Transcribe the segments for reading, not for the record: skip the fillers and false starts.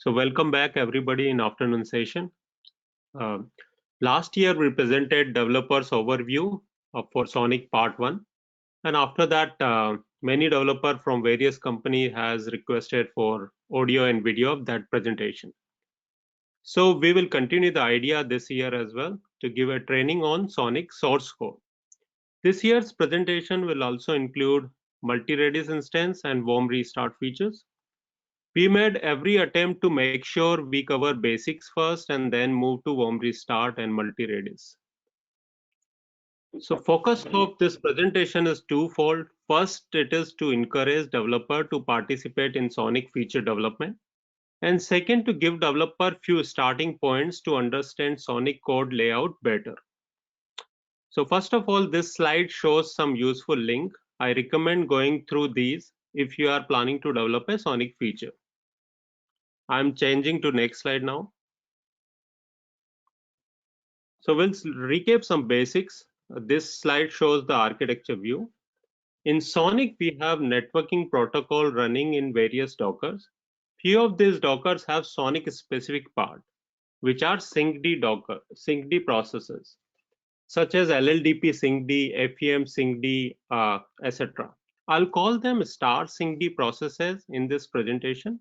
So welcome back everybody in afternoon session. Uh, Last year we presented developers overview for SONiC part 1, and after that many developers from various companies has requested for audio and video of that presentation. So we will continue the idea this year as well to give a training on SONiC source code. This year's presentation will also include multi-Redis instance and warm restart features. We made every attempt to make sure we cover basics first and then move to warm restart and multi-Redis. So focus of this presentation is twofold. First, it is to encourage developer to participate in SONiC feature development. And second, to give developer few starting points to understand SONiC code layout better. So first of all, this slide shows some useful link. I recommend going through these if you are planning to develop a SONiC feature. I'm changing to next slide now. So we'll recap some basics. This slide shows the architecture view. In SONiC, we have networking protocol running in various Dockers. Few of these Dockers have SONiC specific part, which are syncd processes, such as LLDP syncd, FEM syncd, etc. I'll call them star syncd processes in this presentation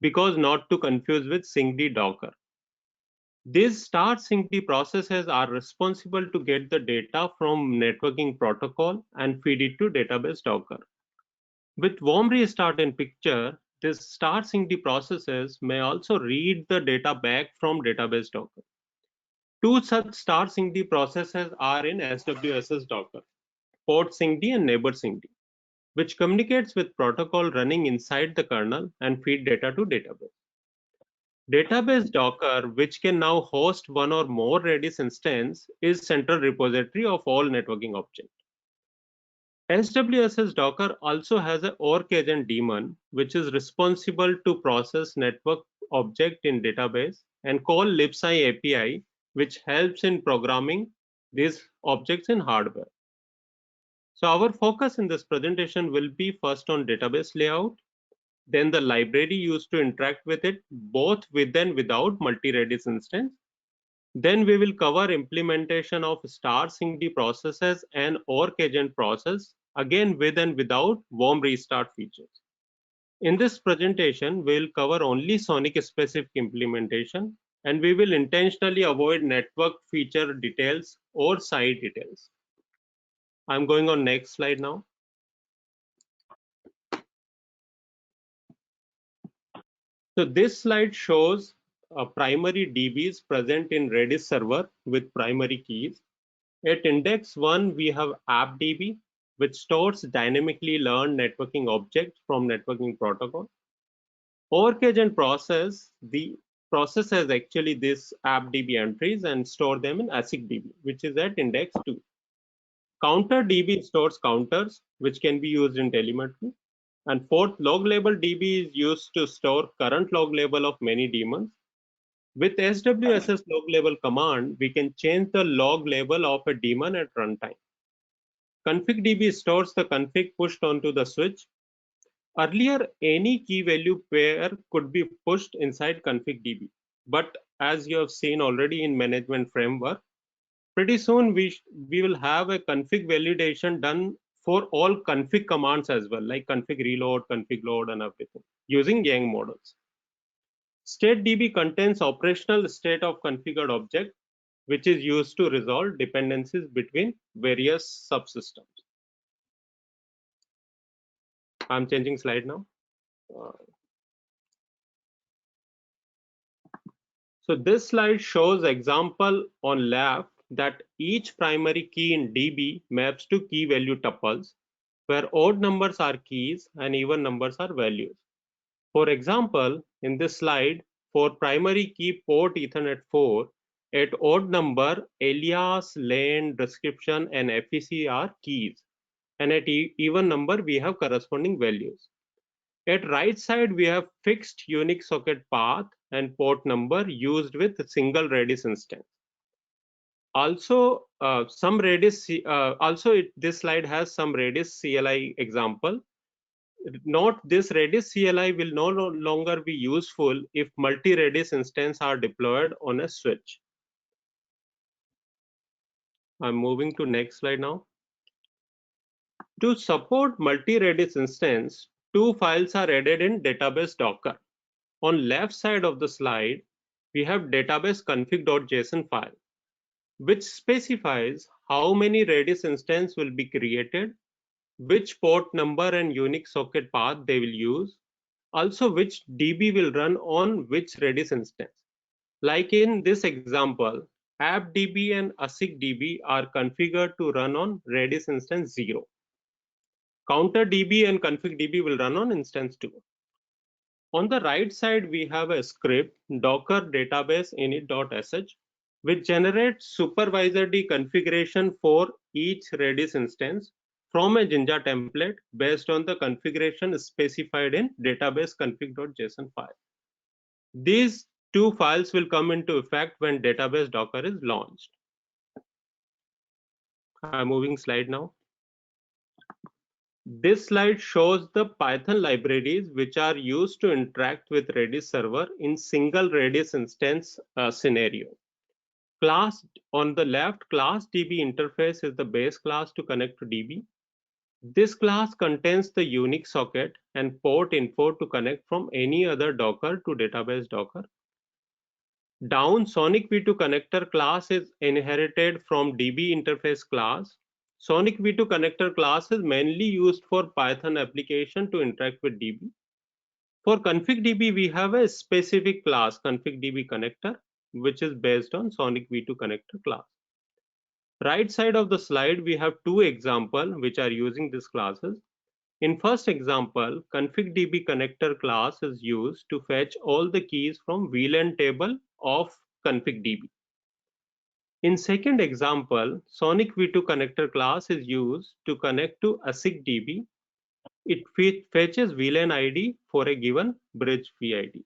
because not to confuse with syncd Docker. These star syncd processes are responsible to get the data from networking protocol and feed it to database Docker. With warm restart in picture, these star syncd processes may also read the data back from database Docker. Two such star syncd processes are in SWSS Docker, port syncd and neighbor syncd, which communicates with protocol running inside the kernel and feed data to database. Database Docker, which can now host one or more Redis instance, is central repository of all networking objects. SWSS Docker also has an Orchd agent daemon, which is responsible to process network object in database and call libsci API, which helps in programming these objects in hardware. So our focus in this presentation will be first on database layout, then the library used to interact with it, both with and without multi-Redis instance. Then we will cover implementation of star syncd processes and Orchd agent process, again with and without warm restart features. In this presentation, we'll cover only SONiC specific implementation, and we will intentionally avoid network feature details or side details. I'm going on next slide now. So this slide shows primary DBs present in Redis server with primary keys. At index 1, we have AppDB, which stores dynamically learned networking objects from networking protocol. Orchd agent process, the process has actually this AppDB entries and store them in ASICDB, which is at index 2. Counter DB stores counters, which can be used in telemetry. And fourth, log label DB is used to store current log label of many daemons. With SWSS log label command, we can change the log label of a daemon at runtime. Config DB stores the config pushed onto the switch. Earlier, any key value pair could be pushed inside config DB. But as you have seen already in management framework, pretty soon we will have a config validation done for all config commands as well, like config reload, config load, and everything, using Yang models. State DB contains operational state of configured object, which is used to resolve dependencies between various subsystems. I'm changing slide now. So this slide shows example on left that each primary key in DB maps to key value tuples, where odd numbers are keys and even numbers are values. For example, in this slide, for primary key port Ethernet 4, at odd number, alias, lane, description, and FEC are keys. And at even number, we have corresponding values. At right side, we have fixed unique socket path and port number used with a single Redis instance. Also, this slide has some Redis CLI example. Note this Redis CLI will no longer be useful if multi-Redis instances are deployed on a switch. I'm moving to next slide now. To support multi-Redis instance, two files are added in database Docker. On left side of the slide, we have database config.json file, which specifies how many Redis instances will be created, which port number and Unix socket path they will use, also which DB will run on which Redis instance. Like in this example, AppDB and ASICDB are configured to run on Redis instance 0. CounterDB and ConfigDB will run on instance 2. On the right side, we have a script, docker database init.sh, which generates supervisor D configuration for each Redis instance from a Jinja template based on the configuration specified in database config.json file. These two files will come into effect when database Docker is launched. I'm moving slide now. This slide shows the Python libraries which are used to interact with Redis server in single Redis instance scenario. Class on the left, class DB interface is the base class to connect to DB. This class contains the Unix socket and port info to connect from any other Docker to database Docker. Down, SONiC v2 connector class is inherited from DB interface class. SONiC v2 connector class is mainly used for Python application to interact with DB. For config.db, we have a specific class, config.db connector, which is based on SONiC v2 connector class. Right side of the slide, we have two examples which are using these classes. In first example, config.db connector class is used to fetch all the keys from VLAN table of config.db. In second example, SONiC v2 connector class is used to connect to ASICDB. It fetches VLAN ID for a given bridge VID.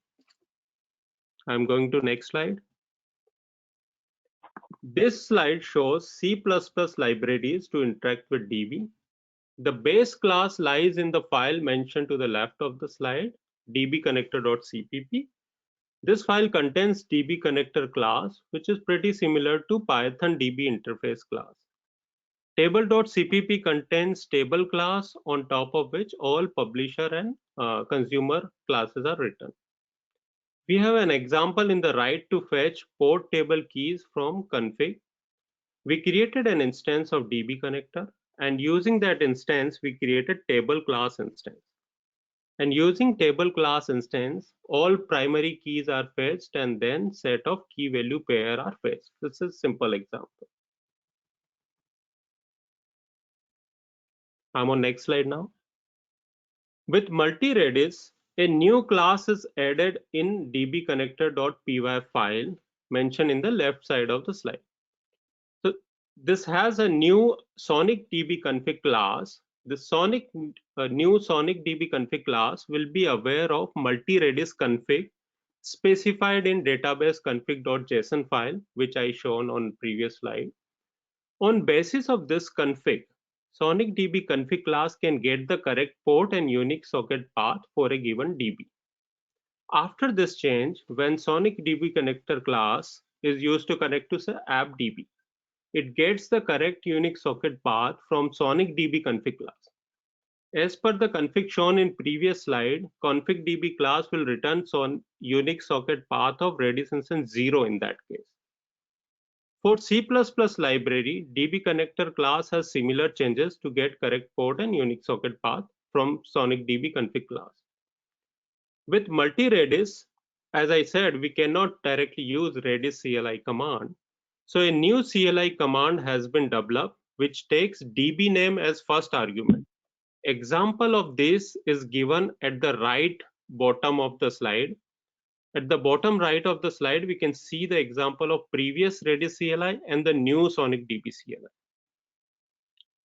I'm going to next slide. This slide shows C++ libraries to interact with DB. The base class lies in the file mentioned to the left of the slide, dbconnector.cpp. This file contains DB connector class, which is pretty similar to Python DB interface class. Table.cpp contains table class on top of which all publisher and consumer classes are written. We have an example in the right to fetch port table keys from config. We created an instance of DB connector, and using that instance, we created table class instance. And using table class instance, all primary keys are fetched and then set of key value pair are fetched. This is a simple example. I'm on next slide now. With multi-Redis, a new class is added in dbconnector.py file mentioned in the left side of the slide. So this has a new SONiC DB config class. The new SONiC DB config class will be aware of multi-Redis config specified in database config.json file, which I shown on previous slide. On basis of this config, SONiC DB config class can get the correct port and Unix socket path for a given DB. After this change, when SONiC DB connector class is used to connect to say AppDB, it gets the correct Unix socket path from SONiC DB config class. As per the config shown in previous slide, config DB class will return Unix socket path of Redis instance 0 in that case. For C++ library, DB connector class has similar changes to get correct port and Unix socket path from SONiC DB config class. With multi-Redis, as I said, we cannot directly use Redis CLI command. So a new CLI command has been developed, which takes DB name as first argument. Example of this is given at the right bottom of the slide. At the bottom right of the slide, we can see the example of previous Redis CLI and the new SONiC DB CLI.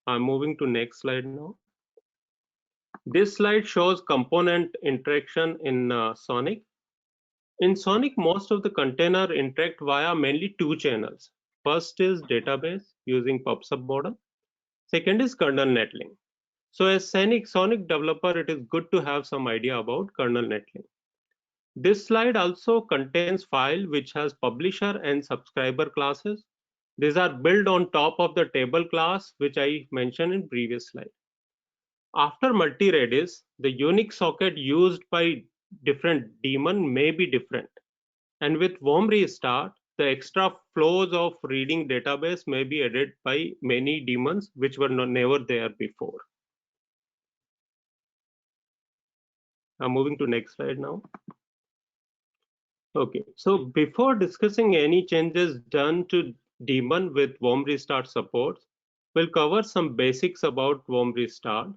I'm moving to next slide now. This slide shows component interaction in SONiC. In SONiC, most of the container interact via mainly two channels. First is database using PubSub model. Second is kernel netlink. So as SONiC developer, it is good to have some idea about kernel nettling. This slide also contains file which has publisher and subscriber classes. These are built on top of the table class, which I mentioned in previous slide. After multi-Redis, the Unix socket used by different daemon may be different. And with warm restart, the extra flows of reading database may be added by many daemons which were never there before. I'm moving to next slide now. Okay, so before discussing any changes done to daemon with warm restart supports, we'll cover some basics about warm restart.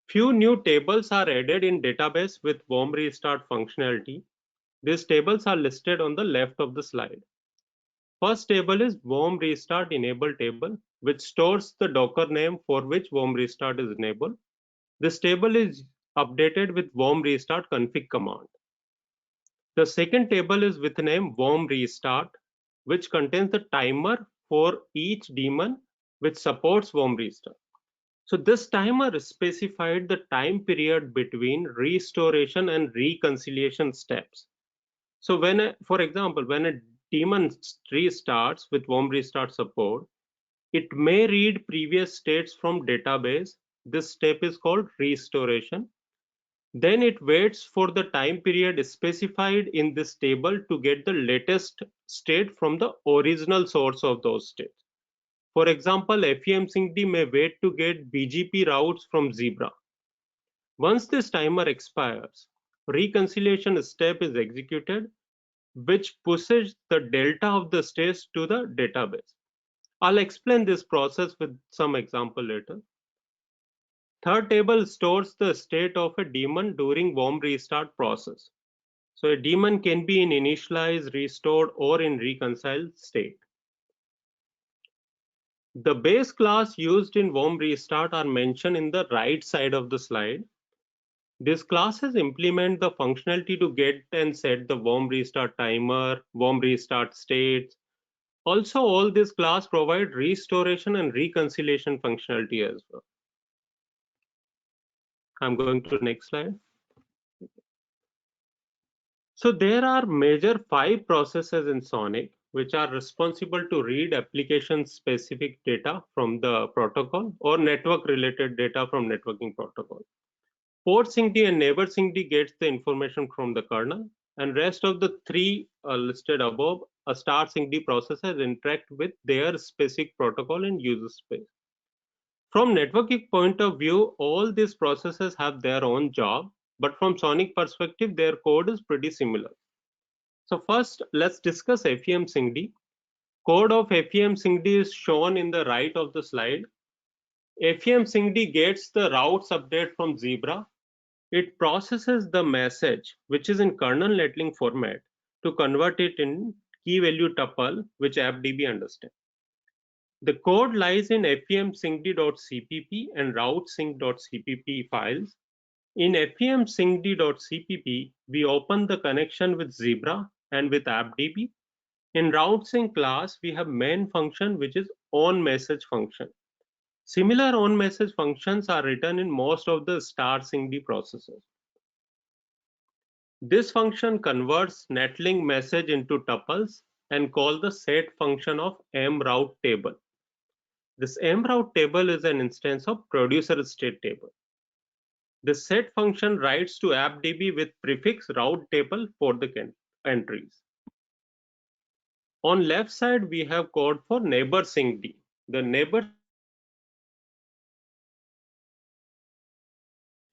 Few new tables are added in database with warm restart functionality. These tables are listed on the left of the slide. First table is warm restart enable table, which stores the Docker name for which warm restart is enabled. This table is updated with warm restart config command. The second table is with name warm restart, which contains the timer for each daemon which supports warm restart. So this timer specified the time period between restoration and reconciliation steps. So for example, when a daemon restarts with warm restart support, it may read previous states from database. This step is called restoration. Then it waits for the time period specified in this table to get the latest state from the original source of those states. For example, FEM-syncd may wait to get BGP routes from Zebra. Once this timer expires, reconciliation step is executed, which pushes the delta of the states to the database. I'll explain this process with some example later. Third table stores the state of a daemon during warm restart process. So a daemon can be in initialize, restored, or in reconciled state. The base class used in warm restart are mentioned in the right side of the slide. These classes implement the functionality to get and set the warm restart timer, warm restart states. Also, all these classes provide restoration and reconciliation functionality as well. I'm going to the next slide. So there are major 5 processes in SONiC which are responsible to read application specific data from the protocol or network related data from networking protocol. Port syncd and neighbor syncd gets the information from the kernel, and rest of the 3 listed above, a star syncd processes interact with their specific protocol and user space. From networking point of view, all these processes have their own job, but from SONiC perspective, their code is pretty similar. So first, let's discuss FEM-syncd. Code of FEM-syncd is shown in the right of the slide. FEM-syncd gets the routes update from Zebra. It processes the message, which is in kernel nettling format, to convert it in key value tuple, which AppDB understands. The code lies in femsyncd.cpp and routesync.cpp files. In femsyncd.cpp, we open the connection with Zebra and with AppDB. In routesync class, we have main function, which is onMessage function. Similar onMessage functions are written in most of the star syncd processes. This function converts nettling message into tuples and call the set function of mroute table. This mroute table is an instance of producer state table. The set function writes to AppDB with prefix route table for the entries. On left side, we have code for neighbor syncd. The neighbor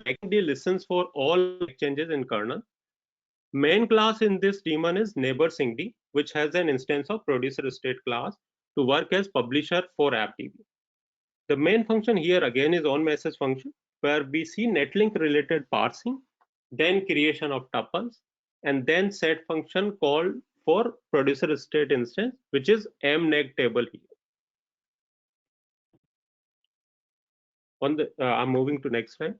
syncd listens for all exchanges in kernel. Main class in this daemon is neighbor syncd, which has an instance of producer state class to work as publisher for AppDB. The main function here again is onMessage function, where we see netlink related parsing, then creation of tuples, and then set function called for producer state instance, which is mneg table here. I'm moving to next slide.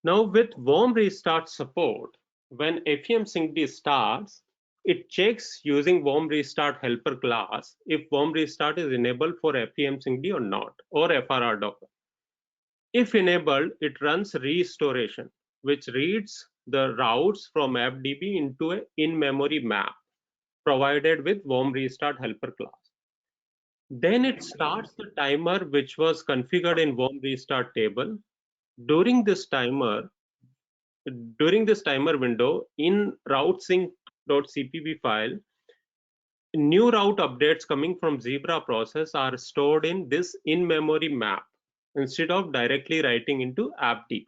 Now with warm restart support, when FEM-syncd starts, it checks using warm restart helper class if warm restart is enabled for FEM-syncd or not, or FRR Docker. If enabled, it runs restoration, which reads the routes from FDB into an in-memory map provided with warm restart helper class. Then it starts the timer which was configured in warm restart table. During this timer window in routeSync.cpp file, new route updates coming from Zebra process are stored in this in-memory map instead of directly writing into AppDB.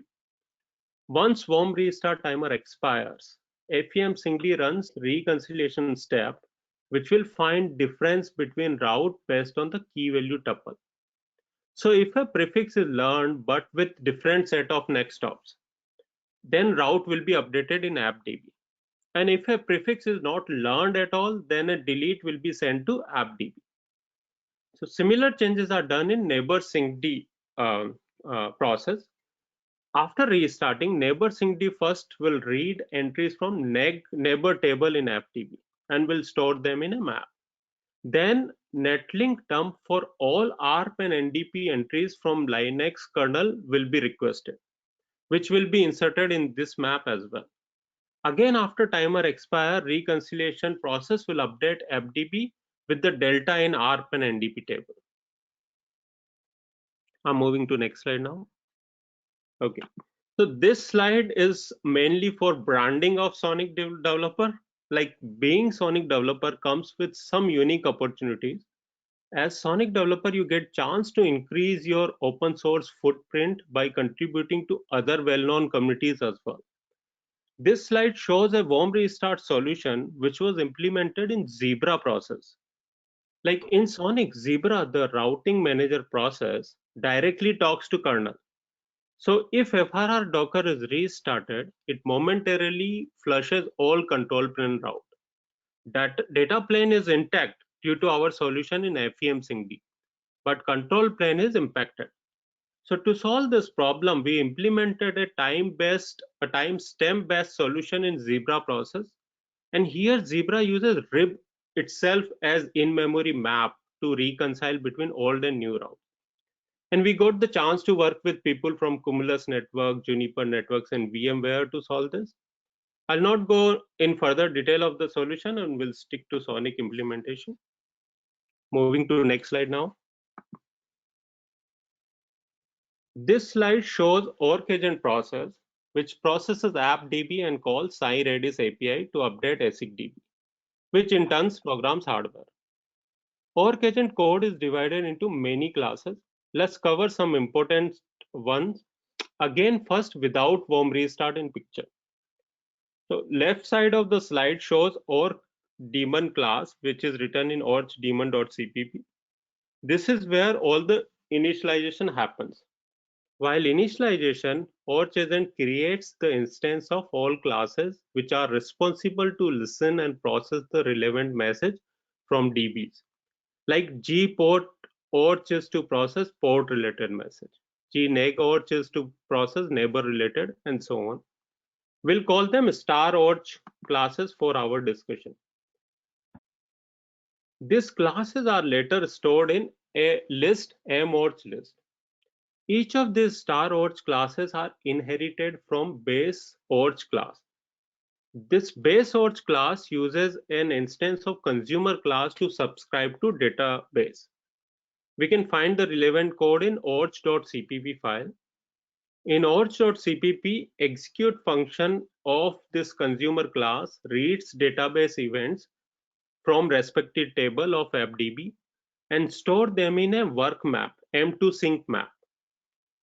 Once warm restart timer expires, FEM-syncd runs reconciliation step, which will find difference between route based on the key value tuple. So if a prefix is learned but with different set of next stops, then route will be updated in AppDB. And if a prefix is not learned at all, then a delete will be sent to AppDB. So similar changes are done in neighbor syncd process. After restarting, neighbor syncd first will read entries from neighbor table in FDB and will store them in a map. Then netlink dump for all ARP and NDP entries from Linux kernel will be requested, which will be inserted in this map as well. Again, after timer expire, reconciliation process will update FDB with the delta in ARP and NDP table. I'm moving to next slide now. Okay, so this slide is mainly for branding of SONiC developer. Like being SONiC developer comes with some unique opportunities. As SONiC developer, you get chance to increase your open source footprint by contributing to other well-known communities as well. This slide shows a warm restart solution which was implemented in Zebra process. Like in SONiC, Zebra, the routing manager process directly talks to kernel. So if FRR Docker is restarted, it momentarily flushes all control plane route. That data plane is intact due to our solution in FEM-syncd, but control plane is impacted. So to solve this problem, we implemented a timestamp-based solution in Zebra process. And here Zebra uses rib itself as in-memory map to reconcile between old and new routes. And we got the chance to work with people from Cumulus Network, Juniper Networks, and VMware to solve this. I'll not go in further detail of the solution and will stick to SONiC implementation. Moving to next slide now. This slide shows Orchd process, which processes AppDB and calls SAI-Redis API to update ASIC-DB, which in turn programs hardware. Orchd code is divided into many classes. Let's cover some important ones. Again, first without warm restart in picture. So left side of the slide shows Orchd class, which is written in orchdaemon.cpp. This is where all the initialization happens. While initialization, Orchd creates the instance of all classes which are responsible to listen and process the relevant message from DBs. Like gport orch is to process port related message, gneg orch is to process neighbor related, and so on. We'll call them star orch classes for our discussion. These classes are later stored in a list, morch list. Each of these star orch classes are inherited from base orch class. This base orch class uses an instance of consumer class to subscribe to database. We can find the relevant code in orch.cpp file. In orch.cpp, execute function of this consumer class reads database events from respective table of FDB and store them in a work map, M2sync map.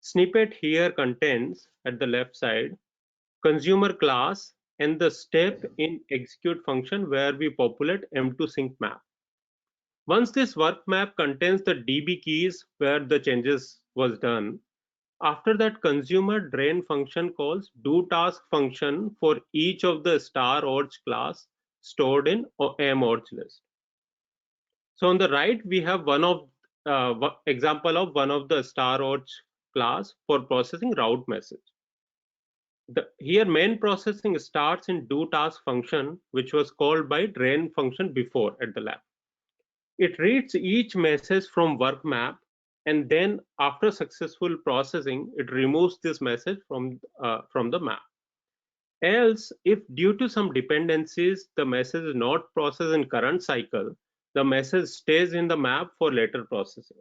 Snippet here contains, at the left side, consumer class and the step in execute function where we populate M2sync map. Once this work map contains the DB keys where the changes was done, after that consumer drain function calls do task function for each of the star orch class stored in morch list. So on the right, we have one of example of one of the star orch class for processing route message. Here main processing starts in do task function, which was called by drain function before at the lab. It reads each message from work map, and then after successful processing, it removes this message from the map. Else, if due to some dependencies, the message is not processed in current cycle, the message stays in the map for later processing.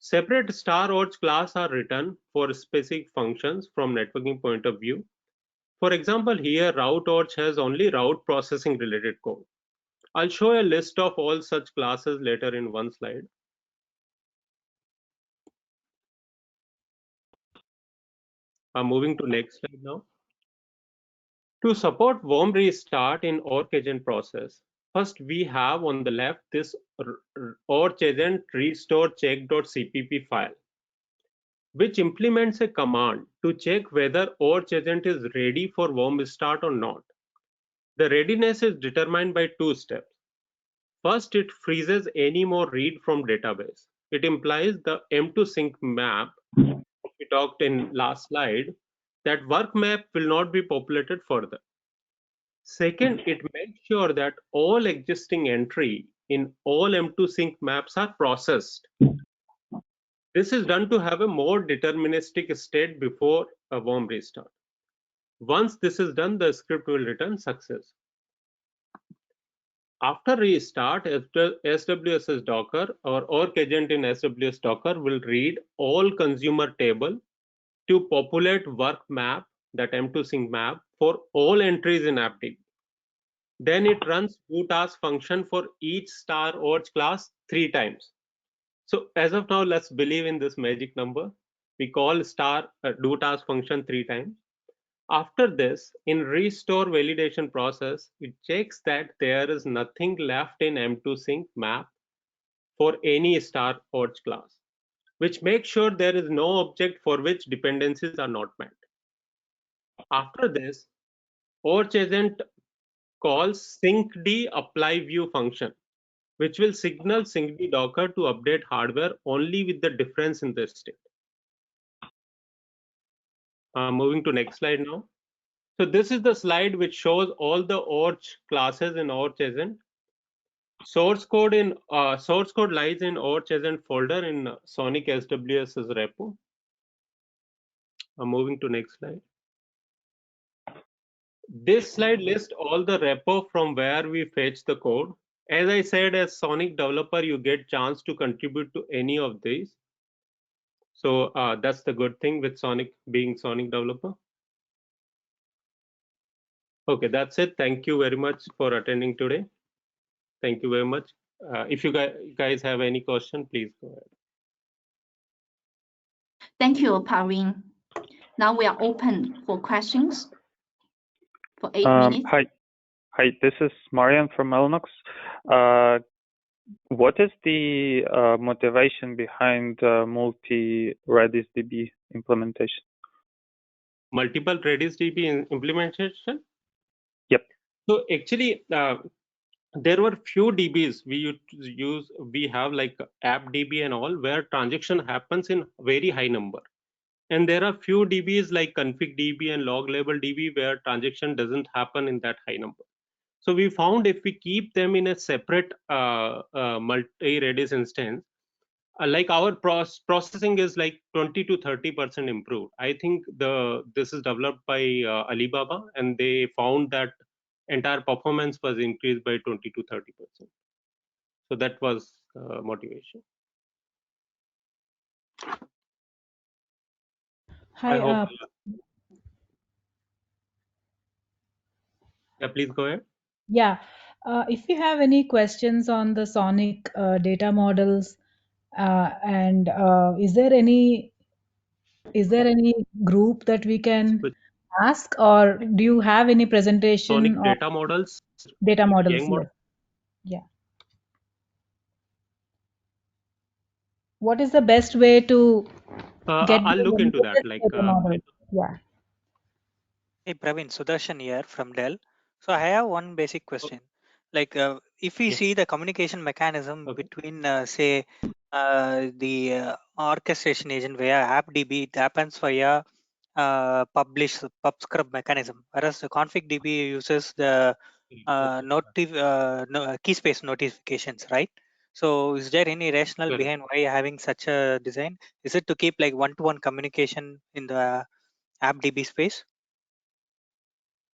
Separate star Orchd class are written for specific functions from networking point of view. For example, here route Orchd has only route processing related code. I'll show a list of all such classes later in one slide. I'm moving to next slide now. To support warm restart in Orchd agent process, first we have on the left this Orchd agent restore check.cpp file, which implements a command to check whether Orchd agent is ready for warm restart or not. The readiness is determined by two steps. First, it freezes any more read from database. It implies the M2 map we talked in last slide, that work map will not be populated further. Second, it makes sure that all existing entry in all M2 maps are processed. This is done to have a more deterministic state before a warm restart. Once this is done, the script will return success. After restart, SWS's Docker or Orchd agent in SWS Docker will read all consumer table to populate work map, that M2 map, for all entries in AppDB. Then it runs do task function for each star Orchd class 3 times. So as of now, let's believe in this magic number. We call star do task function 3 times. After this, in restore validation process, it checks that there is nothing left in M2 map for any star Orchd class, which makes sure there is no object for which dependencies are not met. After this, Orchd agent calls syncd apply view function, which will signal syncd docker to update hardware only with the difference in the state. Moving to next slide now. So this is the slide which shows all the Orchd classes in Orchd agent. Source code lies in Orchd agent folder in SONiC SWS's repo. Moving to next slide. This slide lists all the repo from where we fetch the code. As I said, as SONiC developer, you get chance to contribute to any of these. So that's the good thing with SONiC being SONiC developer. Okay, that's it. Thank you very much for attending today. Thank you very much. If you guys have any question, please go ahead. Thank you, Parveen. Now we are open for questions for 8 minutes. Hi, this is Marian from Mellanox. What is the motivation behind multi-Redis DB implementation? Multiple Redis DB implementation? Yep. So actually, there were few DBs we have like AppDB and all, where transaction happens in very high number. And there are few DBs like config DB and log label DB where transaction doesn't happen in that high number. So we found if we keep them in a separate multi-Redis instance, like our processing is like 20 to 30% improved. I think this is developed by Alibaba, and they found that entire performance was increased by 20 to 30%. So that was motivation. Hi. Yeah, please go ahead. Yeah. If you have any questions on the SONiC data models, and is there any group that we can ask, or do you have any presentation SONiC of data models? Data models, Yang model? Yeah. What is the best way to get I'll look into that. Like, yeah. Hey Praveen, Sudarshan here from Dell. So I have one basic question. Like if we see the communication mechanism between say the orchestration agent via AppDB, it happens via publish pub scrub mechanism, whereas the config DB uses the key space notifications, right? So is there any rationale Correct. behind why having such a design? Is it to keep like one-to-one communication in the AppDB space?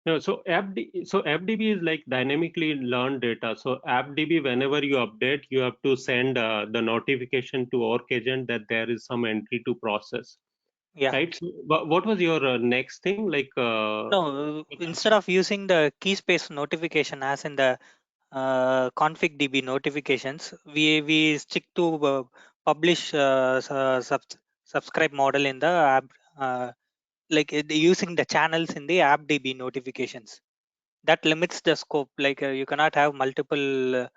No, so AppDB is like dynamically learned data. So AppDB, whenever you update, you have to send the notification to Orchd agent that there is some entry to process. Yeah. Right. So, what was your next thing? Like no, instead of using the key space notification as in the config DB notifications, we stick to publish subscribe model in the app, like using the channels in the AppDB notifications. That limits the scope. Like you cannot have multiple,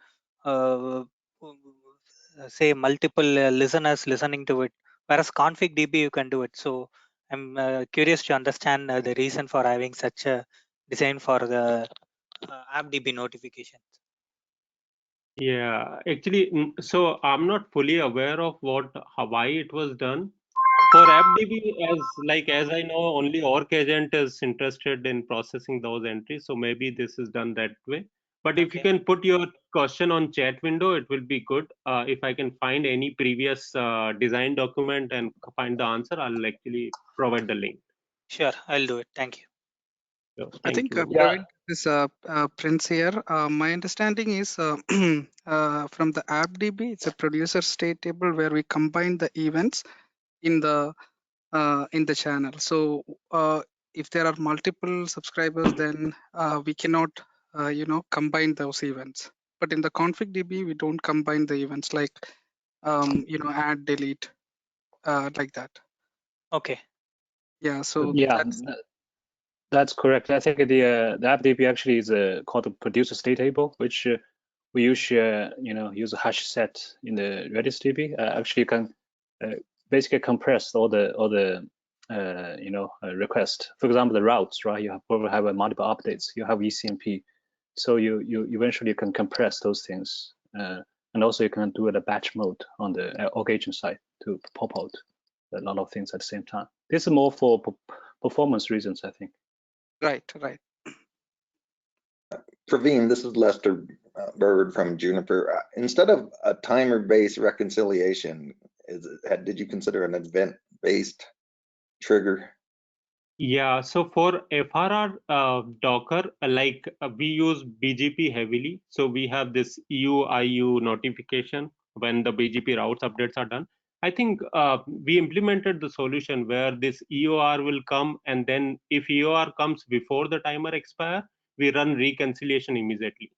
say multiple listeners listening to it. Whereas config DB you can do it. So I'm curious to understand the reason for having such a design for the AppDB notifications. Yeah, actually, so I'm not fully aware of why it was done. For AppDB, as I know, only Orc agent is interested in processing those entries, so maybe this is done that way. But if you Okay. can put your question on chat window, it will be good. If I can find any previous design document and find the answer, I'll actually provide the link. Sure, I'll do it. Thank you. So, I thank think you. Praveen, this Prince here. My understanding is from the AppDB, it's a producer state table where we combine the events in the channel. So if there are multiple subscribers, then we cannot combine those events. But in the config DB, we don't combine the events like add, delete, like that. Okay. Yeah. So yeah, that's correct. I think the AppDB actually is called a producer state table, which we use use a hash set in the Redis DB. Actually, you can basically compress all the request. For example, the routes, right? You probably have multiple updates. You have ECMP, so you eventually can compress those things, and also you can do it a batch mode on the Org agent side to pop out a lot of things at the same time. This is more for performance reasons, I think. right. Praveen, this is Lester Bird from Juniper. Instead of a timer-based reconciliation, did you consider an event-based trigger? Yeah, so for FRR Docker, we use BGP heavily. So we have this EU-IU notification when the BGP routes updates are done. I think we implemented the solution where this EOR will come, and then if EOR comes before the timer expire, we run reconciliation immediately.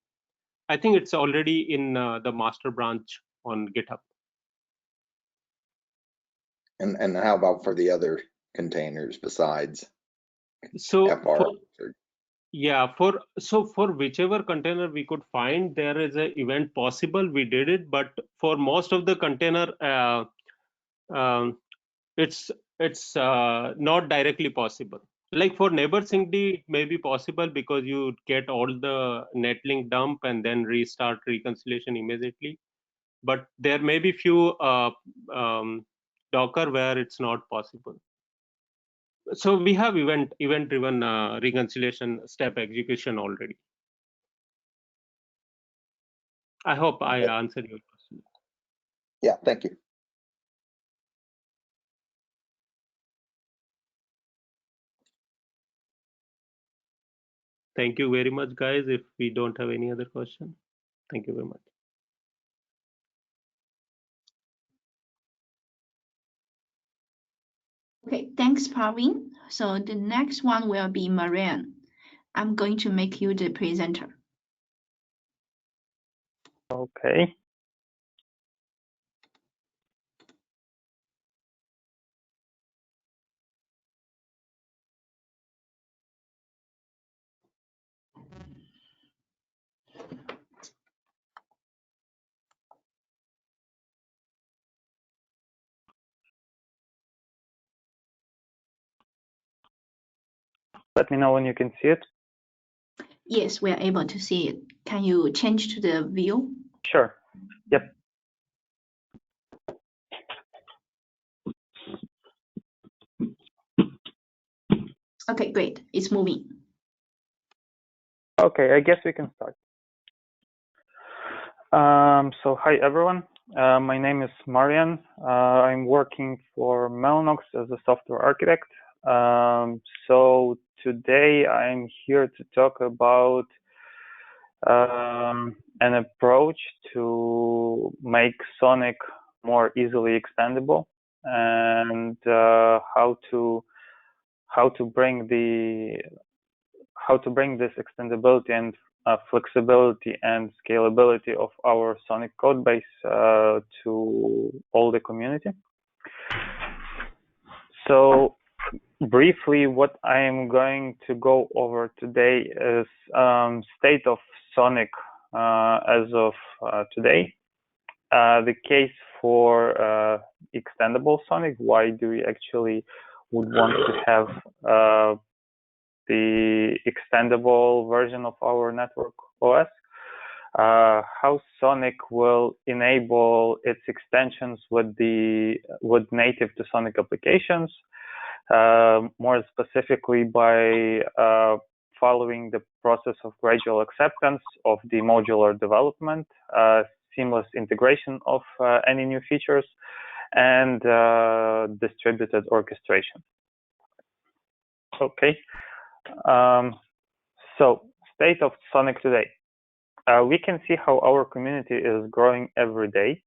I think it's already in the master branch on GitHub. And how about for the other containers besides So FR? for whichever container we could find, there is an event possible. We did it, but for most of the container, it's not directly possible. Like for neighbor syncd, it may be possible because you get all the netlink dump and then restart reconciliation immediately. But there may be few Docker where it's not possible. So we have event driven reconciliation step execution already. I hope I answered your question. Yeah, thank you. Thank you very much, guys. If we don't have any other question, thank you very much. Okay, thanks, Praveen. So the next one will be Marianne. I'm going to make you the presenter. Okay. Let me know when you can see it. Yes, we are able to see it. Can you change to the view? Sure. Yep. Okay, great. It's moving. Okay, I guess we can start. So hi everyone. My name is Marian. I'm working for Mellanox as a software architect. So today I'm here to talk about an approach to make SONiC more easily extendable, and how to bring this extendability and flexibility and scalability of our SONiC code base to all the community. So briefly, what I am going to go over today is state of SONiC as of today, the case for extendable SONiC. Why do we actually would want to have the extendable version of our network OS, how SONiC will enable its extensions with native to SONiC applications, more specifically by following the process of gradual acceptance of the modular development, seamless integration of any new features, and distributed orchestration. Okay. So state of SONiC today. We can see how our community is growing every day.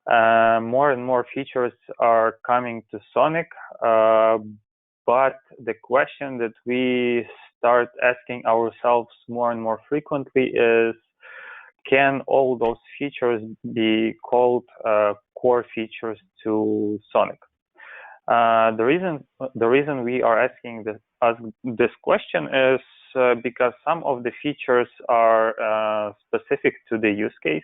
More and more features are coming to SONiC, but the question that we start asking ourselves more and more frequently is, can all those features be called core features to SONiC? The reason we are asking this question is because some of the features are specific to the use case.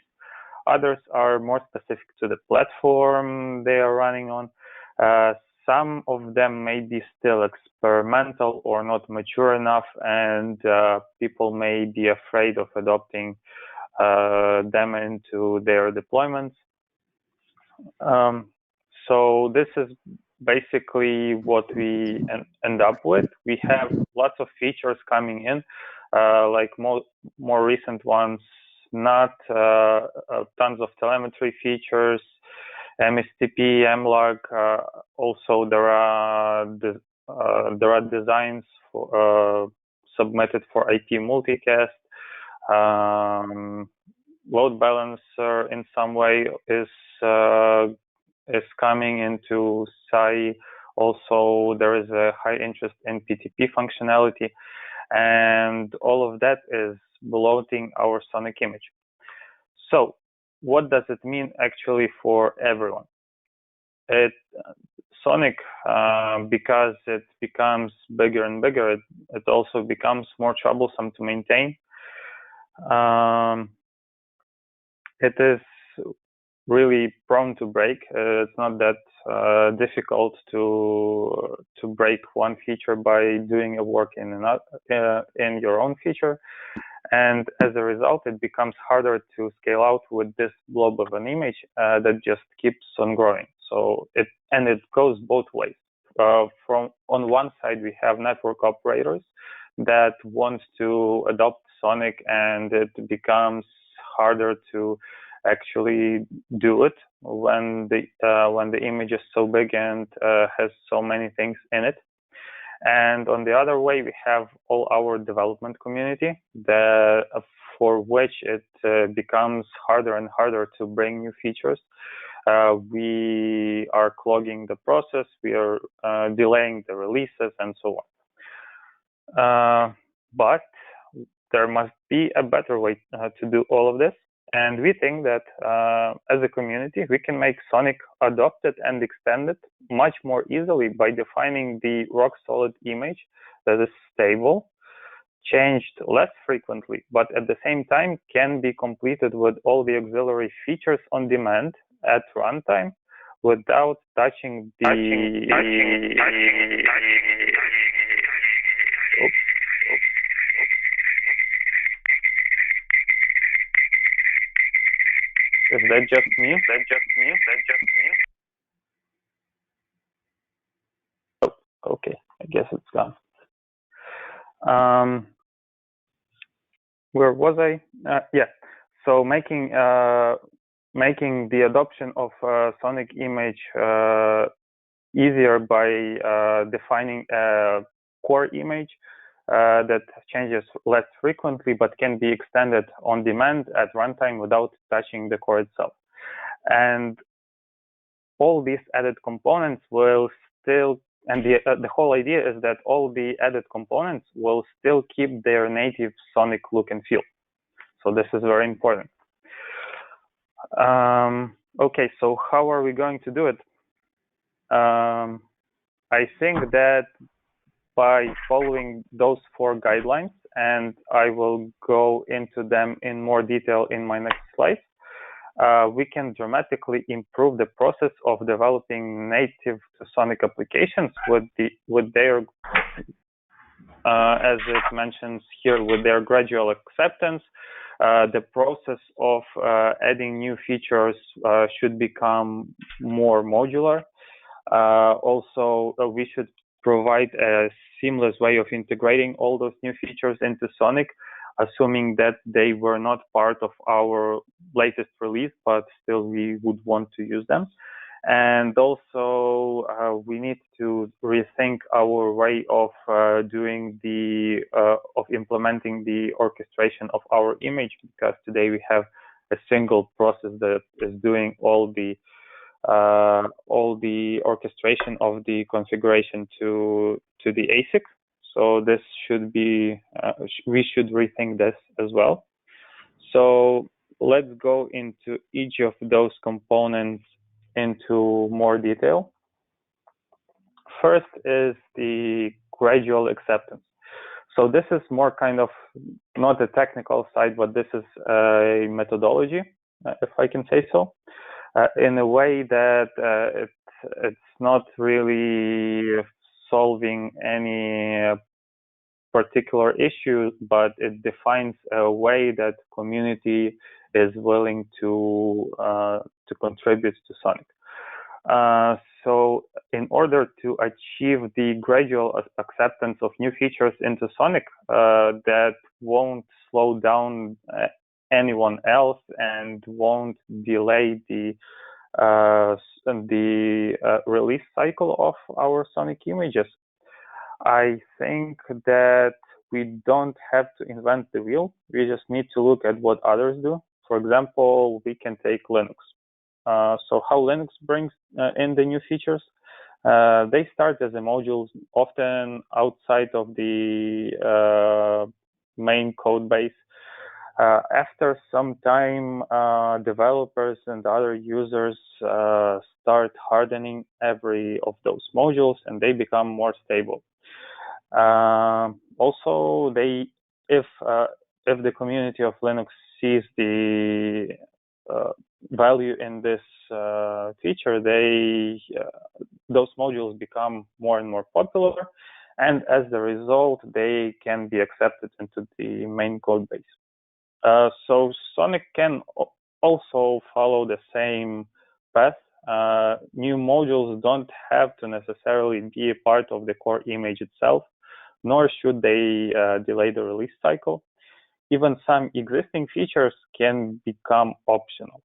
Others are more specific to the platform they are running on. Some of them may be still experimental or not mature enough, and people may be afraid of adopting them into their deployments. So this is basically what we end up with. We have lots of features coming in, like more recent ones, not tons of telemetry features, MSTP, MLOG. Also, there are designs submitted for IP multicast. Load balancer in some way is coming into SAI. Also, there is a high interest in PTP functionality, and all of that is bloating our SONiC image. So what does it mean actually for everyone? SONiC, because it becomes bigger and bigger, it also becomes more troublesome to maintain. It is really prone to break. It's not that difficult to break one feature by doing a work in your own feature, and as a result, it becomes harder to scale out with this blob of an image that just keeps on growing. So it goes both ways. From on one side, we have network operators that want to adopt SONiC, and it becomes harder to actually do it when the image is so big and has so many things in it. And on the other way, we have all our development community for which it becomes harder and harder to bring new features. We are clogging the process, we are delaying the releases, and so on. But there must be a better way to do all of this. And we think that as a community, we can make SONiC adopted and extended much more easily by defining the rock-solid image that is stable, changed less frequently, but at the same time can be completed with all the auxiliary features on demand at runtime without touching the... Is that just me? Oh, okay. I guess it's gone. Where was I? Yeah. So making the adoption of SONiC image easier by defining a core image that changes less frequently but can be extended on demand at runtime without touching the core itself. And all these added components will still, and the whole idea is that all the added components will still keep their native SONiC look and feel. So this is very important. Okay, so how are we going to do it? I think that by following those 4 guidelines, and I will go into them in more detail in my next slide, we can dramatically improve the process of developing native to SONiC applications with their, as it mentions here, with their gradual acceptance. The process of adding new features should become more modular. Also, we should provide a seamless way of integrating all those new features into SONiC, assuming that they were not part of our latest release, but still we would want to use them. And also, we need to rethink our way of doing the of implementing the orchestration of our image, because today we have a single process that is doing all the orchestration of the configuration to the ASIC. So this should be, we should rethink this as well. So let's go into each of those components into more detail. First is the gradual acceptance. So this is more kind of not a technical side, but this is a methodology, if I can say so, in a way that it's not really solving any particular issue, but it defines a way that community is willing to contribute to SONiC. So in order to achieve the gradual acceptance of new features into SONiC that won't slow down anyone else and won't delay the release cycle of our SONiC images, I think that we don't have to invent the wheel. We just need to look at what others do. For example, we can take Linux. So how Linux brings in the new features? They start as a modules, often outside of the main code base. After some time, developers and other users start hardening every of those modules, and they become more stable. Also, if the community of Linux sees the value in this feature, those modules become more and more popular, and as a result, they can be accepted into the main code base. So SONiC can also follow the same path. New modules don't have to necessarily be a part of the core image itself, nor should they delay the release cycle. Even some existing features can become optional.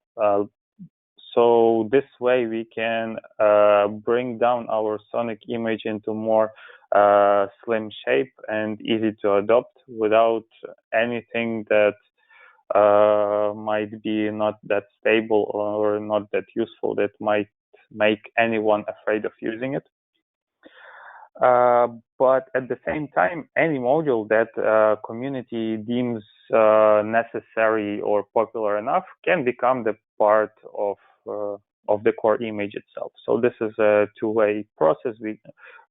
So this way we can bring down our SONiC image into more slim shape and easy to adopt without anything that might be not that stable or not that useful, that might make anyone afraid of using it. But at the same time, any module that community deems necessary or popular enough can become the part of the core image itself. So this is a two-way process.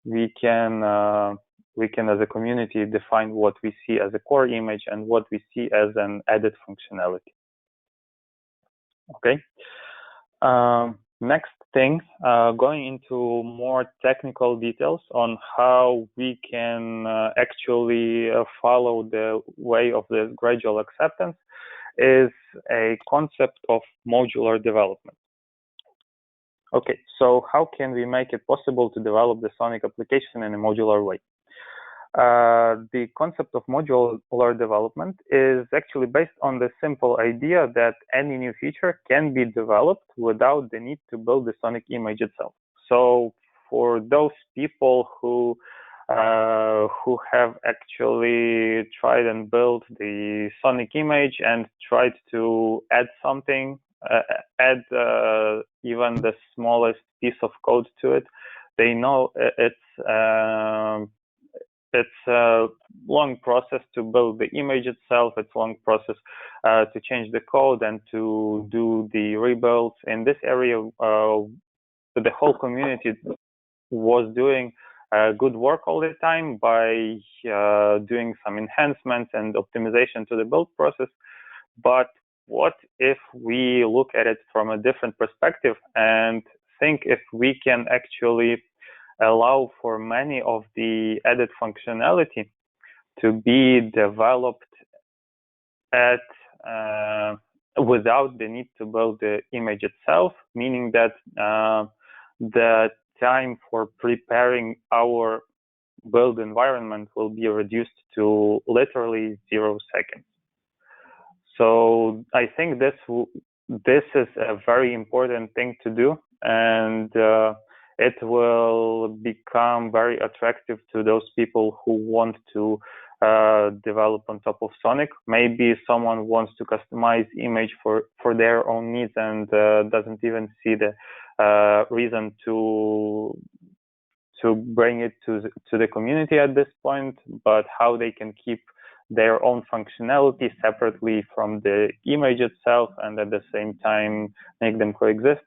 We can as a community define what we see as a core image and what we see as an added functionality. Okay. Next thing, going into more technical details on how we can actually follow the way of this gradual acceptance, is a concept of modular development. Okay, so how can we make it possible to develop the SONiC application in a modular way? the concept of modular development is actually based on the simple idea that any new feature can be developed without the need to build the SONiC image itself. So for those people who have actually tried and built the SONiC image and tried to add something, add even the smallest piece of code to it, they know it's a long process to build the image itself. It's a long process to change the code and to do the rebuilds. In this area, the whole community was doing good work all the time by doing some enhancements and optimization to the build process. But what if we look at it from a different perspective and think if we can actually allow for many of the added functionality to be developed at without the need to build the image itself, meaning that the time for preparing our build environment will be reduced to literally 0 seconds. So I think this is a very important thing to do, and it will become very attractive to those people who want to develop on top of SONiC. Maybe someone wants to customize image for their own needs and doesn't even see the reason to bring it to the community at this point, but how they can keep their own functionality separately from the image itself and at the same time make them coexist.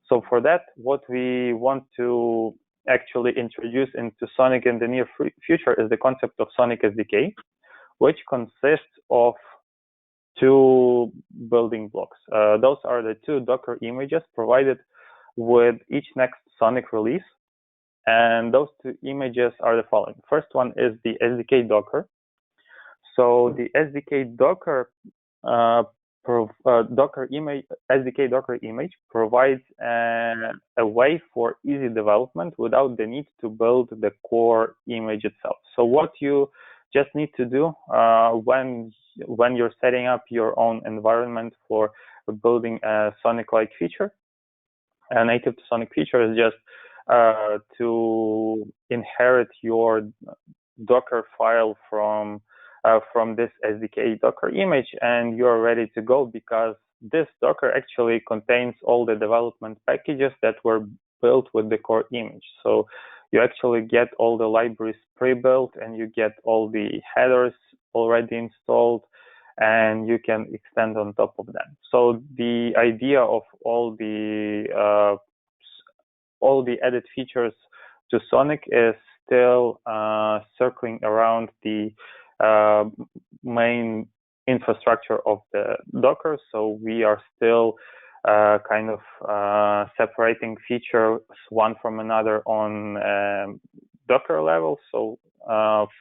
So for that, what we want to actually introduce into SONiC in the near future is the concept of SONiC SDK, which consists of 2 building blocks. Those are the 2 Docker images provided with each next SONiC release. And those 2 images are the following. First one is the SDK Docker. So the SDK Docker SDK Docker image provides a way for easy development without the need to build the core image itself. So what you just need to do when you're setting up your own environment for building a SONiC-like feature, a native SONiC feature, is just to inherit your Docker file from this SDK Docker image, and you're ready to go, because this Docker actually contains all the development packages that were built with the core image. So you actually get all the libraries pre-built, and you get all the headers already installed, and you can extend on top of them. So the idea of all the added features to SONiC is still circling around the main infrastructure of the Docker. So we are still kind of separating features one from another on Docker level. So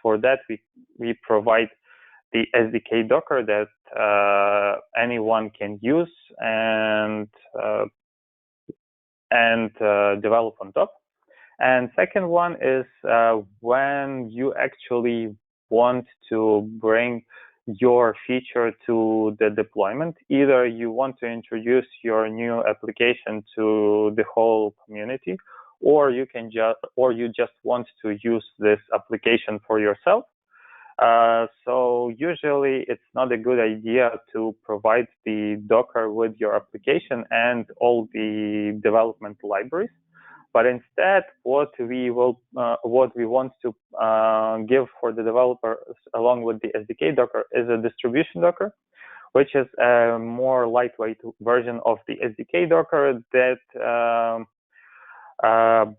for that, we provide the SDK Docker that anyone can use and develop on top. And second one is when you actually want to bring your feature to the deployment. Either you want to introduce your new application to the whole community, or you just want to use this application for yourself. So usually it's not a good idea to provide the Docker with your application and all the development libraries. But instead, what we want to give for the developers along with the SDK Docker is a distribution Docker, which is a more lightweight version of the SDK Docker that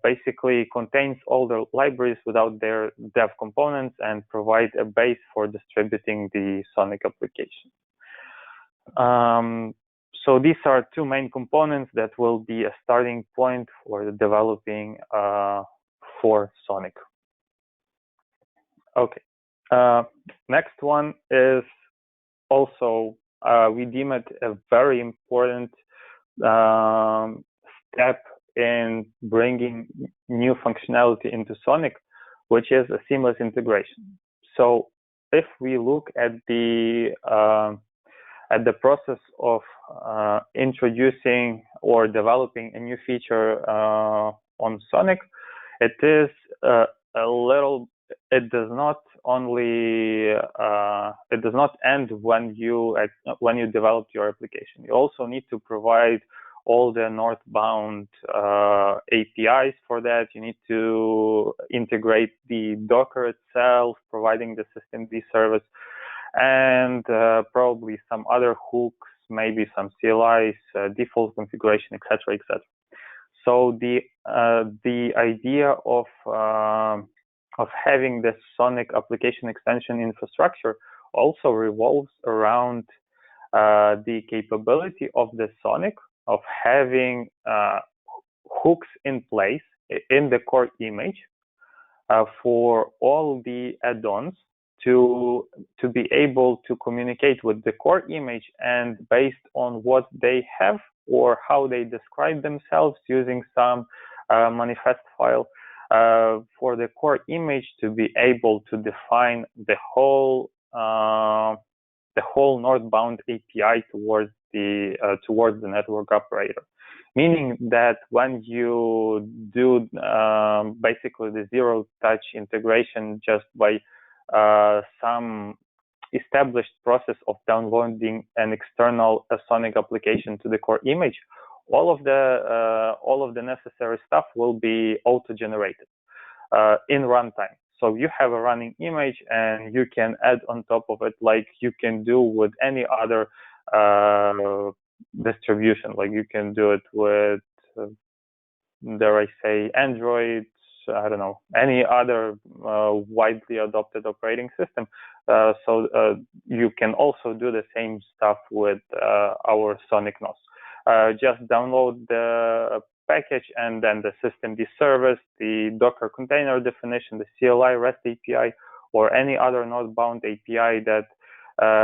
basically contains all the libraries without their dev components and provide a base for distributing the SONiC application. So these are 2 main components that will be a starting point for developing for SONiC. Okay. Next one is also, we deem it a very important step in bringing new functionality into SONiC, which is a seamless integration. So if we look at the process of introducing or developing a new feature on SONiC, it is it does not end when you develop your application. You also need to provide all the northbound APIs for that. You need to integrate the Docker itself, providing the systemd service, and probably some other hooks, maybe some CLIs, default configuration, etc., etc. So the idea of having this SONiC application extension infrastructure also revolves around the capability of the SONiC of having hooks in place in the core image for all the add-ons to be able to communicate with the core image, and based on what they have or how they describe themselves using some manifest file for the core image to be able to define the whole northbound API towards the network operator. Meaning that when you do basically the zero-touch integration just by some established process of downloading an external SONiC application to the core image, all of the necessary stuff will be auto-generated in runtime. So you have a running image, and you can add on top of it like you can do with any other distribution. Like you can do it with, dare I say, Android, I don't know, any other widely adopted operating system. So you can also do the same stuff with our SONiC NOS. Just download the package, and then the systemd service, the Docker container definition, the CLI REST API, or any other northbound API that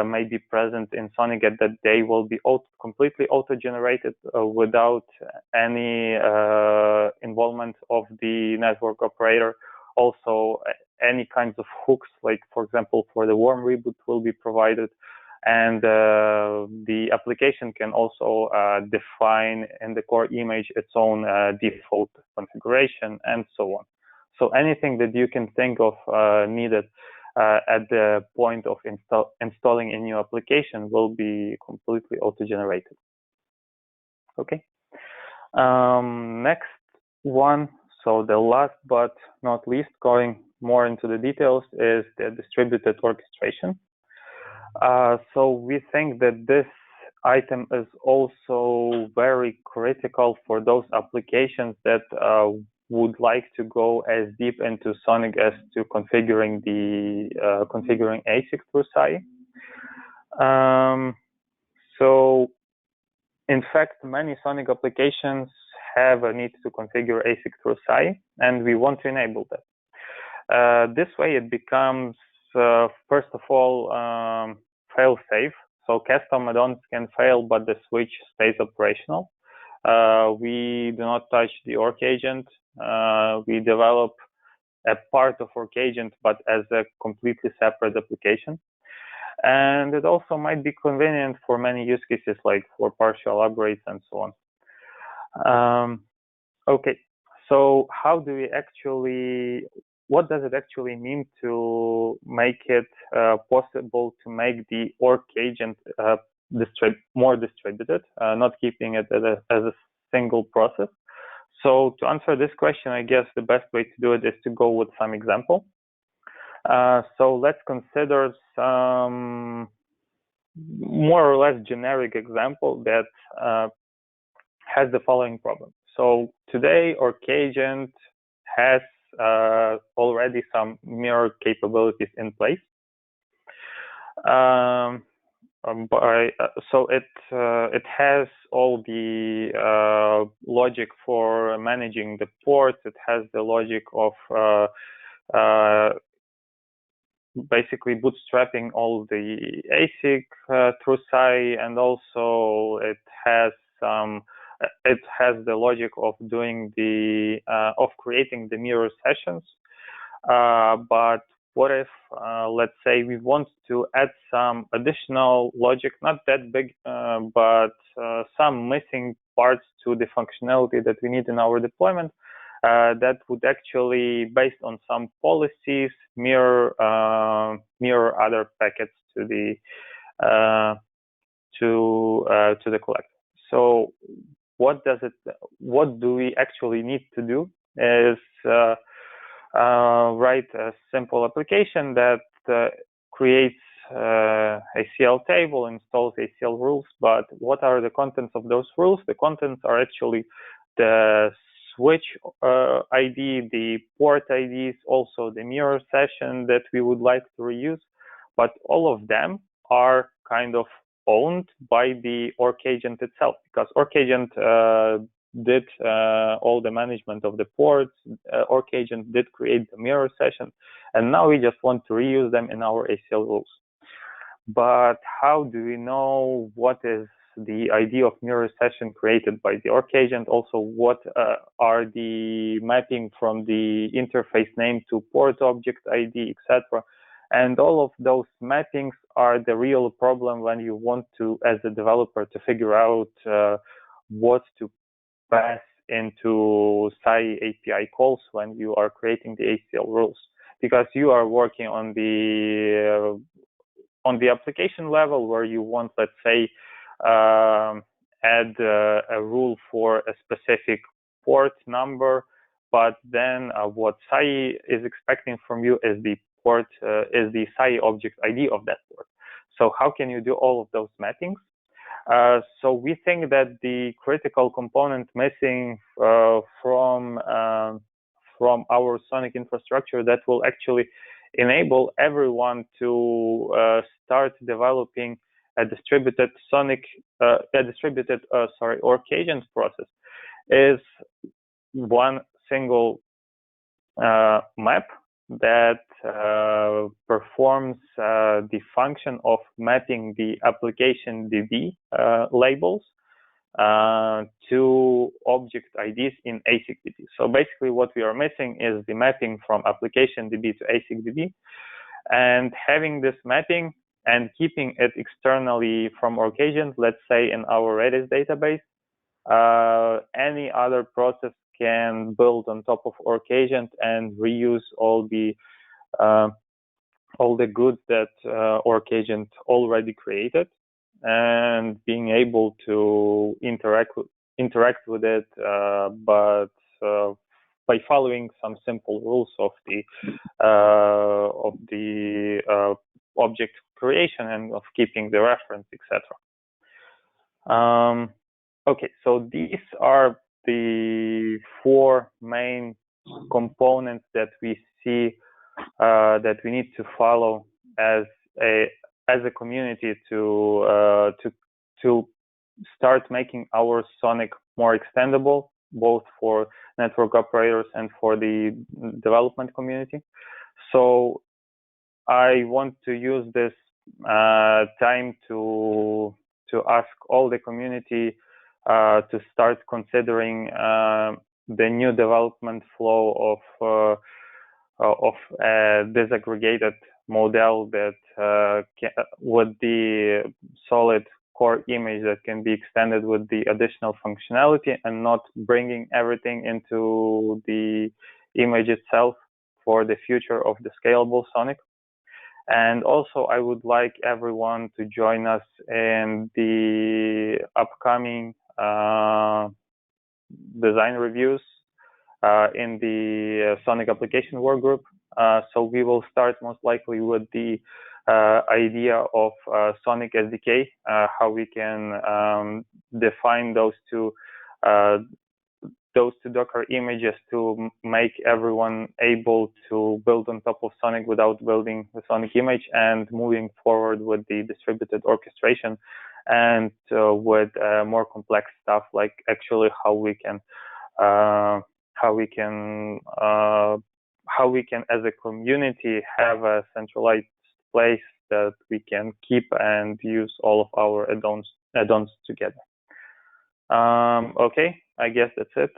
may be present in SONiC at that day will be completely auto-generated without any involvement of the network operator. Also, any kinds of hooks, like for example, for the warm reboot, will be provided. And the application can also define in the core image its own default configuration and so on. So anything that you can think of needed at the point of installing a new application will be completely auto-generated. Okay. Next one, so the last but not least, going more into the details, is the distributed orchestration. So we think that this item is also very critical for those applications that would like to go as deep into SONiC as to configuring ASIC through SAI. So in fact, many SONiC applications have a need to configure ASIC through SAI, and we want to enable that. This way it becomes, first of all, fail-safe. So custom add-ons can fail, but the switch stays operational. We do not touch the Orchd agent. We develop a part of Orchd agent, but as a completely separate application. And it also might be convenient for many use cases, like for partial upgrades and so on. Okay, so how do we actually, what does it actually mean to make it possible to make the Orchd agent more distributed, not keeping it as a single process? So to answer this question, I guess the best way to do it is to go with some example. So let's consider some more or less generic example that has the following problem. So today, Orchd agent has already some mirror capabilities in place. So it has all the logic for managing the ports. It has the logic of basically bootstrapping all the ASIC through SAI, and also it has the logic of doing of creating the mirror sessions. But what if, let's say, we want to add some additional logic, not that big, but some missing parts to the functionality that we need in our deployment, that would actually, based on some policies, mirror other packets to the collector. So what do we actually need to do is write a simple application that creates a CL table, installs ACL rules. But what are the contents of those rules? The contents are actually the switch ID, the port IDs, also the mirror session that we would like to reuse. But all of them are kind of owned by the Orchd agent itself, because Orchd agent did all the management of the ports. Orchd agent did create the mirror session, and now we just want to reuse them in our ACL rules. But how do we know what is the ID of mirror session created by the Orchd agent? Also, what are the mapping from the interface name to port object ID, etc. And all of those mappings are the real problem when you want to, as a developer, to figure out what to pass into SAI API calls when you are creating the ACL rules, because you are working on the application level where you want, let's say, add a rule for a specific port number, but then what SAI is expecting from you is the port is the SAI object ID of that port. So how can you do all of those mappings? So we think that the critical component missing from our SONiC infrastructure that will actually enable everyone to start developing a distributed Orchd agent process is one single map that performs the function of mapping the application DB labels to object IDs in ASIC DB. So basically what we are missing is the mapping from application DB to ASIC DB, and having this mapping and keeping it externally from Orchd agent, let's say in our Redis database, any other process can build on top of Orchd agent and reuse all the goods that Orchd agent already created, and being able to interact with it, but by following some simple rules of the object creation and of keeping the reference, etc. Okay, so these are the four main components that we see that we need to follow as a community to start making our SONiC more extendable, both for network operators and for the development community. So I want to use this time to ask all the community to start considering the new development flow of a disaggregated model that with the solid core image that can be extended with the additional functionality, and not bringing everything into the image itself for the future of the scalable SONiC. And also, I would like everyone to join us in the upcoming design reviews in the SONiC application workgroup. So we will start most likely with the idea of SONiC SDK, how we can define those two Docker images to make everyone able to build on top of SONiC without building the SONiC image, and moving forward with the distributed orchestration and with more complex stuff, like actually how we can as a community have a centralized place that we can keep and use all of our add-ons together. Okay, I guess that's it.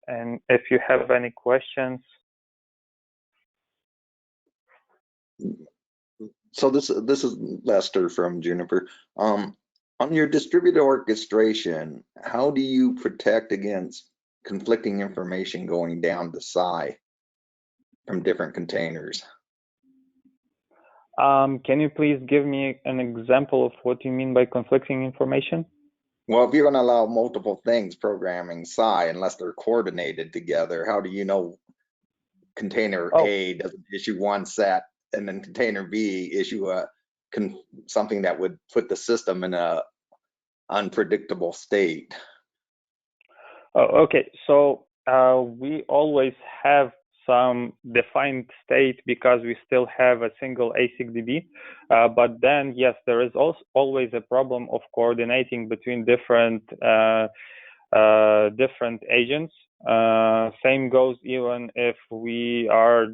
And if you have any questions. So this is Lester from Juniper. On your distributed orchestration, how do you protect against conflicting information going down to SAI from different containers? Can you please give me an example of what you mean by conflicting information? Well, if you're going to allow multiple things programming SAI unless they're coordinated together, how do you know container A doesn't issue one set and then container B issue something that would put the system in a unpredictable state? Okay, so we always have some defined state because we still have a single ASIC DB, but then yes, there is also always a problem of coordinating between different agents. Same goes even if we are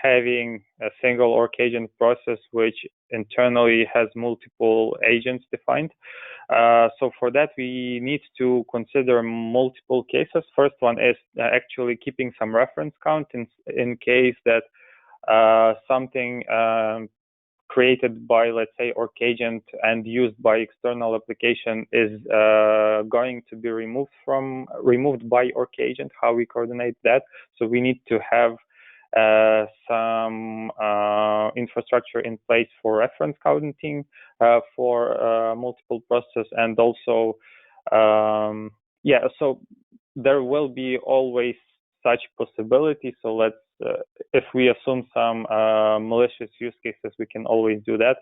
having a single org agent process which internally has multiple agents defined. So for that, we need to consider multiple cases. First one is actually keeping some reference count in case that something created by, let's say, org agent and used by external application is going to be removed by org agent. How we coordinate that? So we need to have some infrastructure in place for reference counting for multiple processes, and also so there will be always such possibility. So let's if we assume some malicious use cases, we can always do that.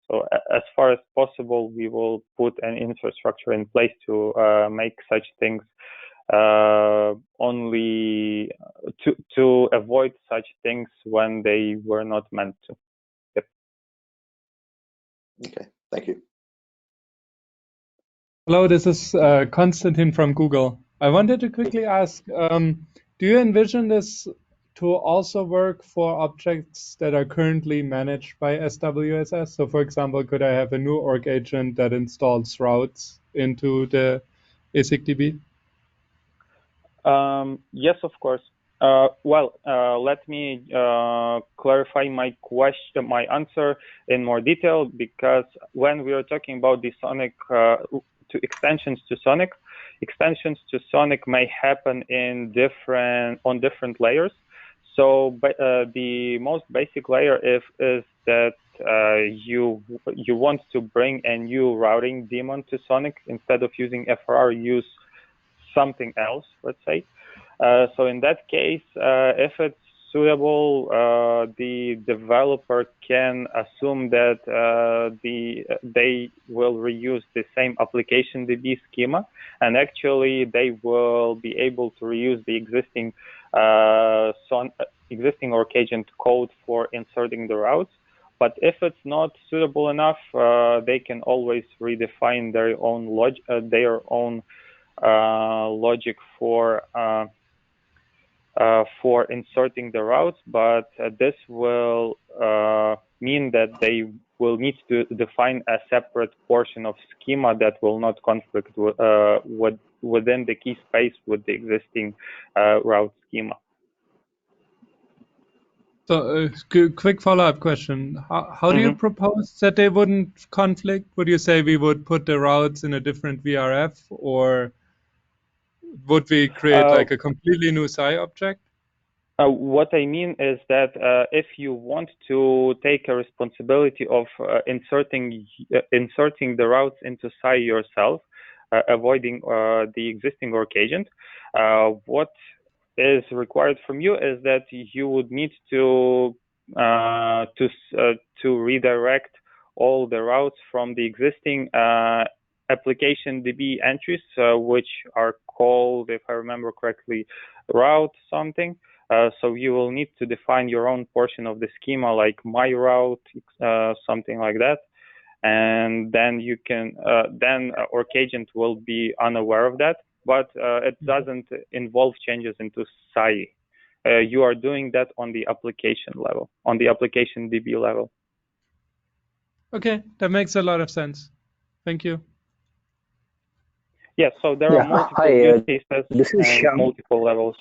So as far as possible, we will put an infrastructure in place to make such things only to avoid such things when they were not meant to. Yep. Okay, thank you. Hello, this is Konstantin from Google. I wanted to quickly ask, do you envision this to also work for objects that are currently managed by SWSS? So for example, could I have a new org agent that installs routes into the ASIC DB? Yes, of course. Let me clarify my answer in more detail, because when we are talking about the SONiC to extensions to SONiC may happen on different layers. So the most basic layer is that you want to bring a new routing daemon to SONiC. Instead of using FRR, use something else, let's say. So in that case, if it's suitable, the developer can assume that they will reuse the same application DB schema, and actually they will be able to reuse the existing org agent code for inserting the routes. But if it's not suitable enough, they can always redefine their own logic for inserting the routes, but this will mean that they will need to define a separate portion of schema that will not conflict within the key space with the existing route schema. So quick follow-up question. How do you propose that they wouldn't conflict? Would you say we would put the routes in a different VRF, or would we create like a completely new SAI object? What I mean is that if you want to take a responsibility of inserting the routes into SAI yourself, avoiding the existing org agent, what is required from you is that you would need to redirect all the routes from the existing application DB entries, which are called, if I remember correctly, route something. So you will need to define your own portion of the schema, like my route, something like that, and then you can then org agent will be unaware of that, but it doesn't involve changes into SAI. You are doing that on the application level, on the application DB level. Okay, that makes a lot of sense. Thank you. Yes, so there are multiple use cases and multiple levels.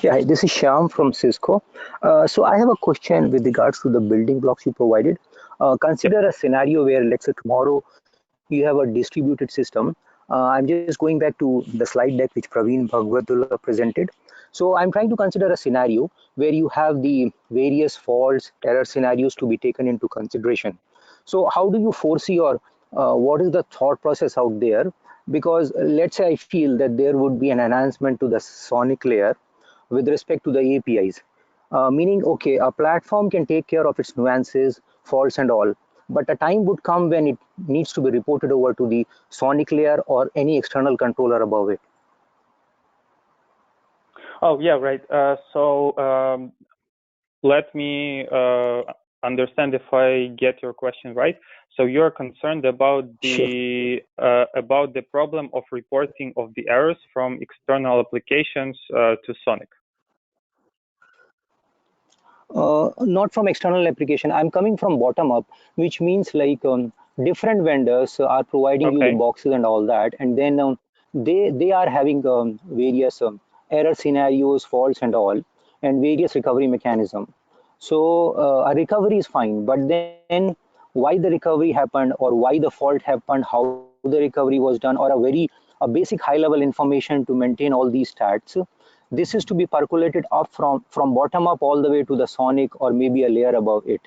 Yeah, hi, this is Shyam from Cisco. So I have a question with regards to the building blocks you provided. Consider a scenario where, let's say, tomorrow you have a distributed system. I'm just going back to the slide deck which Praveen Bhagwatula presented. So I'm trying to consider a scenario where you have the various faults, error scenarios to be taken into consideration. So how do you foresee, or what is the thought process out there? Because let's say I feel that there would be an enhancement to the SONiC layer with respect to the APIs. Meaning, okay, a platform can take care of its nuances, faults and all, but a time would come when it needs to be reported over to the SONiC layer or any external controller above it. Oh, yeah, right. Let me understand if I get your question right. So you're concerned about the problem of reporting of the errors from external applications to SONiC. Not from external application. I'm coming from bottom up, which means like different vendors are providing you the boxes and all that, and then they are having various error scenarios, faults and all, and various recovery mechanism. So a recovery is fine, but then why the recovery happened or why the fault happened, how the recovery was done, or a basic high level information to maintain all these stats. This is to be percolated up from bottom up all the way to the SONiC or maybe a layer above it.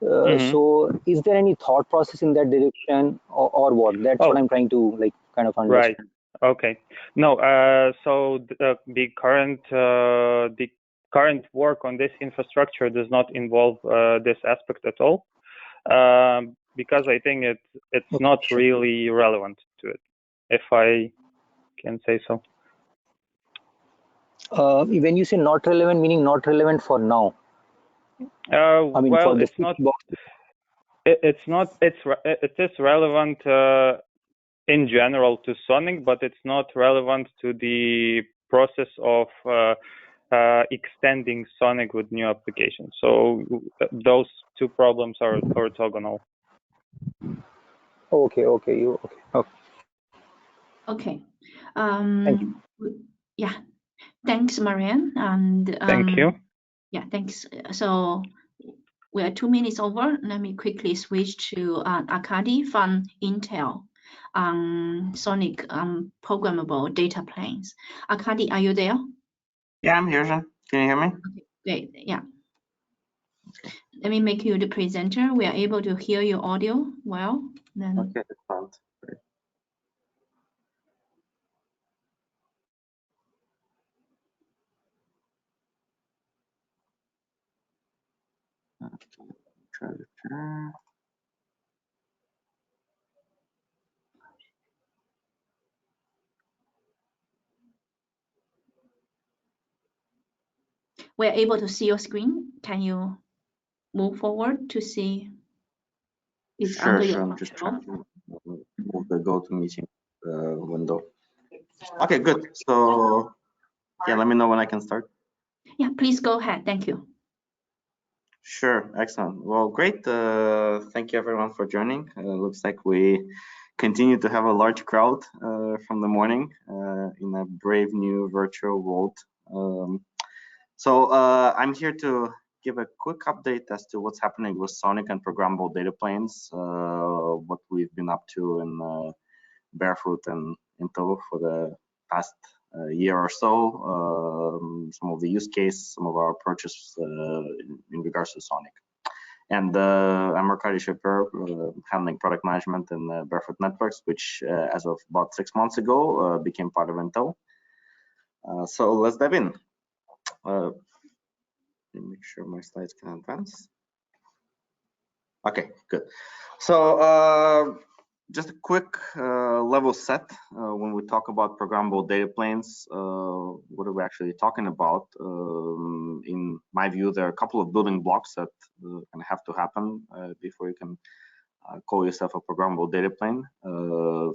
So is there any thought process in that direction, or what? That's what I'm trying to like kind of understand. Right. Okay. No. So the current work on this infrastructure does not involve this aspect at all, because I think it's not really relevant to it, if I can say so. When you say not relevant, meaning not relevant for now. I mean, well, for it's not. It is relevant in general to SONiC, but it's not relevant to the process of extending SONiC with new applications. So those two problems are orthogonal. Okay. Okay. Thank you. Yeah. Thanks, Marianne. And thank you. Yeah, thanks. So we are 2 minutes over. Let me quickly switch to Arkady from Intel on SONiC programmable data planes. Arkady, are you there? Yeah, I'm here, Jean. Can you hear me? Okay, great. Yeah. Okay. Let me make you the presenter. We are able to hear your audio well. Then. Okay, that's fine. Great. Try to turn. We're able to see your screen. Can you move forward to see? It's Sure. your I'm just trying to move the GoToMeeting window. Okay, good. So yeah, let me know when I can start. Yeah, please go ahead. Thank you. Sure, excellent. Well, great. Thank you everyone for joining. Looks like we continue to have a large crowd from the morning in a brave new virtual world. So I'm here to give a quick update as to what's happening with SONiC and programmable data planes, what we've been up to in Barefoot and Intel for the past year or so, some of the use case, some of our approaches in regards to SONiC. And I'm Arkady Shipper, handling product management in Barefoot Networks, which as of about 6 months ago became part of Intel. So let's dive in. Let me make sure my slides can advance. Okay, good. So just a quick level set when we talk about programmable data planes. What are we actually talking about? In my view, there are a couple of building blocks that have to happen before you can call yourself a programmable data plane.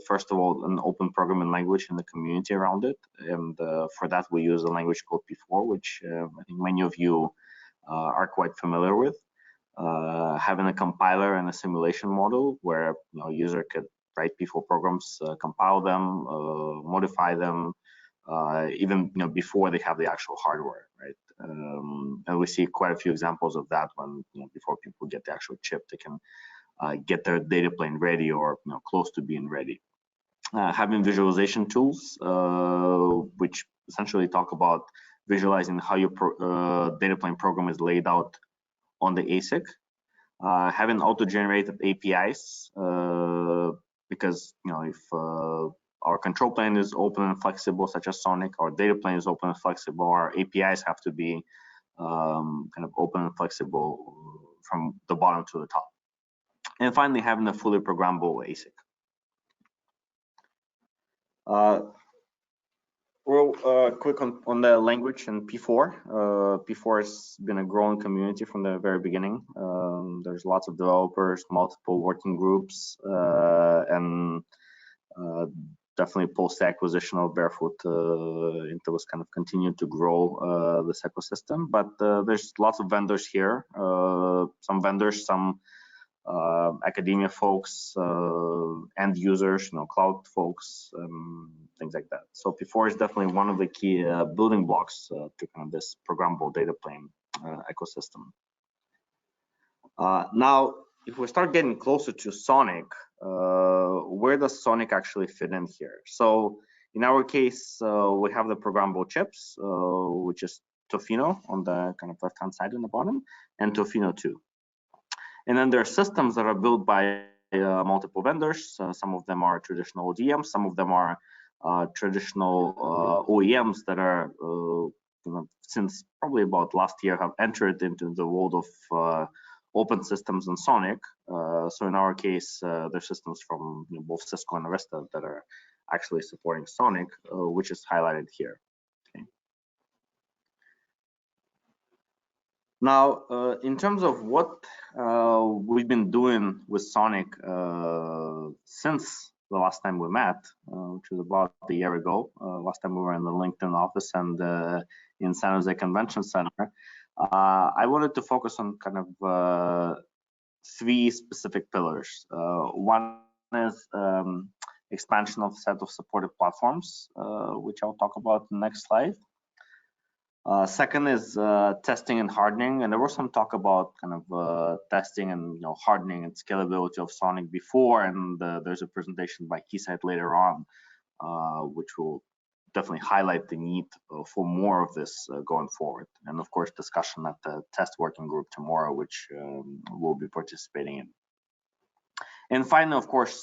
First of all, an open programming language and the community around it. And for that, we use a language called P4, which I think many of you are quite familiar with. Having a compiler and a simulation model where a user could write P4 programs, compile them, modify them, even before they have the actual hardware, right? And we see quite a few examples of that when before people get the actual chip, they can get their data plane ready or close to being ready. Having visualization tools, which essentially talk about visualizing how your data plane program is laid out on the ASIC. Having auto-generated APIs, because if our control plane is open and flexible, such as SONiC, our data plane is open and flexible, our APIs have to be kind of open and flexible from the bottom to the top. And finally, having a fully programmable ASIC. Real quick on the language and P4. P4 has been a growing community from the very beginning. There's lots of developers, multiple working groups, and definitely post the acquisition of Barefoot, Intel has kind of continued to grow this ecosystem. But there's lots of vendors here. Some vendors, some academia folks, end users, cloud folks, things like that. So P4 is definitely one of the key building blocks to kind of this programmable data plane ecosystem. Now, if we start getting closer to SONiC, where does SONiC actually fit in here? So in our case, we have the programmable chips, which is Tofino on the kind of left-hand side in the bottom, and Tofino 2. And then there are systems that are built by multiple vendors. Some of them are traditional ODMs, some of them are traditional OEMs that are, since probably about last year, have entered into the world of open systems and SONiC. So in our case, there's systems from both Cisco and Arista that are actually supporting SONiC, which is highlighted here. Okay. Now, in terms of what we've been doing with SONiC since the last time we met, which was about a year ago, last time we were in the LinkedIn office and in San Jose Convention Center, I wanted to focus on kind of 3 specific pillars. One is expansion of set of supported platforms, which I'll talk about in the next slide. Second is testing and hardening, and there was some talk about kind of testing and hardening and scalability of SONiC before, and there's a presentation by Keysight later on, which will definitely highlight the need for more of this going forward, and of course discussion at the test working group tomorrow, which we'll be participating in. And finally, of course,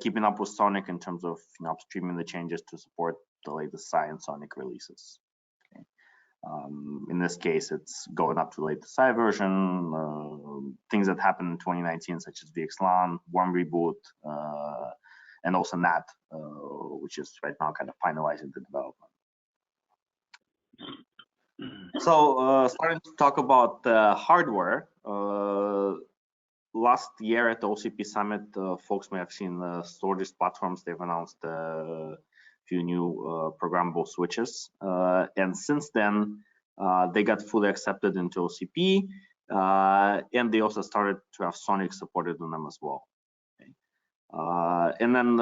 keeping up with SONiC in terms of upstreaming the changes to support the latest SAI and SONiC releases. In this case, it's going up to the latest SAI version, things that happened in 2019, such as VXLAN, warm reboot, and also NAT, which is right now kind of finalizing the development. So starting to talk about hardware, last year at the OCP Summit, folks may have seen the storage platforms. They've announced a few new programmable switches. And since then, they got fully accepted into OCP. And they also started to have SONiC supported on them as well. Okay. And then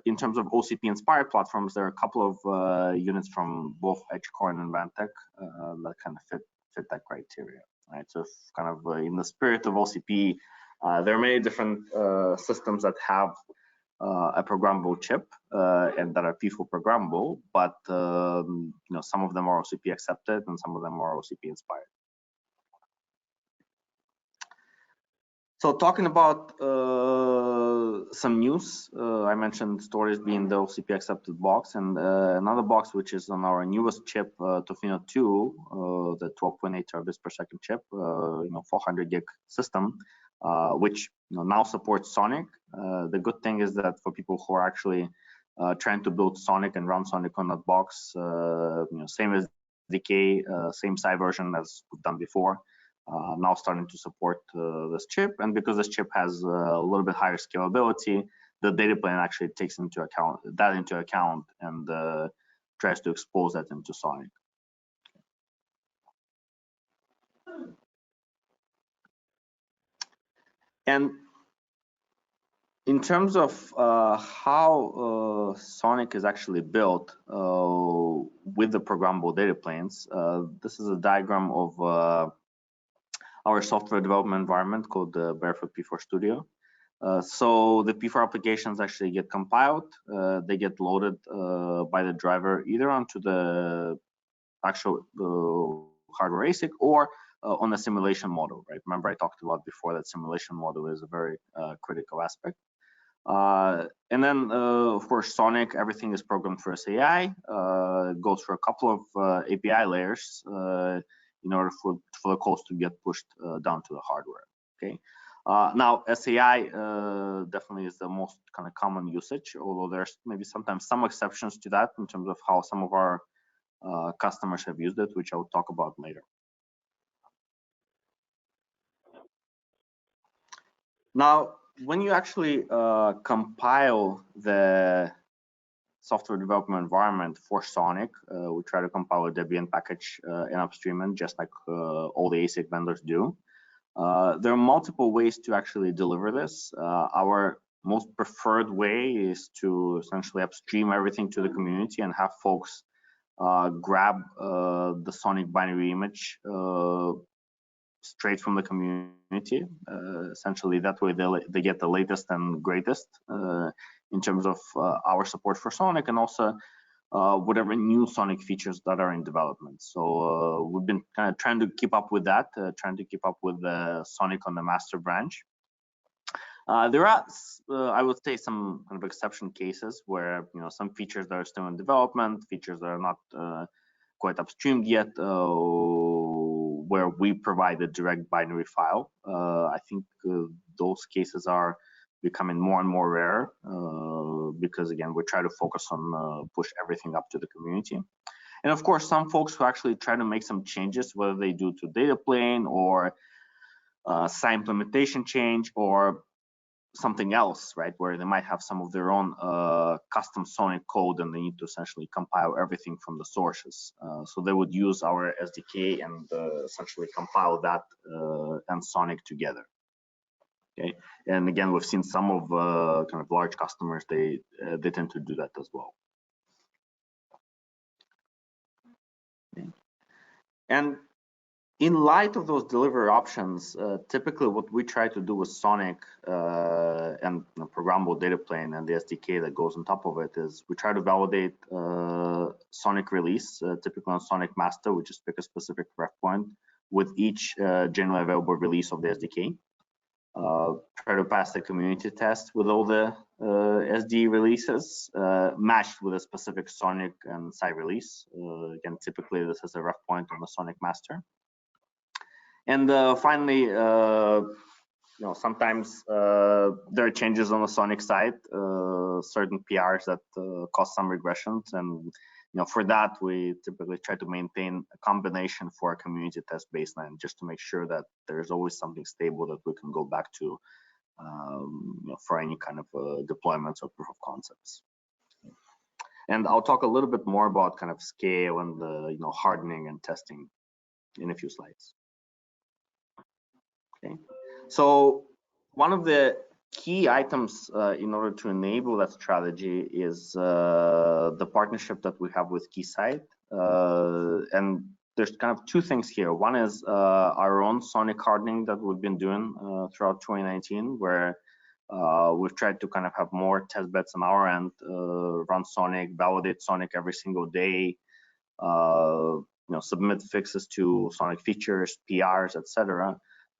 in terms of OCP-inspired platforms, there are a couple of units from both Edgecore and Advantech that kind of fit that criteria. Right? So kind of in the spirit of OCP, there are many different systems that have a programmable chip and that are P4 programmable, but some of them are OCP accepted and some of them are OCP inspired. So talking about some news, I mentioned storage being the OCP accepted box, and another box which is on our newest chip, Tofino 2, the 12.8 terabits per second chip, 400 gig system, which now supports SONiC. The good thing is that for people who are actually trying to build SONiC and run SONiC on that box, same as SDK, same SAI version as we've done before, now starting to support this chip. And because this chip has a little bit higher scalability, the data plane actually takes into account and tries to expose that into SONiC. And in terms of how SONiC is actually built with the programmable data planes, this is a diagram of our software development environment called the Barefoot P4 Studio. So the P4 applications actually get compiled, they get loaded by the driver either onto the actual hardware ASIC or on a simulation model, right? Remember I talked about before that simulation model is a very critical aspect. And then, of course, SONiC, everything is programmed for SAI, goes through a couple of API layers in order for the calls to get pushed down to the hardware, okay? Now, SAI definitely is the most kind of common usage, although there's maybe sometimes some exceptions to that in terms of how some of our customers have used it, which I'll talk about later. Now, when you actually compile the software development environment for SONiC, we try to compile a Debian package and upstream it, just like all the ASIC vendors do. There are multiple ways to actually deliver this. Our most preferred way is to essentially upstream everything to the community and have folks grab the SONiC binary image straight from the community. Essentially, that way they get the latest and greatest in terms of our support for SONiC and also whatever new SONiC features that are in development. So we've been kind of trying to keep up with that, trying to keep up with the SONiC on the master branch. There are, I would say, some kind of exception cases where some features that are still in development, features that are not quite upstreamed yet, where we provide a direct binary file. I think those cases are becoming more and more rare because, again, we try to focus on push everything up to the community. And of course, some folks who actually try to make some changes, whether they do to data plane or SAI implementation change or something else, right, where they might have some of their own custom SONiC code and they need to essentially compile everything from the sources. So they would use our SDK and essentially compile that and SONiC together. Okay, and again, we've seen some of kind of large customers, they tend to do that as well. Okay. And in light of those delivery options, typically what we try to do with SONiC and programmable data plane and the SDK that goes on top of it is we try to validate SONiC release, typically on SONiC master, we just pick a specific ref point with each generally available release of the SDK. Try to pass the community test with all the SD releases matched with a specific SONiC and SAI release. Again, typically this is a ref point on the SONiC master. And finally, sometimes there are changes on the SONiC side, certain PRs that cause some regressions, and for that we typically try to maintain a combination for a community test baseline, just to make sure that there's always something stable that we can go back to for any kind of deployments or proof of concepts. And I'll talk a little bit more about kind of scale and hardening and testing in a few slides. Okay, so one of the key items in order to enable that strategy is the partnership that we have with Keysight. And there's kind of two things here. One is our own SONiC hardening that we've been doing throughout 2019, where we've tried to kind of have more test beds on our end, run SONiC, validate SONiC every single day, submit fixes to SONiC features, PRs, etc.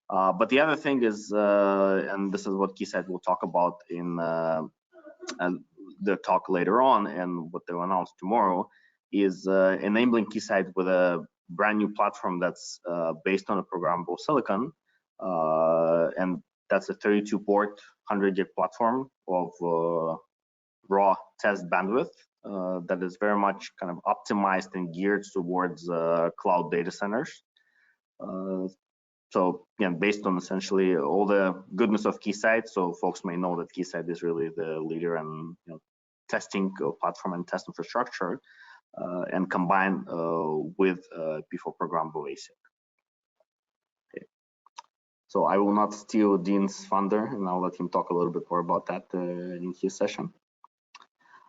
But the other thing is, and this is what Keysight will talk about in the talk later on, and what they will announce tomorrow, is enabling Keysight with a brand new platform that's based on a programmable silicon, and that's a 32-port 100 gig platform of raw test bandwidth that is very much kind of optimized and geared towards cloud data centers. So again, based on essentially all the goodness of Keysight, so folks may know that Keysight is really the leader in testing platform and test infrastructure, and combined with P4 programmable ASIC. Okay. So I will not steal Dean's thunder, and I'll let him talk a little bit more about that in his session.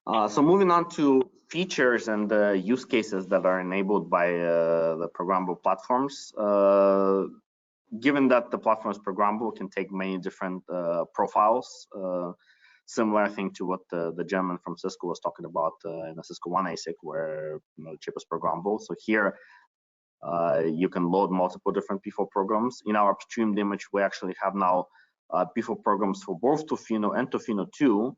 So moving on to features and use cases that are enabled by the programmable platforms. Given that the platform is programmable, it can take many different profiles. Similar thing to what the gentleman from Cisco was talking about in the Cisco One ASIC, where the chip is programmable. So here you can load multiple different P4 programs. In our upstreamed image, we actually have now P4 programs for both Tofino and Tofino 2,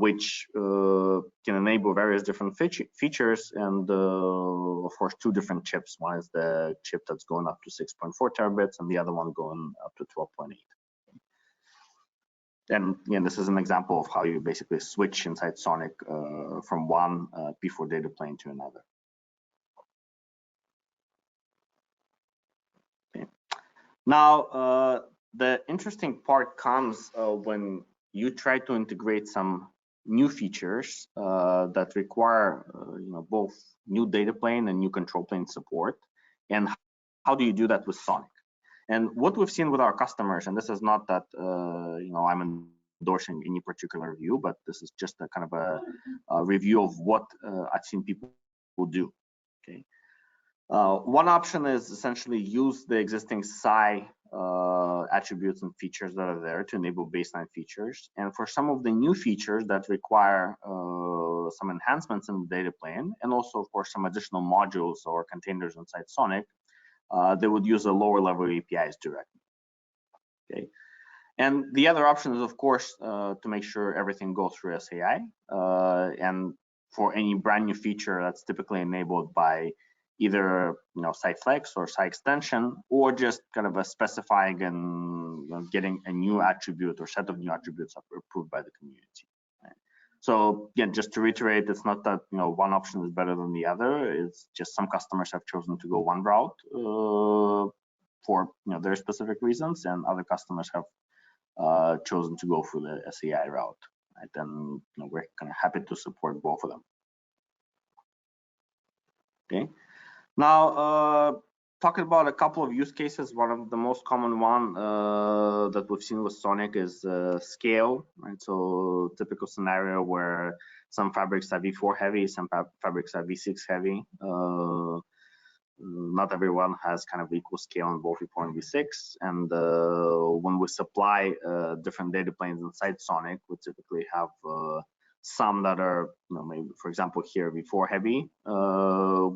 which can enable various different features and of course 2 different chips. One is the chip that's going up to 6.4 terabits and the other one going up to 12.8. And again, this is an example of how you basically switch inside SONiC from one P4 data plane to another. Okay. Now, the interesting part comes when you try to integrate some new features that require both new data plane and new control plane support. And how do you do that with SONiC? And what we've seen with our customers, and this is not that I'm endorsing any particular view, but this is just a kind of a review of what I've seen people do. Okay. One option is essentially use the existing SAI attributes and features that are there to enable baseline features. And for some of the new features that require some enhancements in the data plane, and also of course some additional modules or containers inside SONiC, they would use a lower level APIs directly. Okay. And the other option is, of course, to make sure everything goes through SAI. And for any brand new feature that's typically enabled by either SAI Flex or SAI extension, or just kind of a specifying and getting a new attribute or set of new attributes approved by the community. Right? So again, just to reiterate, it's not that one option is better than the other. It's just some customers have chosen to go one route for their specific reasons, and other customers have chosen to go through the SAI route. Right? And we're kind of happy to support both of them. Okay. Now, talking about a couple of use cases, one of the most common one that we've seen with SONiC is scale. Right? So typical scenario where some fabrics are V4 heavy, some fabrics are V6 heavy. Not everyone has kind of equal scale on both V4 and V6. And when we supply different data planes inside SONiC, we typically have some that are, maybe, for example, here V4 heavy,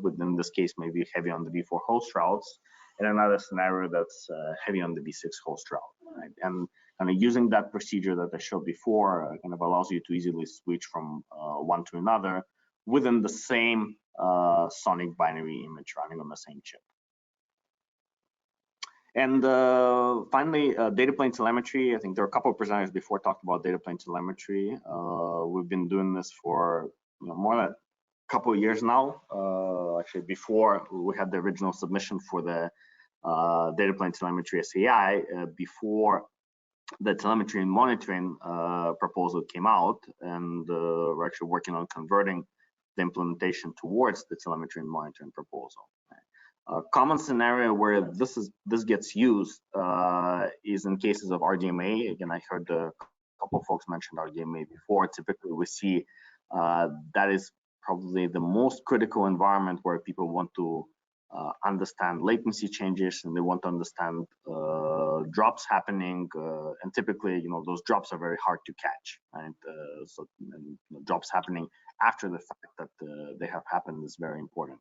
within this case, maybe heavy on the V4 host routes, and another scenario that's heavy on the V6 host route. Right? And kind of using that procedure that I showed before kind of allows you to easily switch from one to another within the same SONiC binary image running on the same chip. And finally, data plane telemetry. I think there are a couple of presenters before talked about data plane telemetry. We've been doing this for more than a couple of years now. Actually, before we had the original submission for the data plane telemetry SAI, before the telemetry and monitoring proposal came out, and we're actually working on converting the implementation towards the telemetry and monitoring proposal. A common scenario where this gets used is in cases of RDMA. Again, I heard a couple of folks mention RDMA before. Typically, we see that is probably the most critical environment where people want to understand latency changes, and they want to understand drops happening. And typically, those drops are very hard to catch. Right? So drops happening after the fact that they have happened is very important.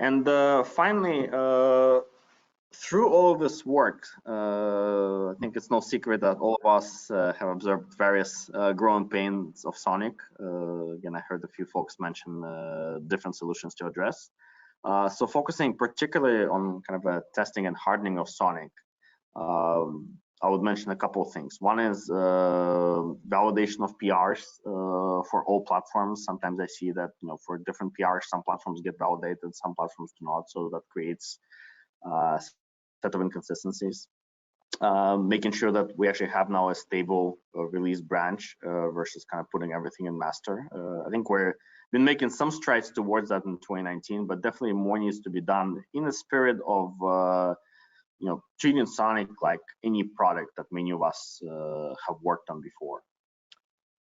And finally, through all of this work, I think it's no secret that all of us have observed various growing pains of SONiC. Again, I heard a few folks mention different solutions to address. So focusing particularly on kind of a testing and hardening of SONiC, I would mention a couple of things. One is validation of PRs for all platforms. Sometimes I see that for different PRs, some platforms get validated, some platforms do not. So that creates a set of inconsistencies. making sure that we actually have now a stable release branch versus kind of putting everything in master. I think we've been making some strides towards that in 2019, but definitely more needs to be done in the spirit of treating SONiC like any product that many of us have worked on before.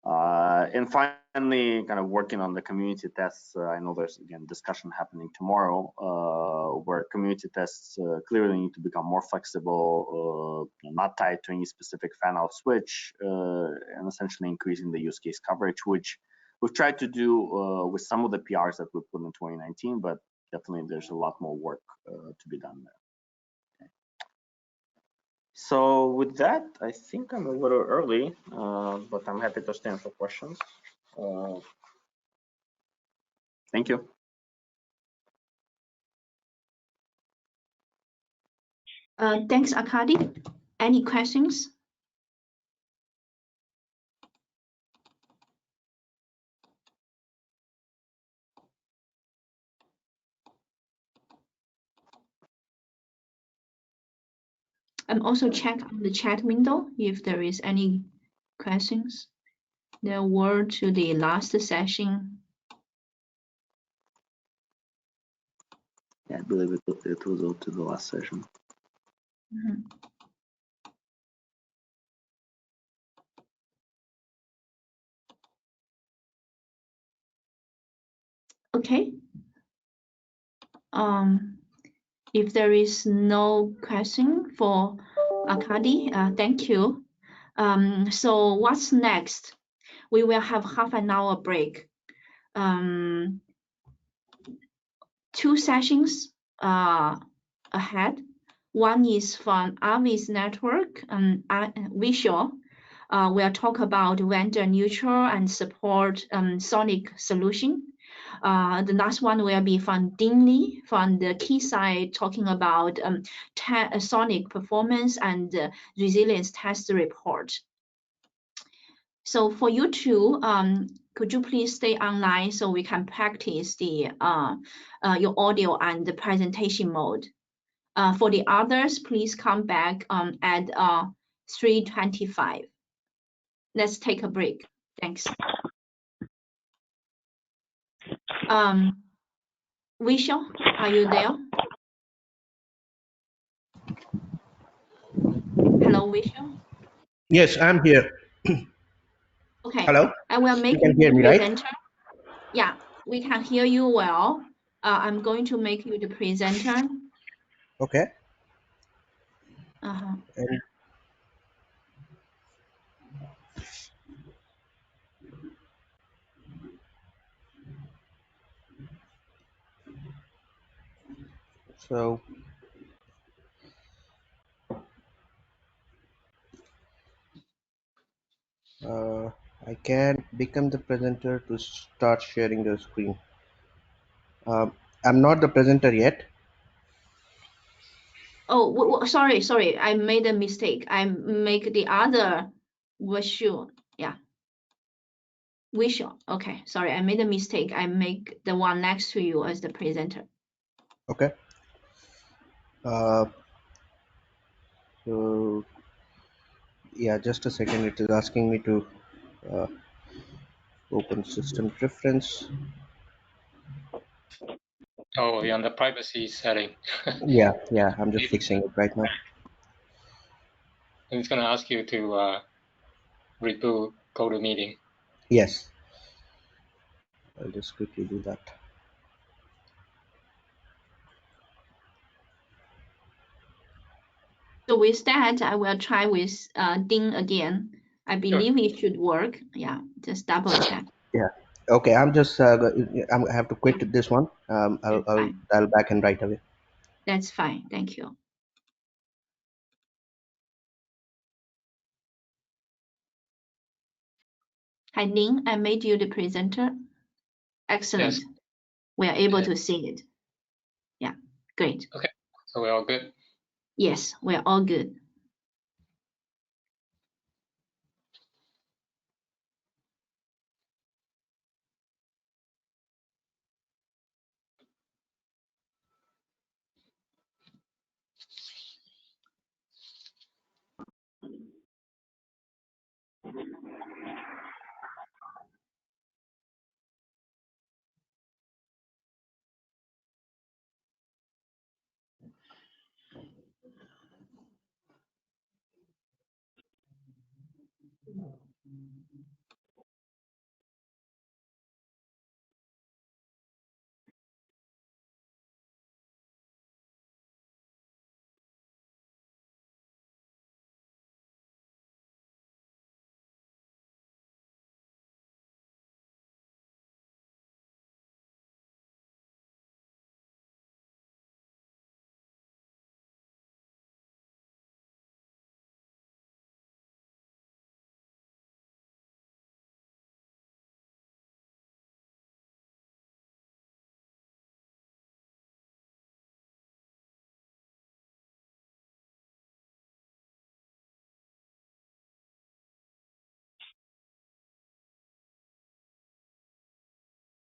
And finally, kind of working on the community tests. I know there's again discussion happening tomorrow where community tests clearly need to become more flexible, not tied to any specific fan-out switch, and essentially increasing the use case coverage, which we've tried to do with some of the PRs that we put in 2019, but definitely there's a lot more work to be done there. So with that, I think I'm a little early, but I'm happy to stand for questions. Thank you. Thanks, Arkady. Any questions? Also check on the chat window if there is any questions. There were to the last session. Yeah, I believe it was all to the last session. Mm-hmm. Okay. If there is no question for Arkady, thank you. So what's next? We will have half an hour break. 2 sessions ahead. One is from Avi's network and Visual. We'll talk about vendor neutral and support SONiC solution. The last one will be from Dean Lee from the Keysight, talking about SONiC performance and resilience test report. So for you two, could you please stay online so we can practice the your audio and the presentation mode. For the others, please come back at 3:25. Let's take a break. Thanks. Vishal, are you there? Hello, Vishal. Yes, I'm here. Okay. Hello. I will make You can hear the me, right? presenter. Yeah, we can hear you well. I'm going to make you the presenter. Okay. Uh-huh. And so I can become the presenter to start sharing the screen. I'm not the presenter yet. Oh, sorry. I made a mistake. I make the other visual. Yeah. Visual. Okay. Sorry, I made a mistake. I make the one next to you as the presenter. Okay. So yeah, just a second. It is asking me to open system preference. Oh, you're on the privacy setting. Yeah. I'm just fixing it right now. And it's going to ask you to reboot GoToMeeting. Yes. I'll just quickly do that. So with that, I will try with Dean again. I believe it should work. Yeah, just double check. Yeah. Okay. I'm just I have to quit this one. I'll dial back in right away. That's fine. Thank you. Hi, Ning. I made you the presenter. Excellent. Yes. We are able to see it. Yeah, great. Okay, so we're all good? Yes, we're all good.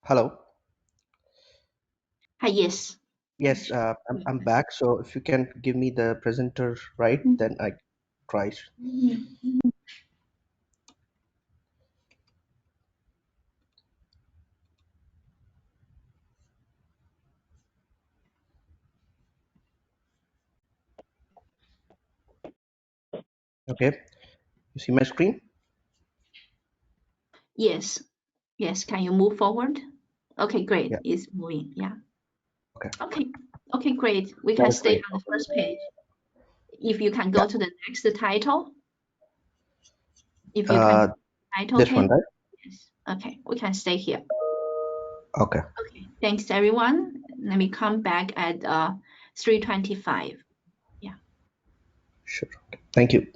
Hello. Hi, yes. Yes, I'm back. So if you can give me the presenter right, then I try. Okay. You see my screen? Yes. Yes. Can you move forward? Okay, great. Yeah. It's moving. Yeah. Okay. Okay. Okay, great. We can That's stay great. on the first page. If you can go to the next title. If you can title This page. one, right? Yes. Okay, we can stay here. Okay. Okay. Thanks, everyone. Let me come back at 3:25. Yeah. Sure. Thank you.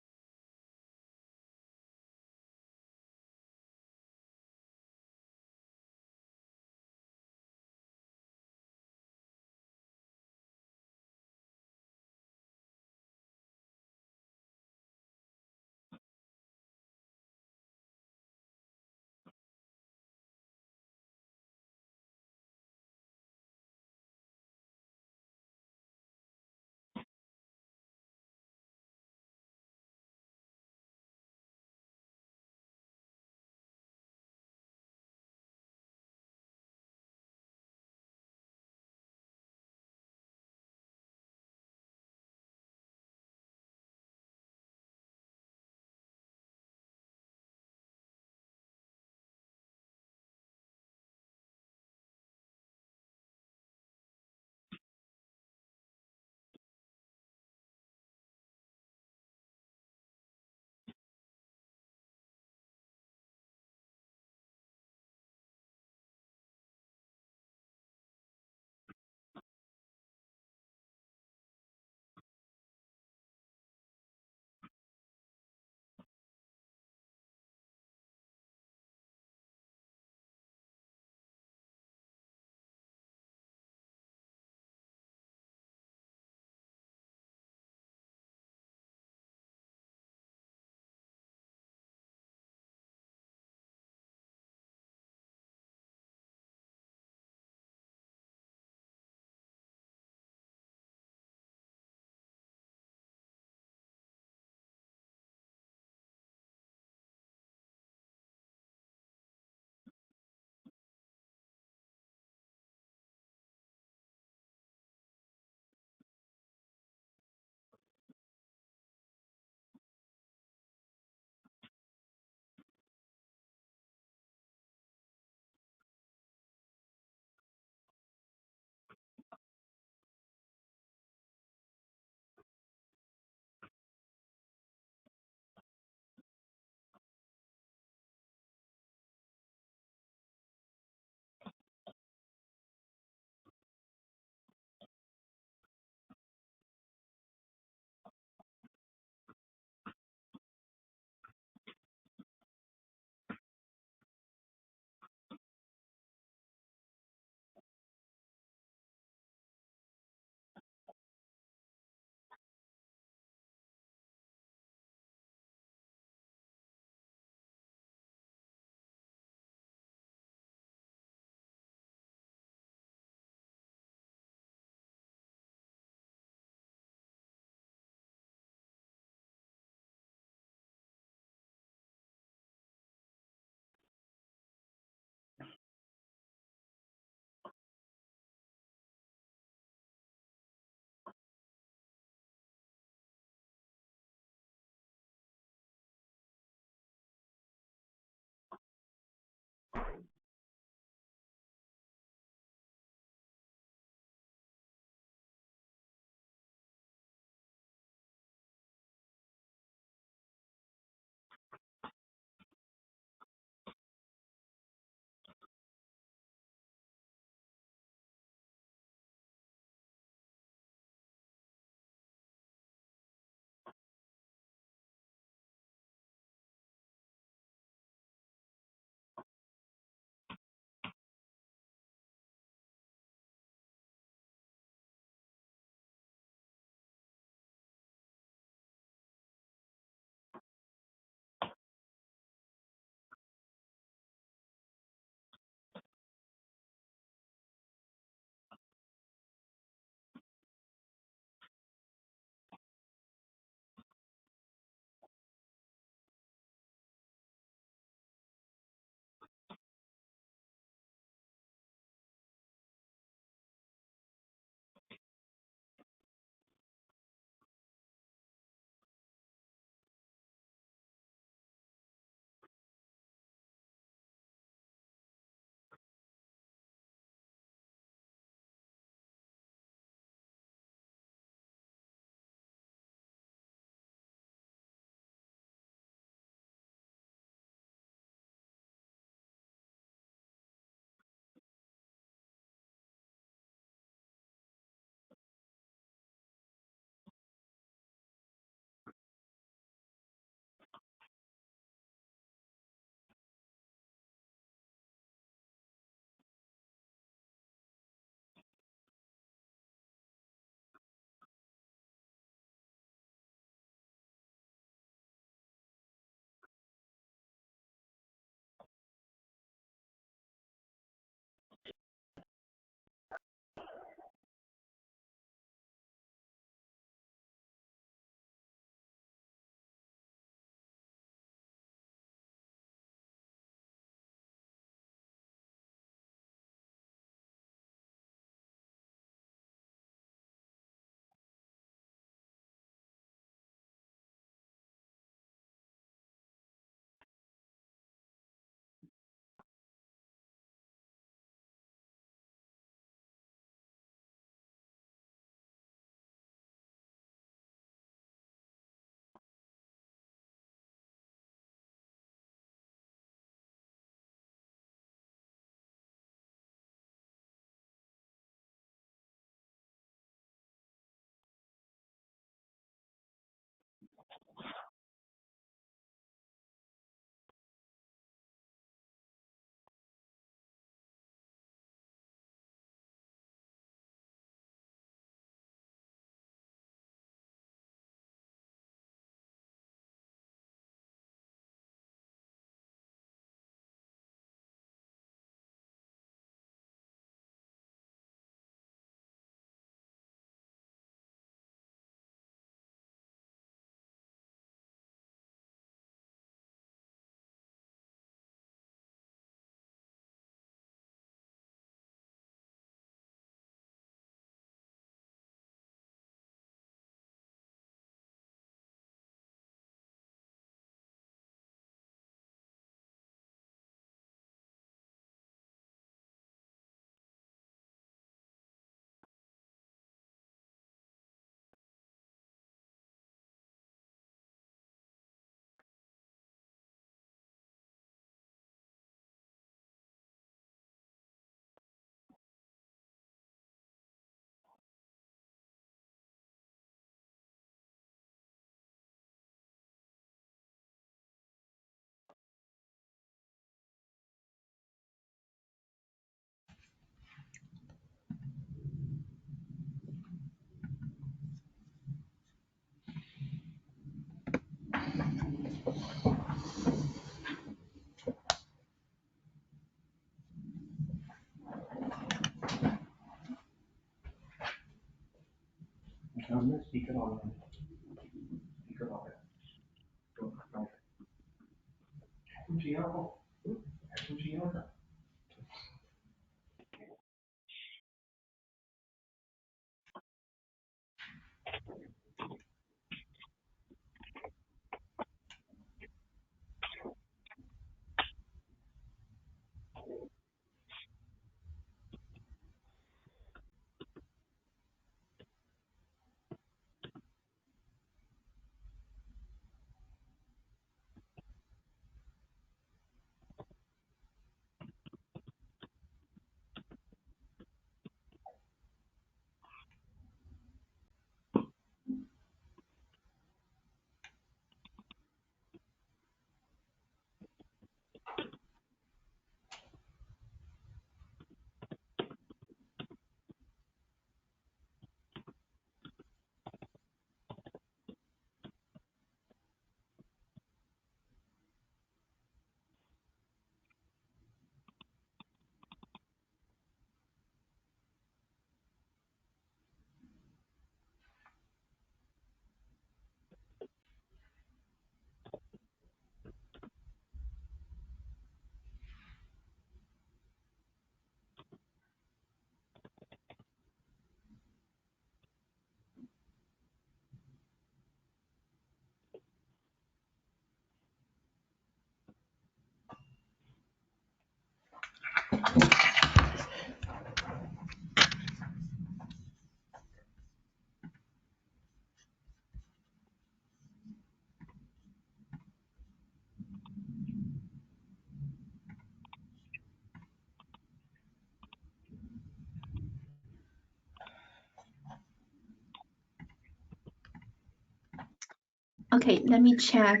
Okay, let me check.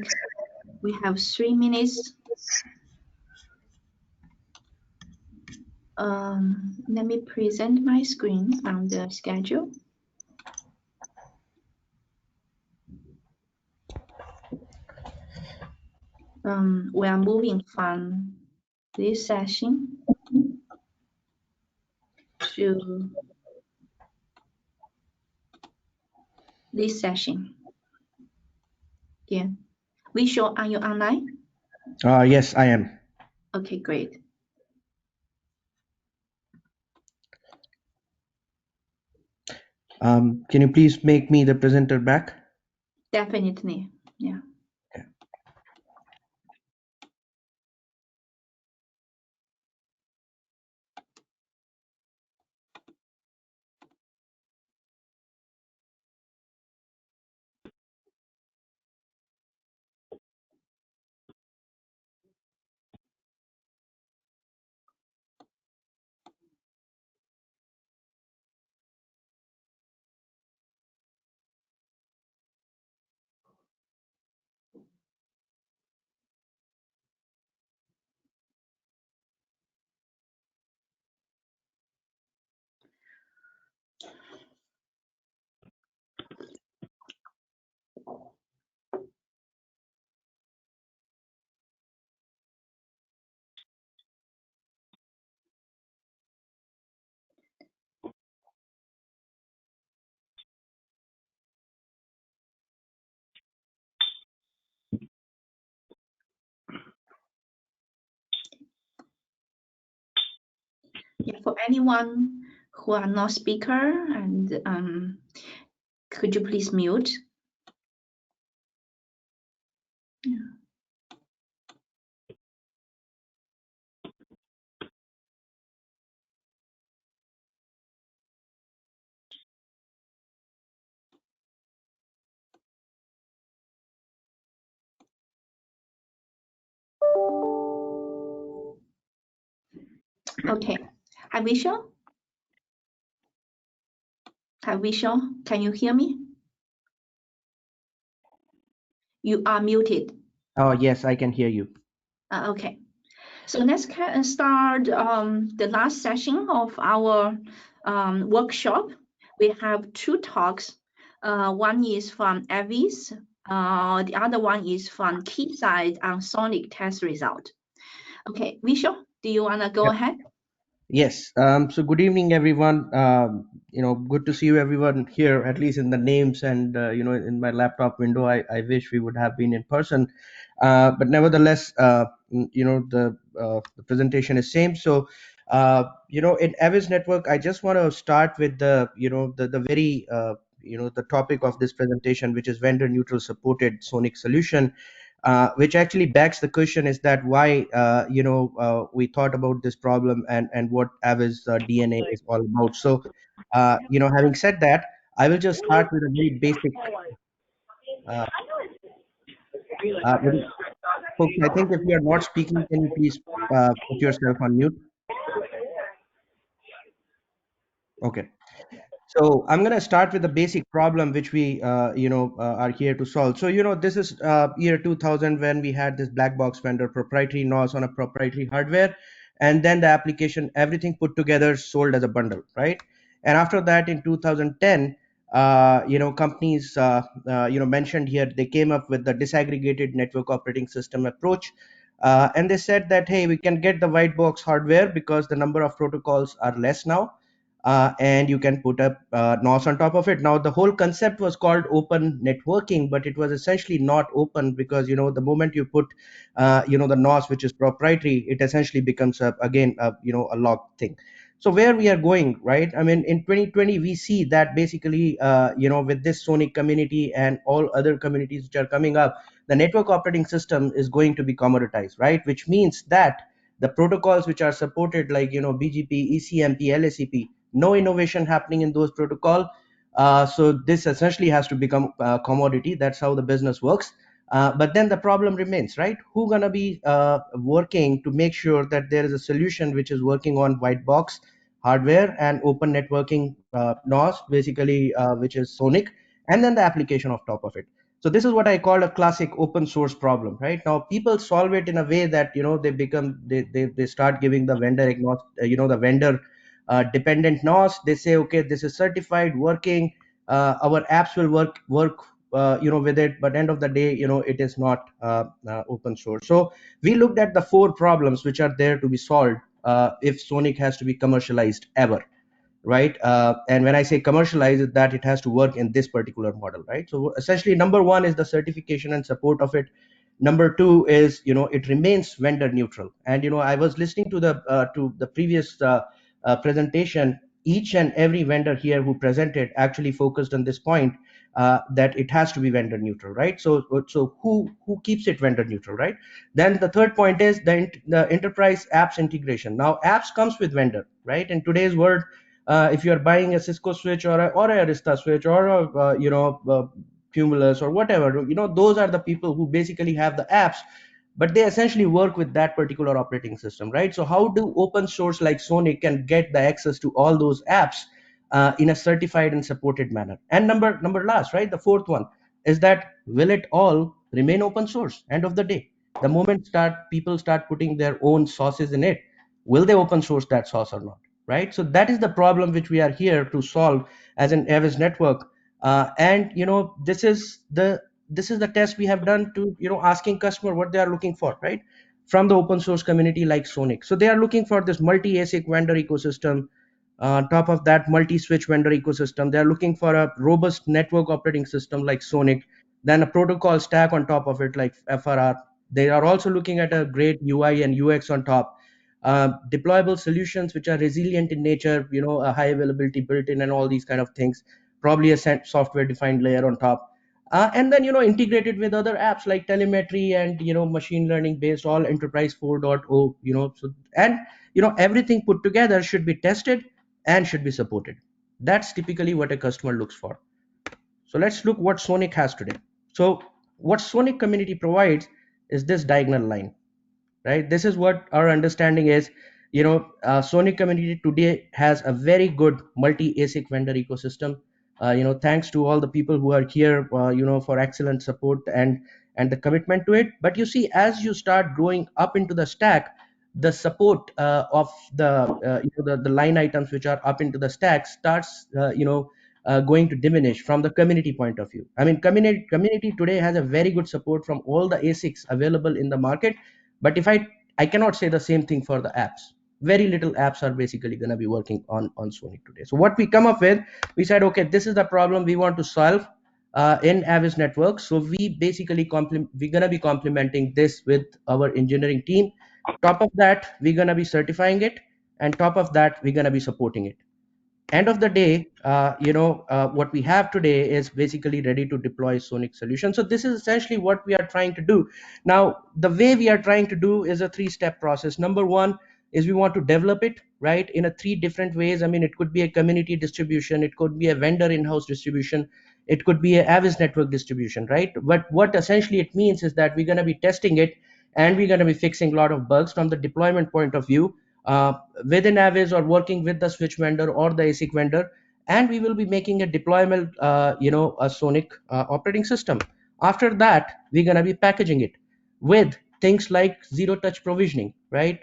We have 3 minutes. Let me present my screen on the schedule. We are moving from this session to this session. Yeah. Visual, are you online? Yes, I am. Okay, great. Can you please make me the presenter back? Definitely, yeah. Yeah, for anyone who are not speaker, and could you please mute? Yeah. Okay, hi Vishal. Hi Vishal, can you hear me? You are muted. Oh, yes, I can hear you. Okay, so let's start the last session of our workshop. We have 2 talks. One is from Avis. The other one is from Keysight on SONiC test result. Okay, Vishal, do you want to go ahead? Yes. So good evening, everyone. Good to see you, everyone here, at least in the names and in my laptop window. I wish we would have been in person, but nevertheless, the presentation is same. So, in Avis Network, I just want to start with the very the topic of this presentation, which is vendor neutral supported SONiC solution, which actually begs the question is that why we thought about this problem and what Avis DNA is all about. So having said that, I will just start with a very basic uh, with, folks, I think if you are not speaking, can you please put yourself on mute? Okay. So I'm going to start with the basic problem which we, are here to solve. So, this is year 2000 when we had this black box vendor proprietary NOS on a proprietary hardware, and then the application, everything put together sold as a bundle, right? And after that, in 2010, companies, mentioned here, they came up with the disaggregated network operating system approach. And they said that, hey, we can get the white box hardware because the number of protocols are less now, and you can put up NOS on top of it. Now, the whole concept was called open networking, but it was essentially not open because the moment you put the NOS, which is proprietary, it essentially becomes again a locked thing. So where we are going, right? I mean, in 2020, we see that basically with this SONiC community and all other communities which are coming up, the network operating system is going to be commoditized, right? Which means that the protocols which are supported, like BGP, ECMP, LACP, no innovation happening in those protocol. So this essentially has to become a commodity. That's how the business works. But then the problem remains, right? Who gonna be working to make sure that there is a solution which is working on white box hardware and open networking NOS, basically, which is SONiC, and then the application of top of it. So this is what I call a classic open source problem, right? Now people solve it in a way that they start giving the vendor the vendor dependent NOS. They say, okay, this is certified, working. Our apps will work with it, but end of the day, it is not open source. So we looked at the 4 problems which are there to be solved if SONiC has to be commercialized ever, right? And when I say commercialize, that it has to work in this particular model, right? So essentially, number 1 is the certification and support of it. Number 2 is it remains vendor neutral. And I was listening to the previous presentation. Each and every vendor here who presented actually focused on this point, that it has to be vendor neutral, right? So who keeps it vendor neutral, right? Then the third point is the enterprise apps integration. Now apps comes with vendor, right? In today's world, if you are buying a Cisco switch or a Arista switch or a Cumulus or whatever, those are the people who basically have the apps, but they essentially work with that particular operating system, right? So how do open source like SONiC can get the access to all those apps in a certified and supported manner? And number last, right, the fourth one is that will it all remain open source? End of the day, the moment people start putting their own sources in it, will they open source that source or not, right? So that is the problem which we are here to solve as an Avis network. And this is the test we have done to asking customer what they are looking for, right, from the open source community like SONiC. So they are looking for this multi ASIC vendor ecosystem. On top of that, multi switch vendor ecosystem. They are looking for a robust network operating system like SONiC, then a protocol stack on top of it like FRR. They are also looking at a great UI and UX on top, deployable solutions which are resilient in nature, a high availability built in and all these kind of things, probably a software defined layer on top, and then integrated with other apps like telemetry and machine learning based, all enterprise 4.0, so, and everything put together should be tested and should be supported. That's typically what a customer looks for. So let's look what SONiC has today. So what SONiC community provides is this diagonal line, right? This is what our understanding is. SONiC community today has a very good multi ASIC vendor ecosystem. Thanks to all the people who are here, for excellent support and the commitment to it. But you see, as you start growing up into the stack, the support of the line items which are up into the stack starts going to diminish from the community point of view. I mean, community today has a very good support from all the ASICs available in the market, but if I cannot say the same thing for the apps, very little apps are basically going to be working on SONiC today. So what we come up with, we said, okay, this is the problem we want to solve in Avis network. So we basically we're going to be complementing this with our engineering team. Top of that, we're going to be certifying it, and top of that, we're going to be supporting it. End of the day, what we have today is basically ready to deploy SONiC solution. So this is essentially what we are trying to do. Now, the way we are trying to do is a 3-step process. Number one is we want to develop it, right, in a 3 different ways. I mean, it could be a community distribution, it could be a vendor in-house distribution, it could be a Avis network distribution, right? But what essentially it means is that we're going to be testing it, and we're going to be fixing a lot of bugs from the deployment point of view, uh, within Avis or working with the switch vendor or the ASIC vendor, and we will be making a deployment, a SONiC operating system. After that, we're going to be packaging it with things like zero-touch provisioning, right?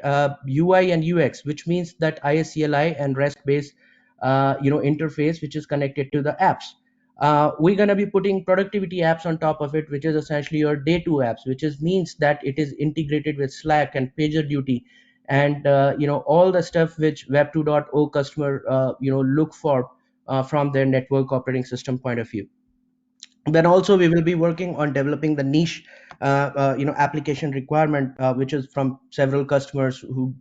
UI and UX, which means that ISCLI and REST-based, interface, which is connected to the apps. We're going to be putting productivity apps on top of it, which is essentially your day 2 apps, which means that it is integrated with Slack and PagerDuty, and all the stuff which Web 2.0 customer look for from their network operating system point of view. Then also we will be working on developing the niche application requirement, which is from several customers who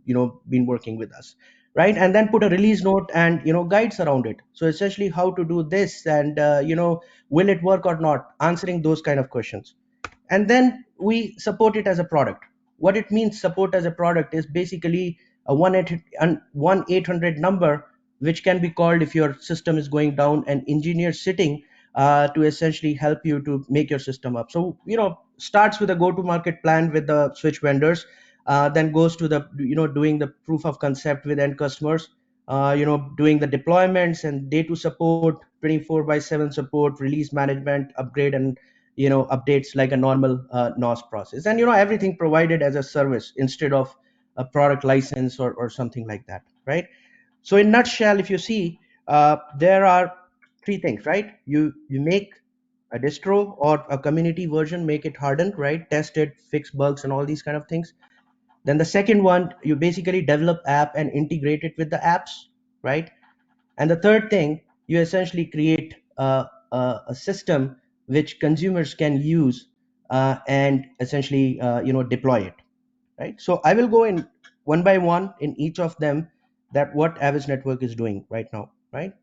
been working with us, right? And then put a release note and guides around it. So essentially how to do this, and will it work or not, answering those kind of questions. And then we support it as a product. What it means support as a product is basically a 1-800 number, which can be called if your system is going down, an engineer sitting to essentially help you to make your system up. So starts with a go to market plan with the switch vendors, then goes to the doing the proof of concept with end customers, doing the deployments and day 2 support, 24/7 support, release management, upgrade, and updates like a normal NOS process, and everything provided as a service instead of a product license or something like that, right? So in nutshell, if you see, there are 3 things, right? You make a distro or a community version, make it hardened, right? Test it, fix bugs and all these kind of things. Then the second one, you basically develop app and integrate it with the apps, right? And the third thing, you essentially create a system which consumers can use and essentially deploy it, right? So I will go in one by one in each of them, that what Avis network is doing right now, right?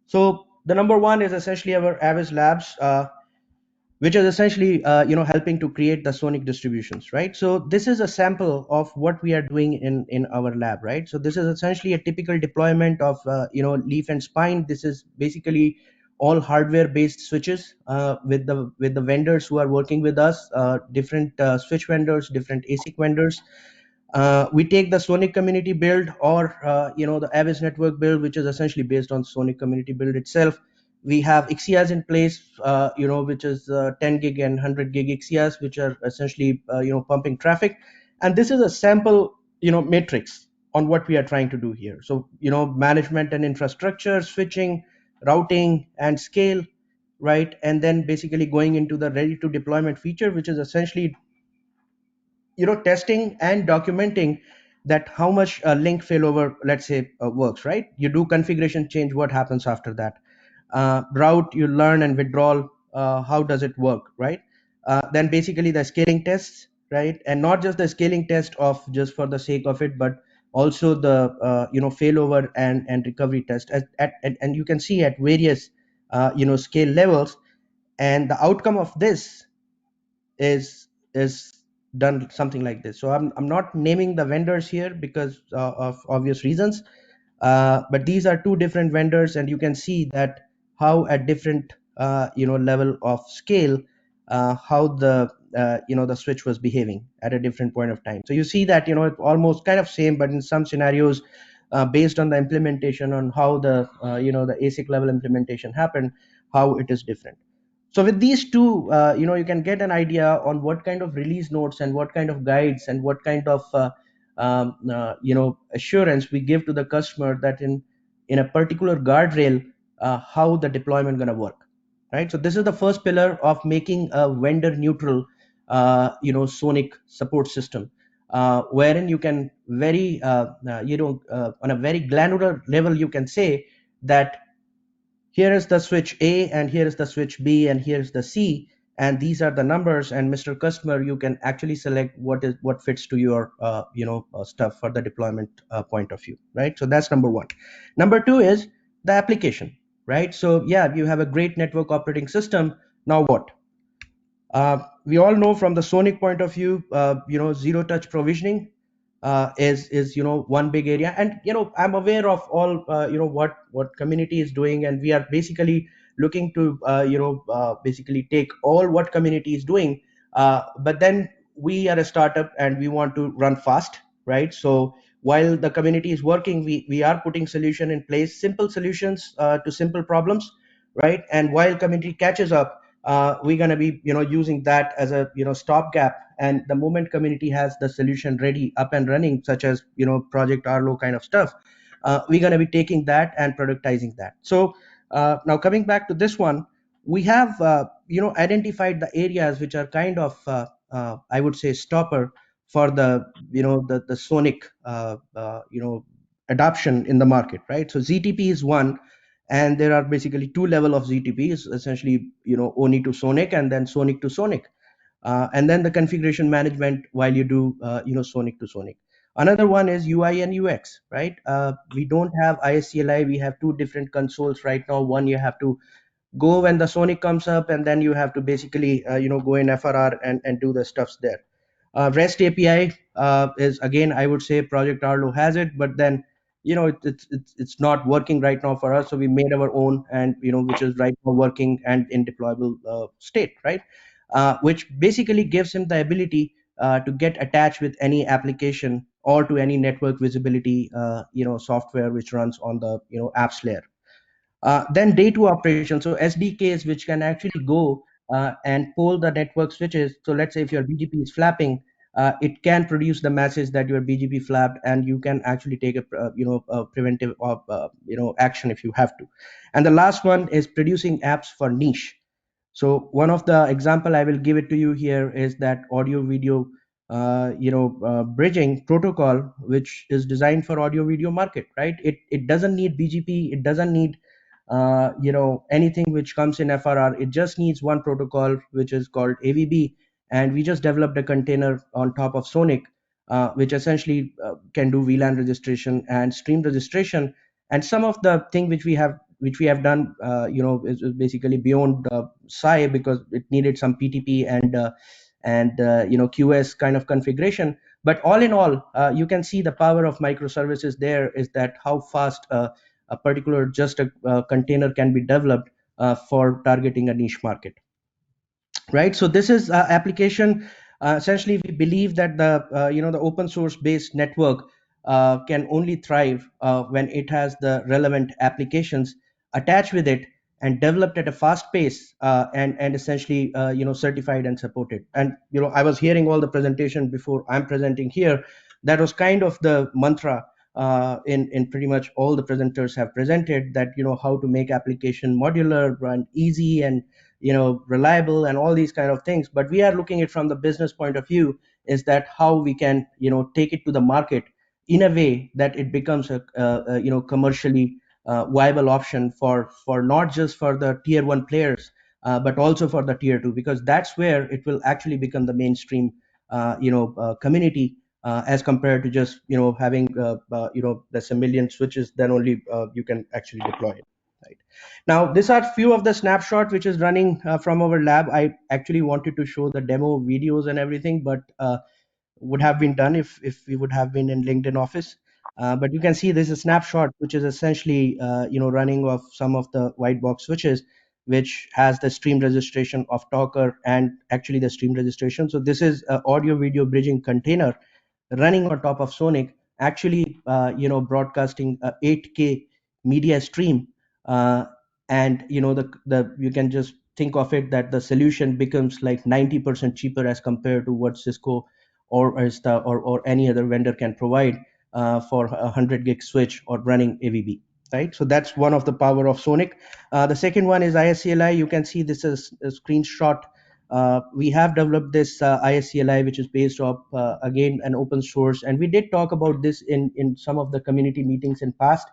So the number one is essentially our Avis labs, which is essentially helping to create the SONiC distributions, right? So this is a sample of what we are doing in our lab, right? So this is essentially a typical deployment of leaf and spine. This is basically all hardware based switches with the vendors who are working with us, different switch vendors, different ASIC vendors. We take the SONiC community build, or the Avis network build, which is essentially based on SONiC community build itself. We have IXIAs in place, which is 10 gig and 100 gig IXIAs, which are essentially pumping traffic. And this is a sample matrix on what we are trying to do here. So management and infrastructure, switching, routing, and scale, right? And then basically going into the ready to deployment feature, which is essentially testing and documenting that how much link failover, let's say, works, right? You do configuration change, what happens after that? Route, you learn, and withdrawal, how does it work, right? Then basically the scaling tests, right? And not just the scaling test of just for the sake of it, but also the failover and recovery test and you can see at various scale levels. And the outcome of this is done something like this. So I'm not naming the vendors here because of obvious reasons, but these are 2 different vendors, and you can see that how at different level of scale, how the switch was behaving at a different point of time. So you see that it's almost kind of same, but in some scenarios, based on the implementation, on how the the ASIC level implementation happened, how it is different. So with these 2, you can get an idea on what kind of release notes and what kind of guides and what kind of assurance we give to the customer that in a particular guardrail, how the deployment going to work, right? So this is the first pillar of making a vendor neutral SONiC support system. wherein you can on a very granular level, you can say that here is the switch A and here is the switch B and here's the C, and these are the numbers, and Mr. Customer, you can actually select what fits to your stuff for the deployment point of view, right? So that's number one. Number two is the application, right? So yeah, you have a great network operating system. Now what? We all know from the SONiC point of view, zero touch provisioning is one big area, and I'm aware of all what community is doing, and we are basically looking to basically take all what community is doing, but then we are a startup and we want to run fast, right? So while the community is working, we are putting solution in place, simple solutions to simple problems, right? And while community catches up, we're going to be using that as a stopgap, and the moment community has the solution ready up and running, such as project Arlo kind of stuff, we're going to be taking that and productizing that. So now coming back to this one, we have identified the areas which are kind of I would say stopper for the the SONiC adoption in the market, right? So ZTP is one, and there are basically two level of ZTPs, essentially ONI to SONiC and then SONiC to SONiC, and then the configuration management while you do SONiC to SONiC. Another one is UI and UX, right? We don't have ISCLI, we have two different consoles right now. One, you have to go when the SONiC comes up, and then you have to basically go in FRR and do the stuffs there. REST API is, again, I would say Project Arlo has it, but then it's not working right now for us, so we made our own, and which is right now working and in deployable state, right? Which basically gives him the ability to get attached with any application or to any network visibility software which runs on the apps layer. Then day two operation, so SDKs which can actually go and poll the network switches. So let's say if your BGP is flapping, it can produce the message that your BGP flapped, and you can actually take a preventive action if you have to. And the last one is producing apps for niche. So one of the example I will give it to you here is that audio video bridging protocol, which is designed for audio video market, right? It doesn't need BGP, it doesn't need anything which comes in FRR. It just needs one protocol which is called AVB, and we just developed a container on top of SONiC, which essentially can do VLAN registration and stream registration. And some of the thing which we have done is basically beyond SAI, because it needed some PTP and QS kind of configuration. But all in all, you can see the power of microservices there is that how fast a particular just a container can be developed for targeting a niche market, right? So this is application. Essentially, we believe that the the open source based network can only thrive when it has the relevant applications attached with it and developed at a fast pace, and essentially certified and supported. And I was hearing all the presentation before I'm presenting here. That was kind of the mantra in pretty much all the presenters have presented, that how to make application modular and easy and reliable and all these kind of things. But we are looking at from the business point of view, is that how we can take it to the market in a way that it becomes a commercially viable option for not just for the tier 1 players, but also for the tier 2, because that's where it will actually become the mainstream community, as compared to just having there's a million switches, then only you can actually deploy it. Right. Now, these are few of the snapshot which is running from our lab. I actually wanted to show the demo videos and everything, but would have been done if we would have been in LinkedIn office. But you can see this is a snapshot which is essentially running of some of the white box switches, which has the stream registration of Talker and actually the stream registration. So this is an audio video bridging container running on top of SONiC, actually broadcasting a 8K media stream, and you can just think of it that the solution becomes like 90% cheaper as compared to what Cisco or any other vendor can provide for a 100 gig switch or running AVB, right? So that's one of the power of SONiC. The second one is ISCLI. You can see this is a screenshot We have developed this ISCLI, which is based off again an open source, and we did talk about this in some of the community meetings in past.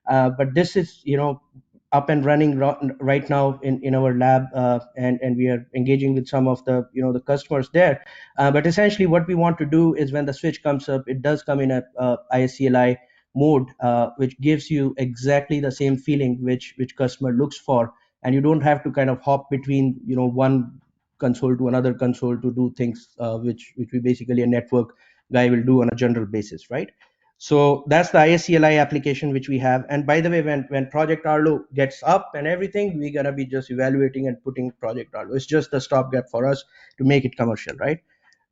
But this is up and running right now in our lab, and we are engaging with some of the the customers there. But essentially, what we want to do is when the switch comes up, it does come in a ISCLI mode, which gives you exactly the same feeling which customer looks for, and you don't have to kind of hop between one console to another console to do things which we basically a network guy will do on a general basis, right? So that's the ISCLI application which we have. And by the way, when Project Arlo gets up and everything, we're gonna be just evaluating and putting Project Arlo. It's just a stopgap for us to make it commercial, right?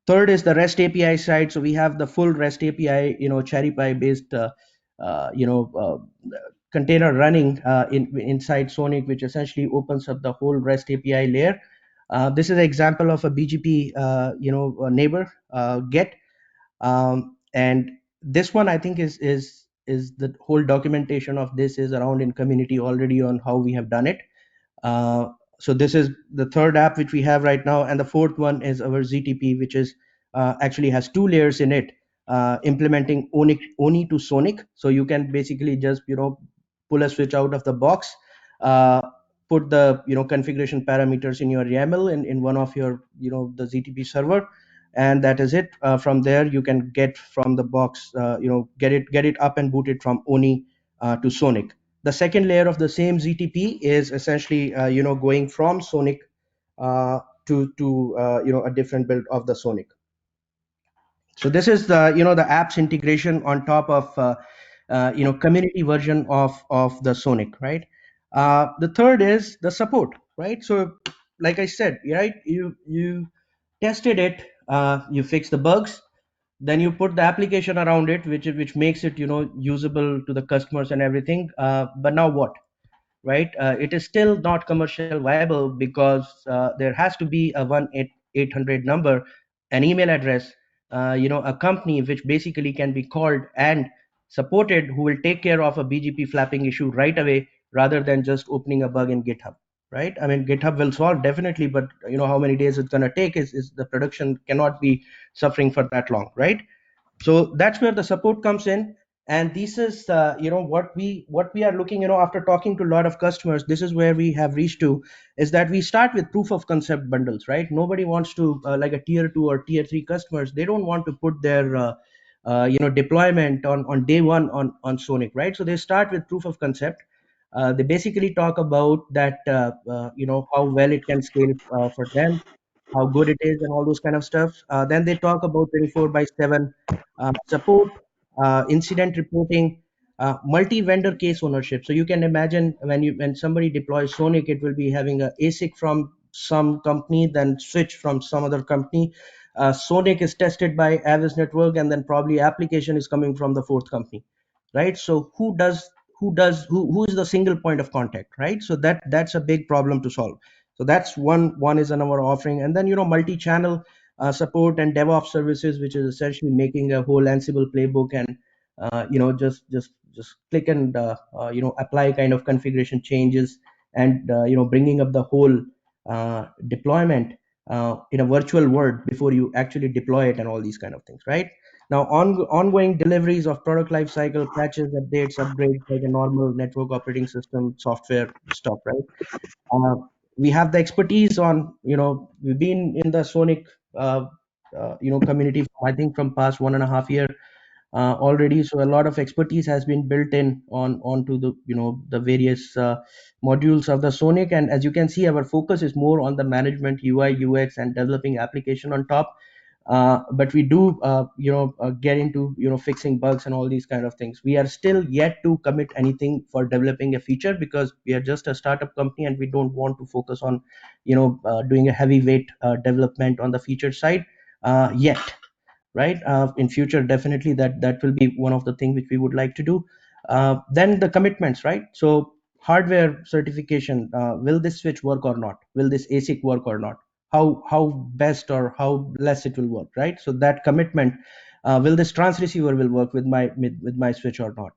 Third is the REST API side. So we have the full REST API, cherry pie based, container running inside SONiC, which essentially opens up the whole REST API layer. This is an example of a BGP, neighbor get, and this one I think is the whole documentation of this is around in community already on how we have done it. So this is the third app which we have right now, and the fourth one is our ZTP, which is actually has two layers in it, implementing ONI to SONiC. So you can basically just pull a switch out of the box, put the configuration parameters in your YAML in one of your the ZTP server, and that is it. From there you can get from the box, get it up and booted from ONI to SONiC. The second layer of the same ZTP is essentially going from SONiC to a different build of the SONiC. So this is the the apps integration on top of community version of the SONiC, right? The third is the support, right? So like I said, right, you tested it, you fix the bugs, then you put the application around it, which makes it usable to the customers and everything. But now what, right? It is still not commercial viable because there has to be a 1-800 number, an email address, a company which basically can be called and supported, who will take care of a BGP flapping issue right away, rather than just opening a bug in GitHub, right? I mean, GitHub will solve definitely, but how many days it's going to take is the production cannot be suffering for that long, right? So that's where the support comes in. And this is what we are looking, after talking to a lot of customers, this is where we have reached to, is that we start with proof of concept bundles, right? Nobody wants to like a tier 2 or tier 3 customers, they don't want to put their deployment on day one on SONiC, right? So they start with proof of concept. They basically talk about that how well it can scale for them, how good it is, and all those kind of stuff. Then they talk about 24/7 support, incident reporting, multi-vendor case ownership. So you can imagine when somebody deploys SONiC, it will be having a ASIC from some company, then switch from some other company. SONiC is tested by Avis Network, and then probably application is coming from the fourth company, right? So who is the single point of contact, right? So that's a big problem to solve. So that's one is another offering. And then multi-channel support and DevOps services, which is essentially making a whole Ansible playbook, and just click and apply kind of configuration changes, and bringing up the whole deployment in a virtual world before you actually deploy it, and all these kind of things, right? Now, ongoing deliveries of product lifecycle patches, updates, upgrades, like a normal network operating system software stuff, right? We have the expertise on, we've been in the SONiC, community, I think from past 1.5 year already. So a lot of expertise has been built in onto the, the various modules of the SONiC. And as you can see, our focus is more on the management, UI, UX, and developing application on top. But we do get into fixing bugs and all these kind of things. We are still yet to commit anything for developing a feature, because we are just a startup company, and we don't want to focus on doing a heavyweight development on the feature side yet, right? In future, definitely that will be one of the things which we would like to do. Then the commitments, right? So hardware certification, will this switch work or not? Will this ASIC work or not? How best or how less it will work, right? So that commitment, will this transceiver will work with my switch or not?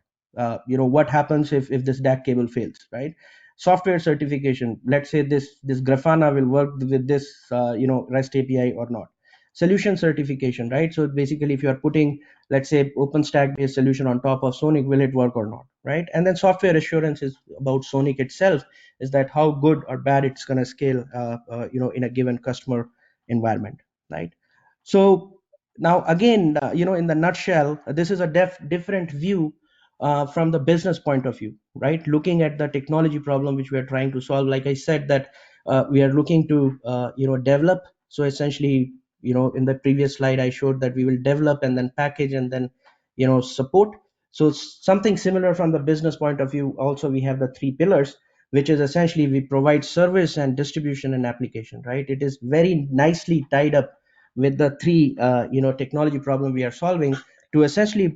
What happens if this DAC cable fails, right? Software certification, let's say this Grafana will work with this REST API or not. Solution certification, right? So basically, if you are putting, let's say, OpenStack based solution on top of SONiC, will it work or not, right? And then software assurance is about SONiC itself, is that how good or bad it's going to scale in a given customer environment, right? So now again, in the nutshell, this is a different view from the business point of view, right? Looking at the technology problem which we are trying to solve. Like I said, that we are looking to develop. So essentially, in the previous slide I showed that we will develop and then package and then support. So something similar from the business point of view. Also, we have the three pillars, which is essentially we provide service and distribution and application, right? It is very nicely tied up with the three technology problem we are solving. To essentially,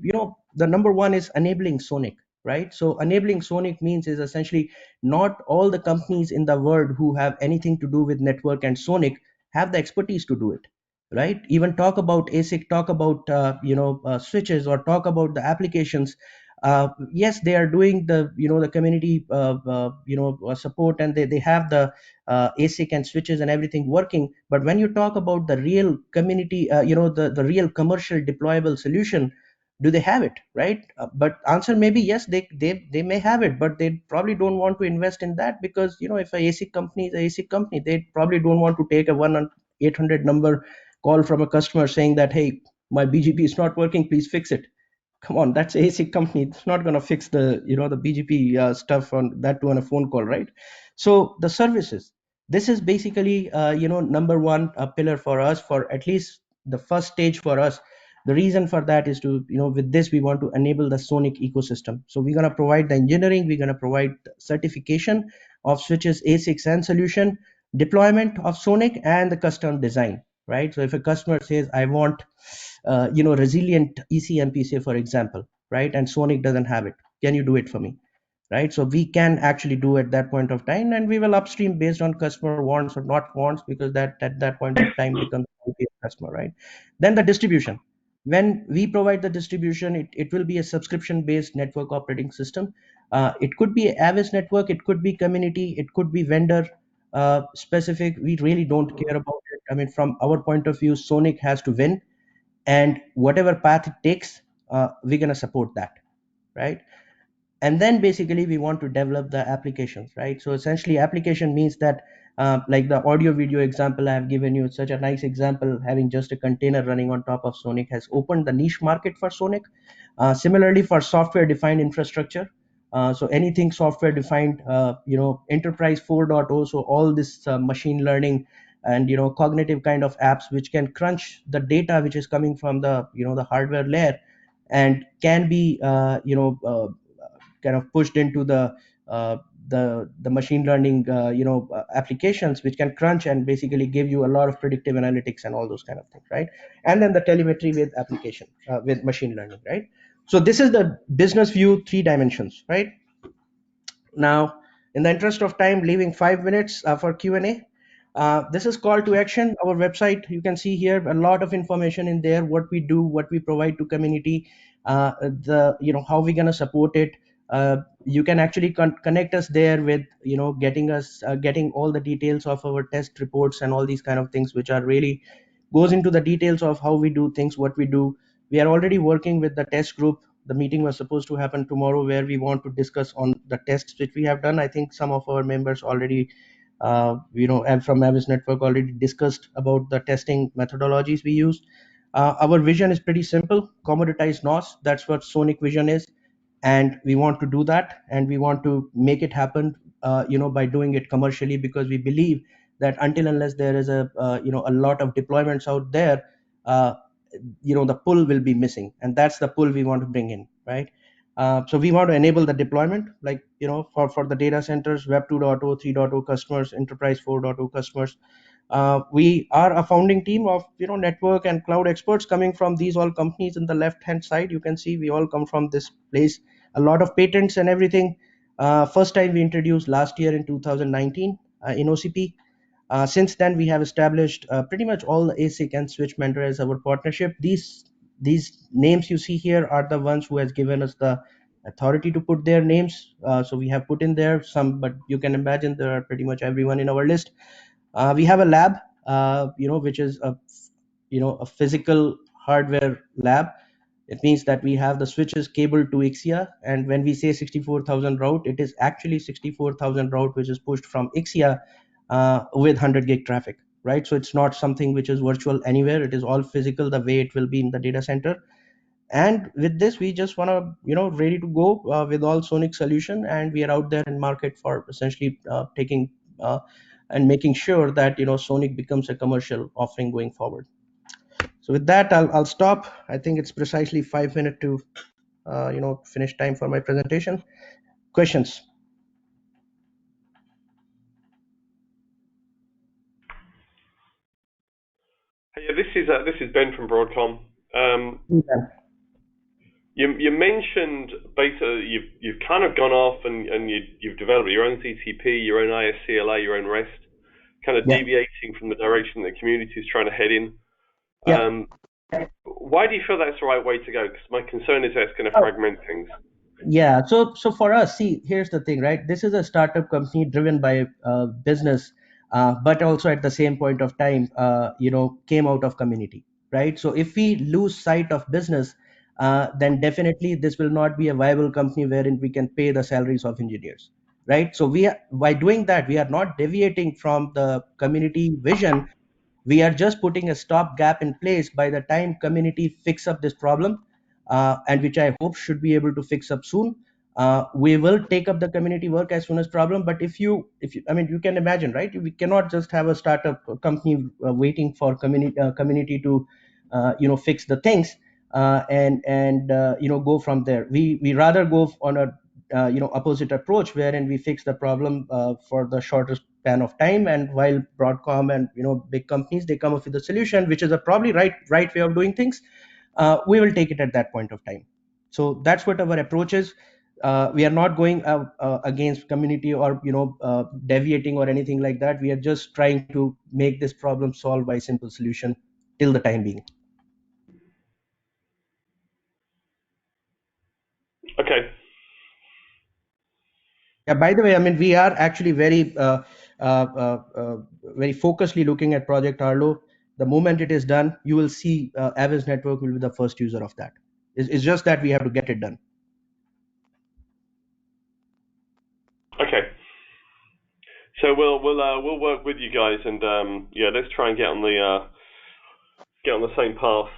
the number one is enabling SONiC, right? So enabling SONiC means is essentially not all the companies in the world who have anything to do with network and SONiC have the expertise to do it, right? Even talk about ASIC, talk about switches, or talk about the applications. Yes, they are doing the the community support, and they have the ASIC and switches and everything working. But when you talk about the real community, the real commercial deployable solution, do they have it, right? But answer may be yes, they may have it, but they probably don't want to invest in that, because if a ASIC company is a ASIC company, they probably don't want to take a 1-800 number call from a customer saying that, hey, my BGP is not working, please fix it. Come on, that's ASIC company. It's not going to fix the the BGP stuff on that to on a phone call, right? So the services, this is basically number one pillar for us, for at least the first stage for us. The reason for that is to with this we want to enable the SONiC ecosystem. So we're going to provide the engineering, we're going to provide certification of switches, ASICs, and solution, deployment of SONiC, and the custom design, right? So if a customer says, I want resilient ECMP, say for example, right, and SONiC doesn't have it, can you do it for me, right? So we can actually do at that point of time, and we will upstream based on customer wants or not wants, because that at that point of time becomes a customer, right? Then the distribution, when we provide the distribution, it will be a subscription based network operating system. It could be Avis network, it could be community, it could be vendor specific. We really don't care about it. I mean, from our point of view, SONiC has to win, and whatever path it takes, we're going to support that, right? And then basically we want to develop the applications, right? So essentially application means that like the audio video example I have given you, such a nice example, having just a container running on top of SONiC has opened the niche market for SONiC. Similarly for software defined infrastructure, so anything software defined, enterprise 4.0, so all this machine learning and cognitive kind of apps which can crunch the data which is coming from the the hardware layer, and can be kind of pushed into the machine learning applications which can crunch and basically give you a lot of predictive analytics and all those kind of things, right? And then the telemetry with application with machine learning, right? So this is the business view, 3 dimensions, right? Now, in the interest of time, leaving 5 minutes for Q&A. This is call to action, our website. You can see here a lot of information in there, what we do, what we provide to community, how we're going to support it. You can actually connect us there with getting all the details of our test reports and all these kind of things, which are really goes into the details of how we do things, what we do. We are already working with the test group. The meeting was supposed to happen tomorrow, where we want to discuss on the tests which we have done. I think some of our members already and from Avis network already discussed about the testing methodologies we use. Our vision is pretty simple: commoditized NOS. That's what SONiC vision is, and we want to do that, and we want to make it happen by doing it commercially, because we believe that until unless there is a lot of deployments out there, uh, the pull will be missing, and that's the pull we want to bring in, right? So we want to enable the deployment, like for the data centers, web 2.0, 3.0 customers, enterprise 4.0 customers. We are a founding team of network and cloud experts coming from these all companies. In the left hand side you can see we all come from this place. A lot of patents and everything. First time we introduced last year in 2019 in OCP. Since then, we have established pretty much all the ASIC and switch vendor as our partnership. These names you see here are the ones who has given us the authority to put their names. So we have put in there some, but you can imagine there are pretty much everyone in our list. We have a lab, which is a physical hardware lab. It means that we have the switches cabled to Ixia, and when we say 64,000 route, it is actually 64,000 route which is pushed from Ixia with 100 gig traffic, right? So it's not something which is virtual anywhere. It is all physical, the way it will be in the data center. And with this, we just want to, ready to go with all SONiC solution, and we are out there in market for essentially taking and making sure that SONiC becomes a commercial offering going forward. So with that, I'll stop. I think it's precisely 5 minutes to finish time for my presentation. Questions? Hey, this is Ben from Broadcom. You mentioned basically you've kind of gone off and you've developed your own ZTP, your own ISCLA, your own REST, kind of deviating from the direction the community is trying to head in. Why do you feel that's the right way to go? Because my concern is that it's going to fragment things. Yeah, so for us, see, here's the thing, right? This is a startup company driven by business, but also at the same point of time, came out of community, right? So if we lose sight of business, then definitely this will not be a viable company wherein we can pay the salaries of engineers, right? So by doing that, we are not deviating from the community vision. We are just putting a stopgap in place by the time community fix up this problem, and which I hope should be able to fix up soon. We will take up the community work as soon as problem. But if you I mean, you can imagine, right? We cannot just have a startup company waiting for community to fix the things and go from there. We rather go on a opposite approach, wherein we fix the problem for the shortest span of time, and while Broadcom and big companies, they come up with a solution which is a probably right way of doing things, we will take it at that point of time. So that's what our approach is. We are not going against community or deviating or anything like that. We are just trying to make this problem solved by simple solution till the time being. Okay. Yeah, by the way, I mean, we are actually very very focusedly looking at Project Arlo. The moment it is done, you will see Avis Network will be the first user of that. It's just that we have to get it done. Okay. So we'll work with you guys, and yeah, let's try and get on the same path.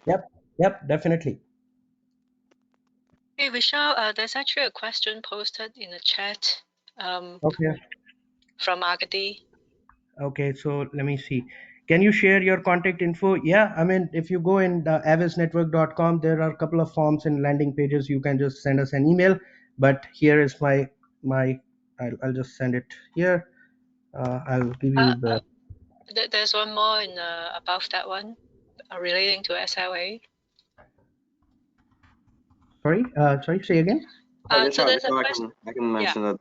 Yep, definitely. Hey Vishal, there's actually a question posted in the chat. Okay. From Orchd. Okay, so let me see. Can you share your contact info? Yeah, I mean, if you go in avisnetwork.com, there are a couple of forms and landing pages. You can just send us an email. But here is my I'll just send it here. I'll give you the. There's one more in above that one, relating to SLA. Sorry, say again. So there's a question. I can mention that.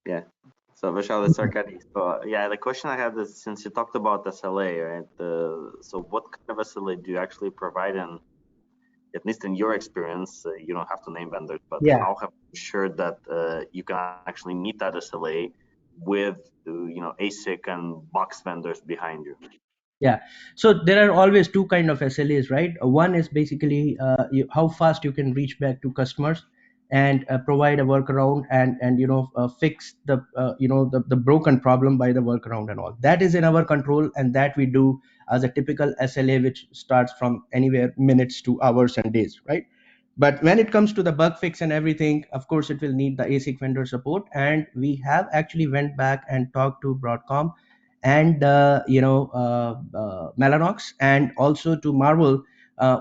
Yeah. So Vishal, it's Arkady. So yeah, the question I have is, since you talked about SLA, right? So what kind of SLA do you actually provide? And at least in your experience, you don't have to name vendors, but how have you ensured that you can actually meet that SLA with ASIC and box vendors behind you? Yeah, so there are always two kind of SLAs, right? One is basically how fast you can reach back to customers and provide a workaround and fix the the broken problem by the workaround and all. That is in our control, and that we do as a typical SLA, which starts from anywhere minutes to hours and days, right? But when it comes to the bug fix and everything, of course, it will need the ASIC vendor support, and we have actually went back and talked to Broadcom and Mellanox, and also to Marvel,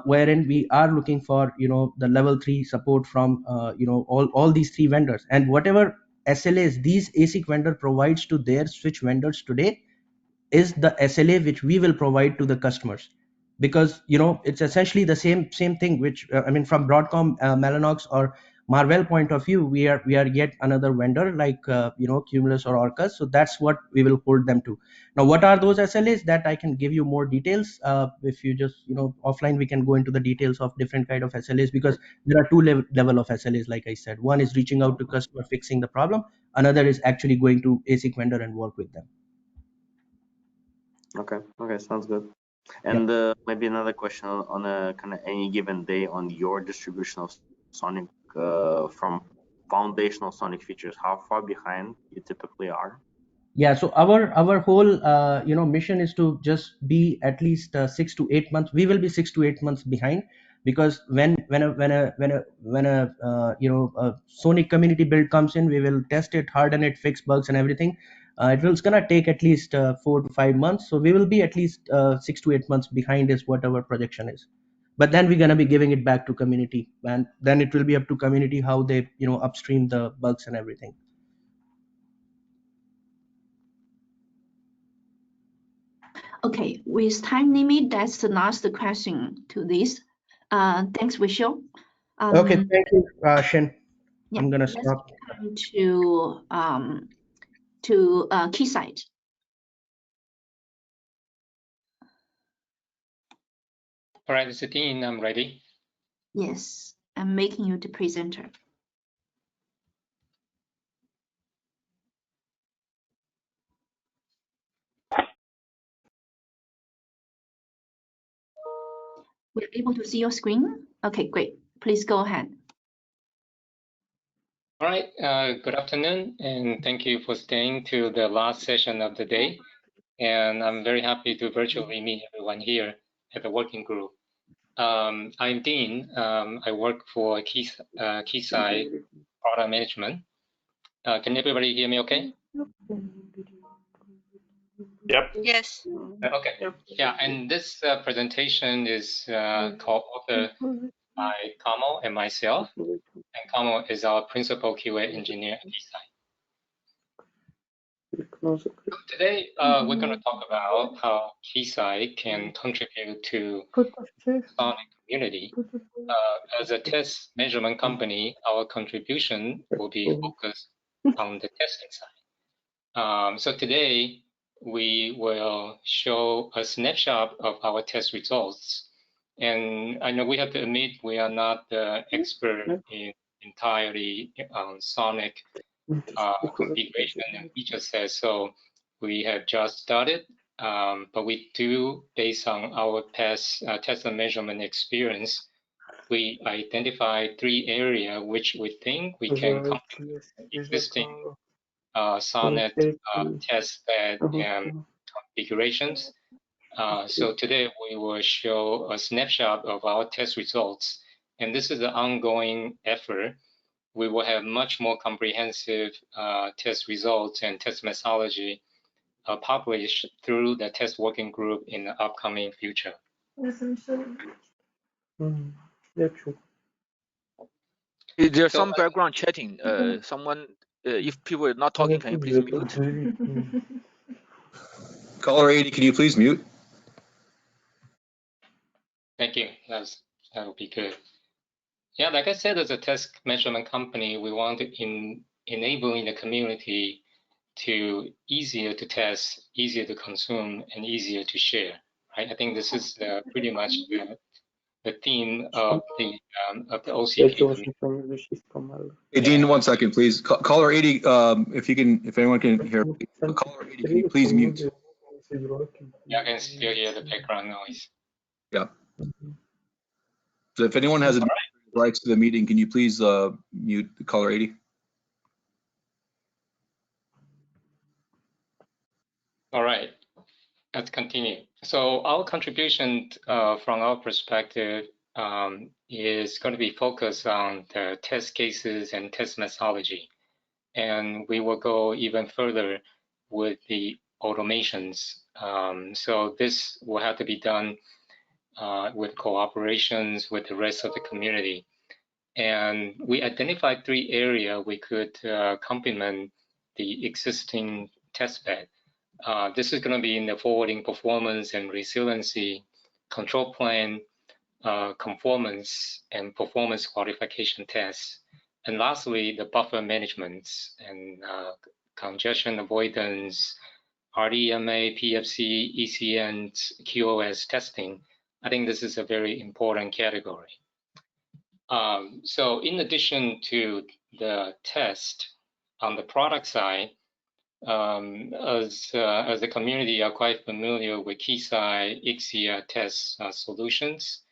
wherein we are looking for the level 3 support from all these three vendors, and whatever SLAs these ASIC vendor provides to their switch vendors today is the SLA which we will provide to the customers, because it's essentially the same thing which I mean, from Broadcom, Mellanox or Marvell point of view, we are yet another vendor like Cumulus or Orchd. So that's what we will hold them to. Now, what are those SLAs? That I can give you more details. If you just offline, we can go into the details of different kind of SLAs, because there are two level of SLAs. Like I said, one is reaching out to customer, fixing the problem. Another is actually going to ASIC vendor and work with them. Okay, sounds good. And maybe another question on a kind of any given day on your distribution of SONiC from foundational SONiC features, how far behind you typically are? Yeah, so our whole mission is to just be at least 6 to 8 months. We will be 6 to 8 months behind, because when a SONiC community build comes in, we will test it, harden it, fix bugs and everything. It's gonna take at least 4 to 5 months. So we will be at least 6 to 8 months behind is what our projection is. But then we're gonna be giving it back to community, and then it will be up to community how they upstream the bugs and everything. Okay, with time limit, that's the last question to this. Thanks, Vishal. Okay, thank you, Shin. Yeah, I'm gonna let's stop. come to Keysight. All right, Mr. Dean, I'm ready. Yes, I'm making you the presenter. We're able to see your screen? Okay, great. Please go ahead. All right, good afternoon, and thank you for staying to the last session of the day. And I'm very happy to virtually meet everyone here at the working group. I'm Dean. I work for Keysight Product Management. Can everybody hear me okay? Yep. Yes. Okay. Yeah, and this presentation is co-authored by Kamo and myself. And Kamo is our principal QA engineer at Keysight. Today, we're going to talk about how Keysight can contribute to the SONiC community. As a test measurement company, our contribution will be focused on the testing side. So today, we will show a snapshot of our test results. And I know we have to admit we are not the expert in entirely SONiC configuration and feature set. So we have just started, but we do, based on our past test and measurement experience, we identify 3 areas which we think we can complement existing SONiC test bed and configurations. So today we will show a snapshot of our test results, and this is an ongoing effort. We will have much more comprehensive test results and test methodology published through the test working group in the upcoming future. There's some background chatting. Someone, if people are not talking, can you please mute? Caller 80, can you please mute? Thank you. That would be good. Yeah, like I said, as a test measurement company, we want to enabling the community to easier to test, easier to consume, and easier to share. Right? I think this is pretty much the theme of the OCP community. Hey, Dean, 1 second, please. Caller 80, if anyone can hear me. Caller 80, can you please mute? Yeah, I can still hear the background noise. Yeah. So if anyone has rights to the meeting, can you please mute the caller 80? All right, let's continue. So our contribution from our perspective is going to be focused on the test cases and test methodology. And we will go even further with the automations. So this will have to be done with cooperations with the rest of the community. And we identified 3 areas we could complement the existing test bed. This is going to be in the forwarding performance and resiliency, control plan, conformance and performance qualification tests. And lastly, the buffer management and congestion avoidance, RDMA, PFC, ECN, QoS testing. I think this is a very important category. So in addition to the test on the product side, as a community are quite familiar with Keysight, Ixia test solutions.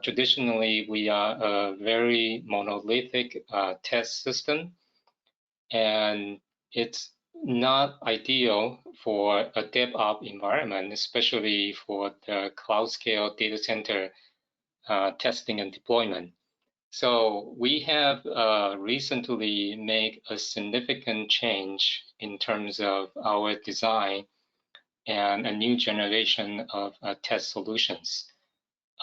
Traditionally, we are a very monolithic test system, and it's not ideal for a DevOps environment, especially for the cloud scale data center testing and deployment. So we have recently made a significant change in terms of our design and a new generation of test solutions.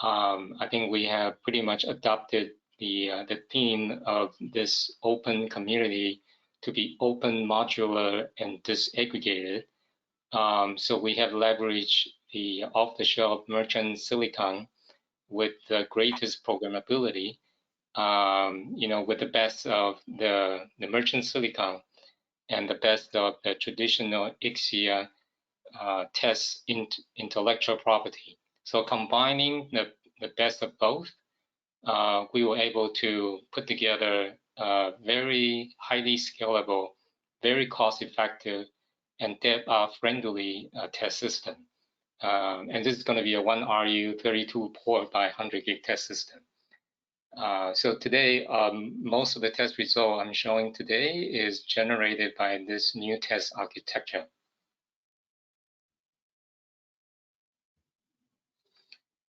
I think we have pretty much adopted the theme of this open community to be open, modular, and disaggregated. So we have leveraged the off-the-shelf merchant silicon with the greatest programmability, with the best of the merchant silicon and the best of the traditional Ixia test intellectual property. So combining the best of both, we were able to put together a very highly scalable, very cost-effective, and DevOps-friendly test system. And this is going to be a 1RU 32 port by 100 gig test system. So today, most of the test result I'm showing today is generated by this new test architecture.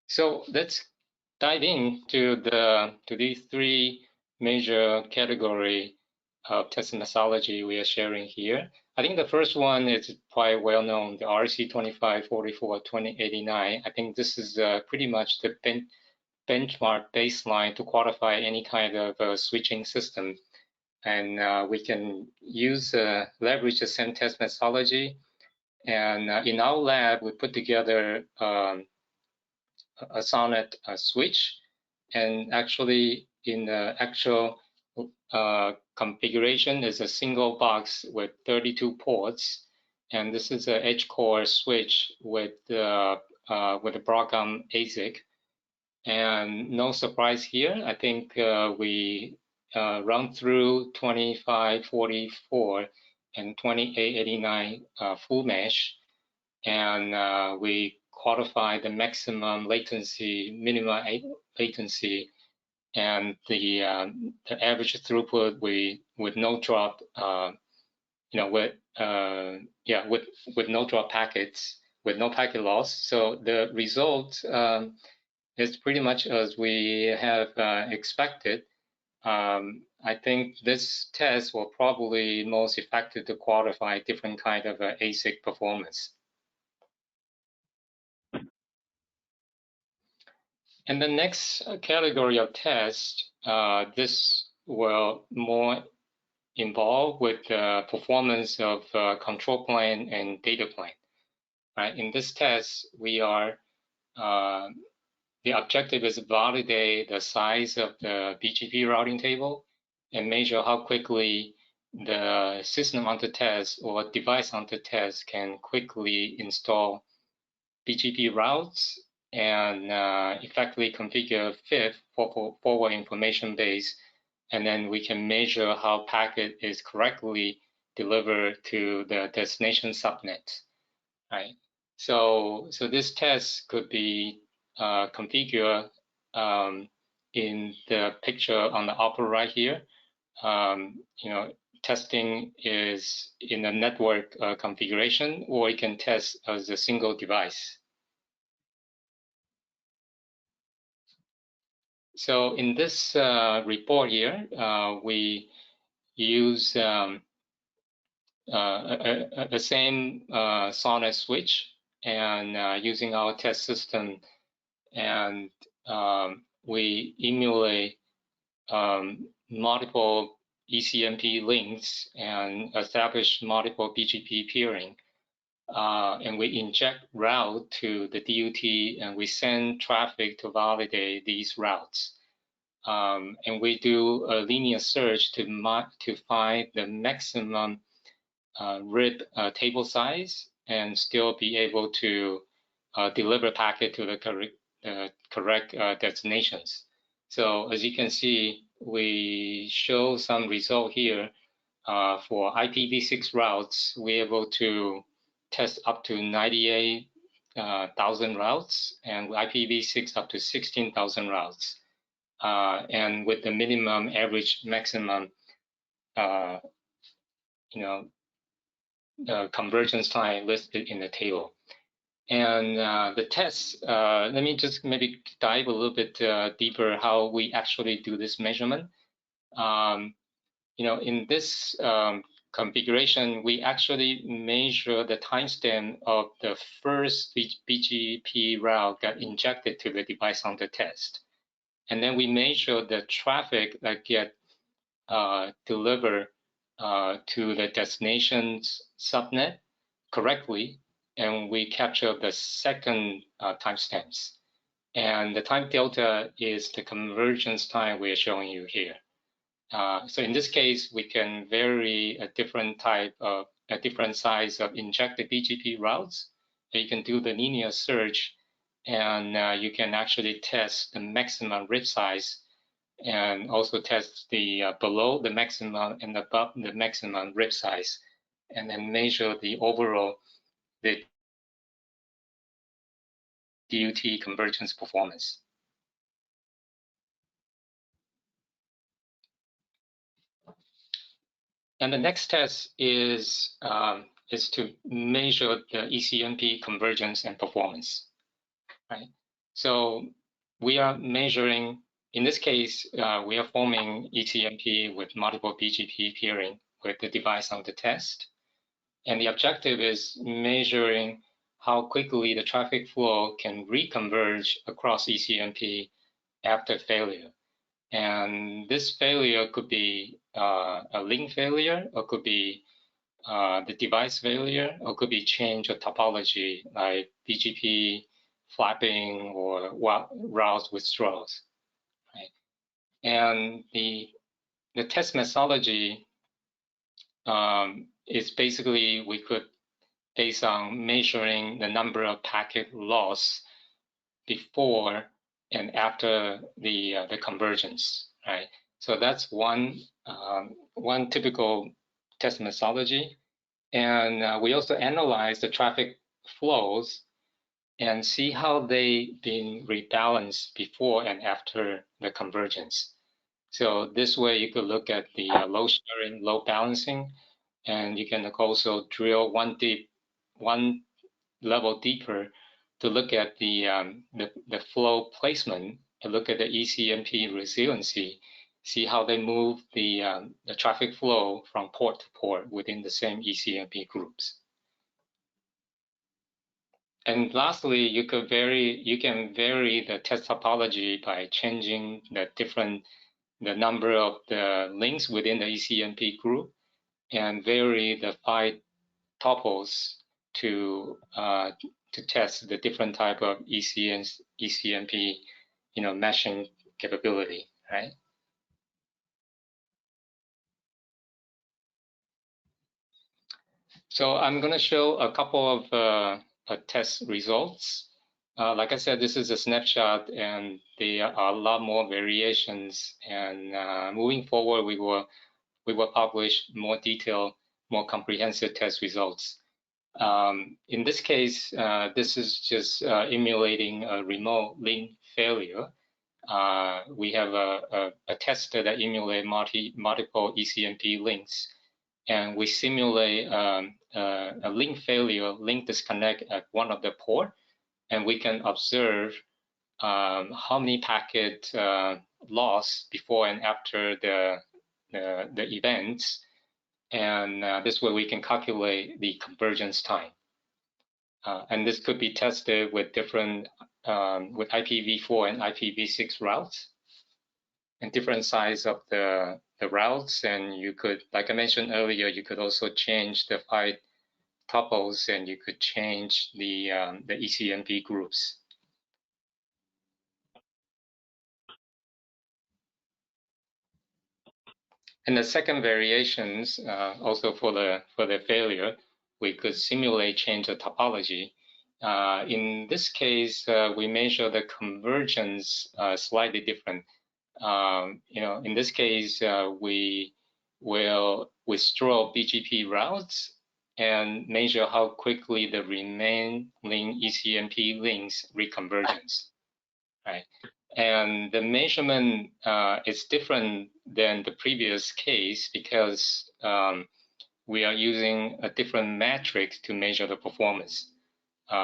So let's dive into these three major category of test methodology we are sharing here. I think the first one is quite well known, the RC2544-2089. I think this is pretty much the benchmark baseline to qualify any kind of switching system. And we can use leverage the same test methodology. And in our lab, we put together a SONiC switch, and actually in the actual configuration is a single box with 32 ports, and this is an H-core switch with a Broadcom ASIC. And no surprise here, I think we run through 2544 and 2889 full mesh, and we quantify the maximum latency, minimum latency, and the average throughput with no drop, with no drop packets, with no packet loss. So the result is pretty much as we have expected. I think this test will probably most effective to qualify different kind of ASIC performance. And the next category of test, this will more involve with the performance of control plane and data plane. Right? In this test, we are the objective is to validate the size of the BGP routing table and measure how quickly the system under test or device under test can quickly install BGP routes and effectively configure FIF forward information base, and then we can measure how packet is correctly delivered to the destination subnet, right? So this test could be configured in the picture on the upper right here. Testing is in a network configuration, or you can test as a single device. So in this report here, we use the same SONiC switch and using our test system, and we emulate multiple ECMP links and establish multiple BGP peering. And we inject route to the DUT, and we send traffic to validate these routes. and we do a linear search to find the maximum RIB table size and still be able to deliver packet to the correct destinations. So as you can see, we show some result here. For IPv6 routes, we're able to test up to 98,000 routes, and IPv6 up to 16,000 routes. And with the minimum, average, maximum, convergence time listed in the table. And the tests, let me just maybe dive a little bit deeper how we actually do this measurement. In this configuration, we actually measure the timestamp of the first BGP route got injected to the device under test. And then we measure the traffic that get delivered to the destination's subnet correctly, and we capture the second timestamps. And the time delta is the convergence time we are showing you here. So in this case, we can vary a different size of injected BGP routes. You can do the linear search, and you can actually test the maximum RIB size, and also test the below the maximum and above the maximum RIB size, and then measure the overall DUT convergence performance. And the next test is to measure the ECMP convergence and performance, right? So we are measuring, in this case, we are forming ECMP with multiple BGP peering with the device under test. And the objective is measuring how quickly the traffic flow can reconverge across ECMP after failure. And this failure could be a link failure, or could be the device failure, or could be change of topology like BGP flapping or route withdrawals. Right? And the test methodology is basically we could, based on measuring the number of packet loss before and after the convergence, right? So that's one typical test methodology. And we also analyze the traffic flows and see how they've been rebalanced before and after the convergence. So this way you could look at the load sharing, load balancing, and you can also drill one level deeper to look at the flow placement and look at the ECMP resiliency, see how they move the traffic flow from port to port within the same ECMP groups. And lastly, you can vary the test topology by changing the number of the links within the ECMP group, and vary the 5 topos to test the different type of ECMP, meshing capability, right? So I'm going to show a couple of test results. Like I said, this is a snapshot, and there are a lot more variations. And moving forward, we will publish more detailed, more comprehensive test results. In this case, this is just emulating a remote link failure. We have a tester that emulates multiple ECMP links, and we simulate a link failure, link disconnect at one of the port, and we can observe how many packet loss before and after the events, and this way we can calculate the convergence time. And this could be tested with different with IPv4 and IPv6 routes, and different size of the routes. And you could, like I mentioned earlier, you could also change the 5 tuples, and you could change the ECMP groups. And the second variations, also for the failure, we could simulate change of topology. In this case, we measure the convergence slightly different. In this case, we will withdraw BGP routes and measure how quickly the remaining ECMP links reconvergence, right? And the measurement is different than the previous case because we are using a different metric to measure the performance.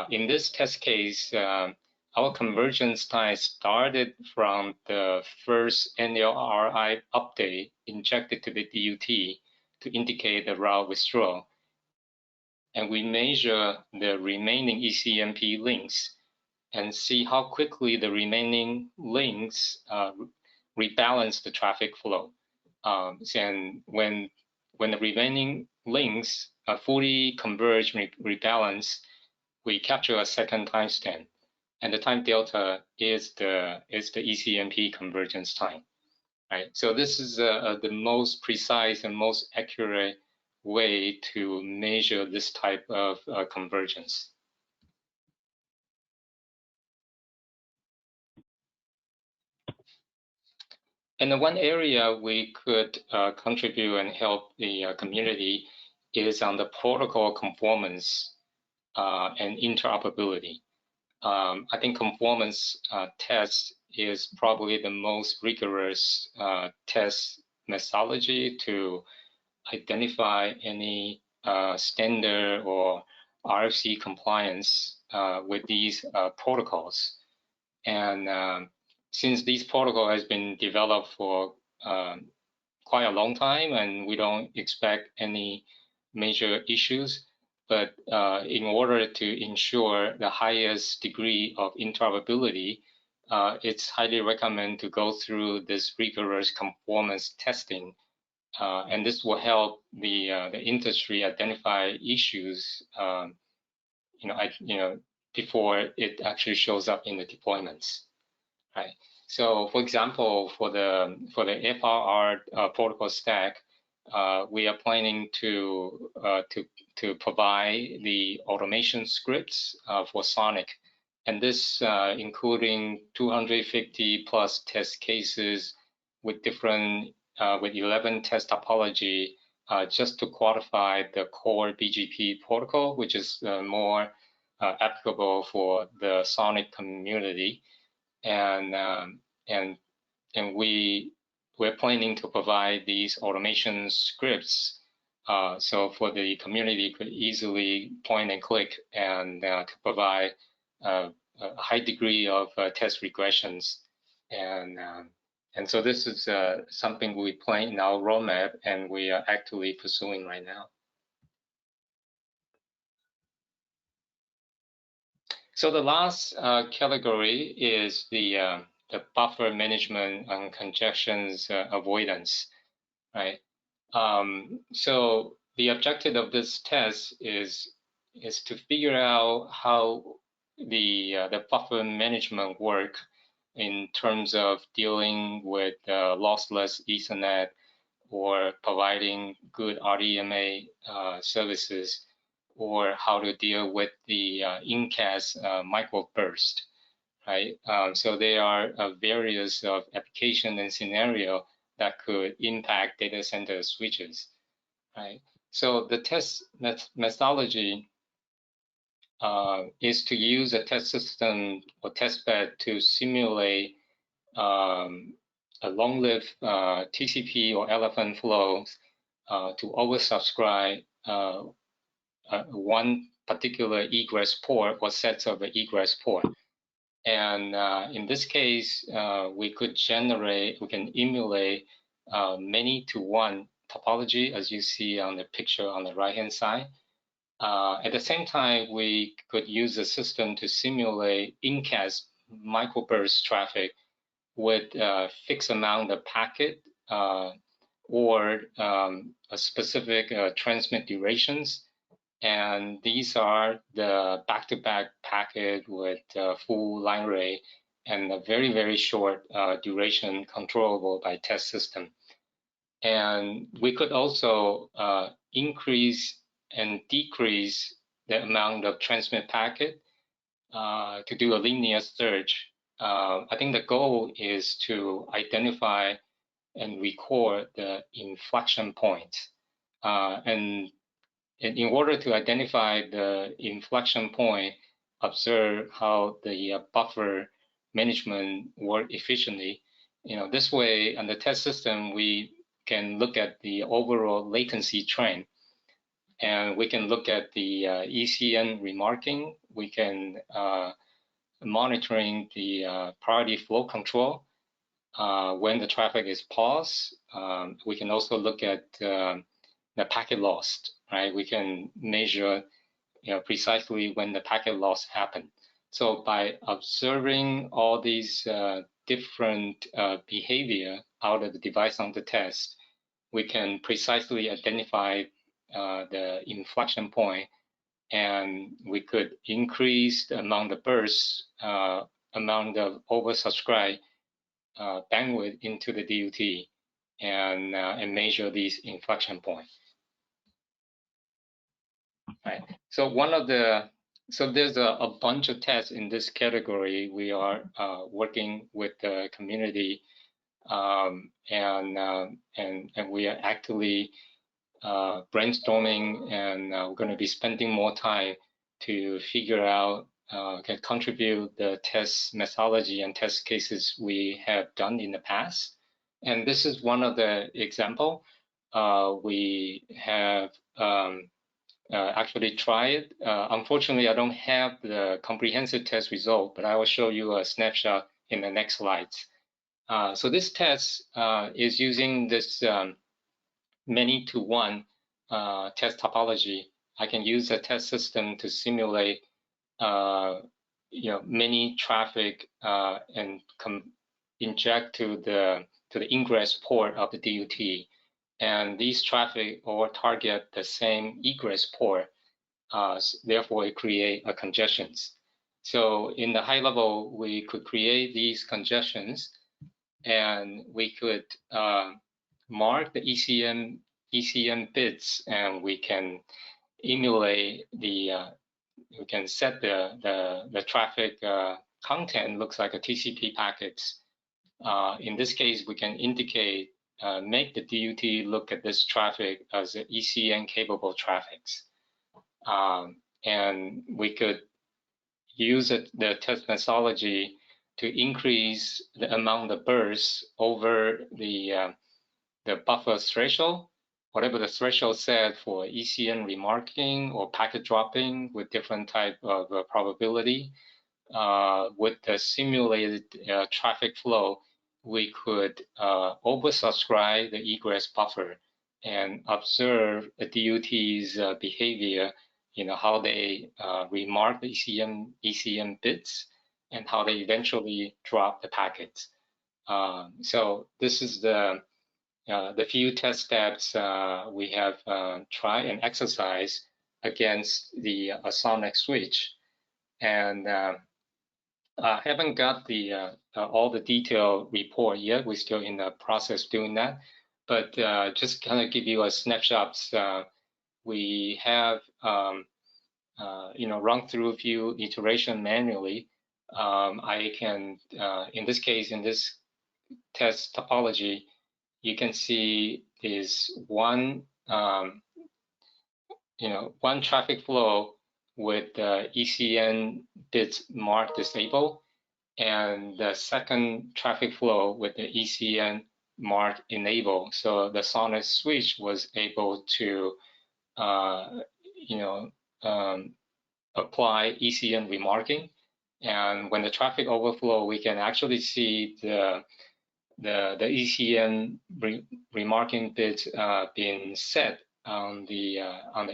In this test case, our convergence time started from the first NLRI update injected to the DUT to indicate the route withdrawal. And we measure the remaining ECMP links and see how quickly the remaining links rebalance the traffic flow. And when the remaining links fully converge, rebalance, we capture a second timestamp, and the time delta is the ECMP convergence time, right? So this is the most precise and most accurate way to measure this type of convergence. And the one area we could contribute and help the community is on the protocol conformance and interoperability. I think conformance test is probably the most rigorous test methodology to identify any standard or RFC compliance with these protocols. And since these protocol has been developed for quite a long time, and we don't expect any major issues, but in order to ensure the highest degree of interoperability, it's highly recommended to go through this rigorous conformance testing, and this will help the industry identify issues, before it actually shows up in the deployments, right? So, for example, for the FRR protocol stack, we are planning to provide the automation scripts for SONiC, and this including 250 plus test cases with different with 11 test topology, just to quantify the core BGP protocol, which is more applicable for the SONiC community, and we're planning to provide these automation scripts, so for the community could easily point and click and to provide a high degree of test regressions, and so this is something we plan in our roadmap and we are actively pursuing right now. So the last category is the buffer management and congestions avoidance, right? So the objective of this test is to figure out how the buffer management work in terms of dealing with lossless Ethernet or providing good RDMA services, or how to deal with the in-cast microburst, right? So there are various application and scenario that could impact data center switches, right? So the test methodology is to use a test system or test bed to simulate a long-lived TCP or LFN flows to oversubscribe one particular egress port or sets of the egress port. And in this case, we can emulate many to one topology, as you see on the picture on the right-hand side. At the same time, we could use the system to simulate in-cast microburst traffic with a fixed amount of packet or a specific transmit durations. And these are the back-to-back packet with full line rate and a very, very short duration controllable by test system. And we could also increase and decrease the amount of transmit packet to do a linear search. I think the goal is to identify and record the inflection point. And in order to identify the inflection point, observe how the buffer management work efficiently. This way, on the test system, we can look at the overall latency trend, and we can look at the ECN remarking. We can monitoring the priority flow control when the traffic is paused. We can also look at the packet lost, right? We can measure precisely when the packet loss happened. So by observing all these different behavior out of the device on the test, we can precisely identify the inflection point, and we could increase the amount of bursts, amount of oversubscribed bandwidth into the DUT, and measure these inflection points. Right. So there's a bunch of tests in this category. We are working with the community, and we are actively brainstorming, and we're going to be spending more time to figure out, can contribute the test methodology and test cases we have done in the past. And this is one of the example. We have actually tried. Unfortunately, I don't have the comprehensive test result, but I will show you a snapshot in the next slides. So this test is using this many-to-one test topology. I can use a test system to simulate many traffic and inject to the ingress port of the DUT. And these traffic all target the same egress port, therefore it create a congestions. So in the high level, we could create these congestions, and we could mark the ECM bits, and we can emulate the we can set the traffic content looks like a TCP packets. In this case, we can indicate make the DUT look at this traffic as ECN capable traffics, and we could use the test methodology to increase the amount of bursts over the buffer threshold, whatever the threshold said for ECN remarking or packet dropping with different type of probability. With the simulated traffic flow, we could oversubscribe the egress buffer and observe the DUT's behavior, how they remark the ECM bits and how they eventually drop the packets. So this is the few test steps we have tried and exercised against the SONiC switch. And I haven't got the all the detailed report yet. We're still in the process doing that. But just kind of give you a snapshot. We have run through a few iterations manually. I can, in this case, in this test topology, you can see is one one traffic flow with ECN bits marked disable, and the second traffic flow with the ECN marked enable. So the SONiC switch was able to apply ECN remarking, and when the traffic overflow, we can actually see the ECN remarking bits being set on the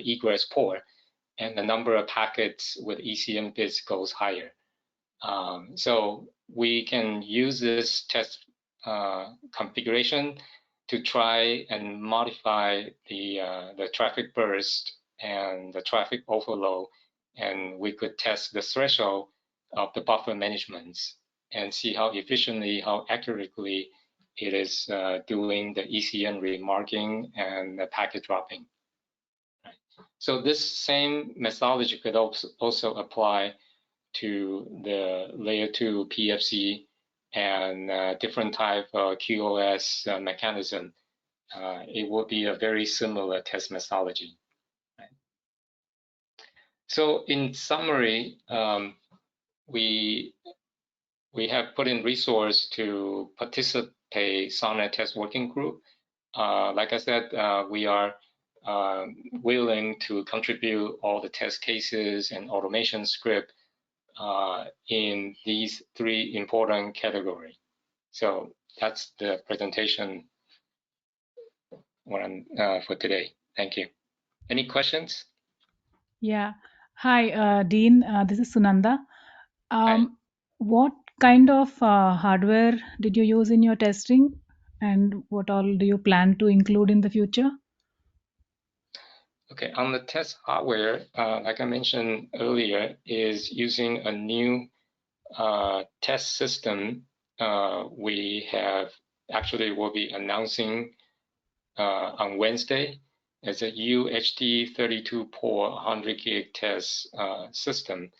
egress port, and the number of packets with ECN bits goes higher. So we can use this test configuration to try and modify the traffic burst and the traffic overload, and we could test the threshold of the buffer management and see how efficiently, how accurately it is doing the ECN remarking and the packet dropping. Right. So this same methodology could also apply to the layer 2 PFC and different type of QoS mechanism. It will be a very similar test methodology. Right. So in summary, we have put in resource to participate SONiC test working group. Like I said, we are willing to contribute all the test cases and automation script in these 3 important categories. So that's the presentation for today. Thank you. Any questions? Yeah. Hi, Dean. This is Sunanda. What kind of hardware did you use in your testing, and what all do you plan to include in the future? Okay, on the test hardware, like I mentioned earlier, is using a new test system. We have actually will be announcing on Wednesday as a UHD 32-port 100 gig test system.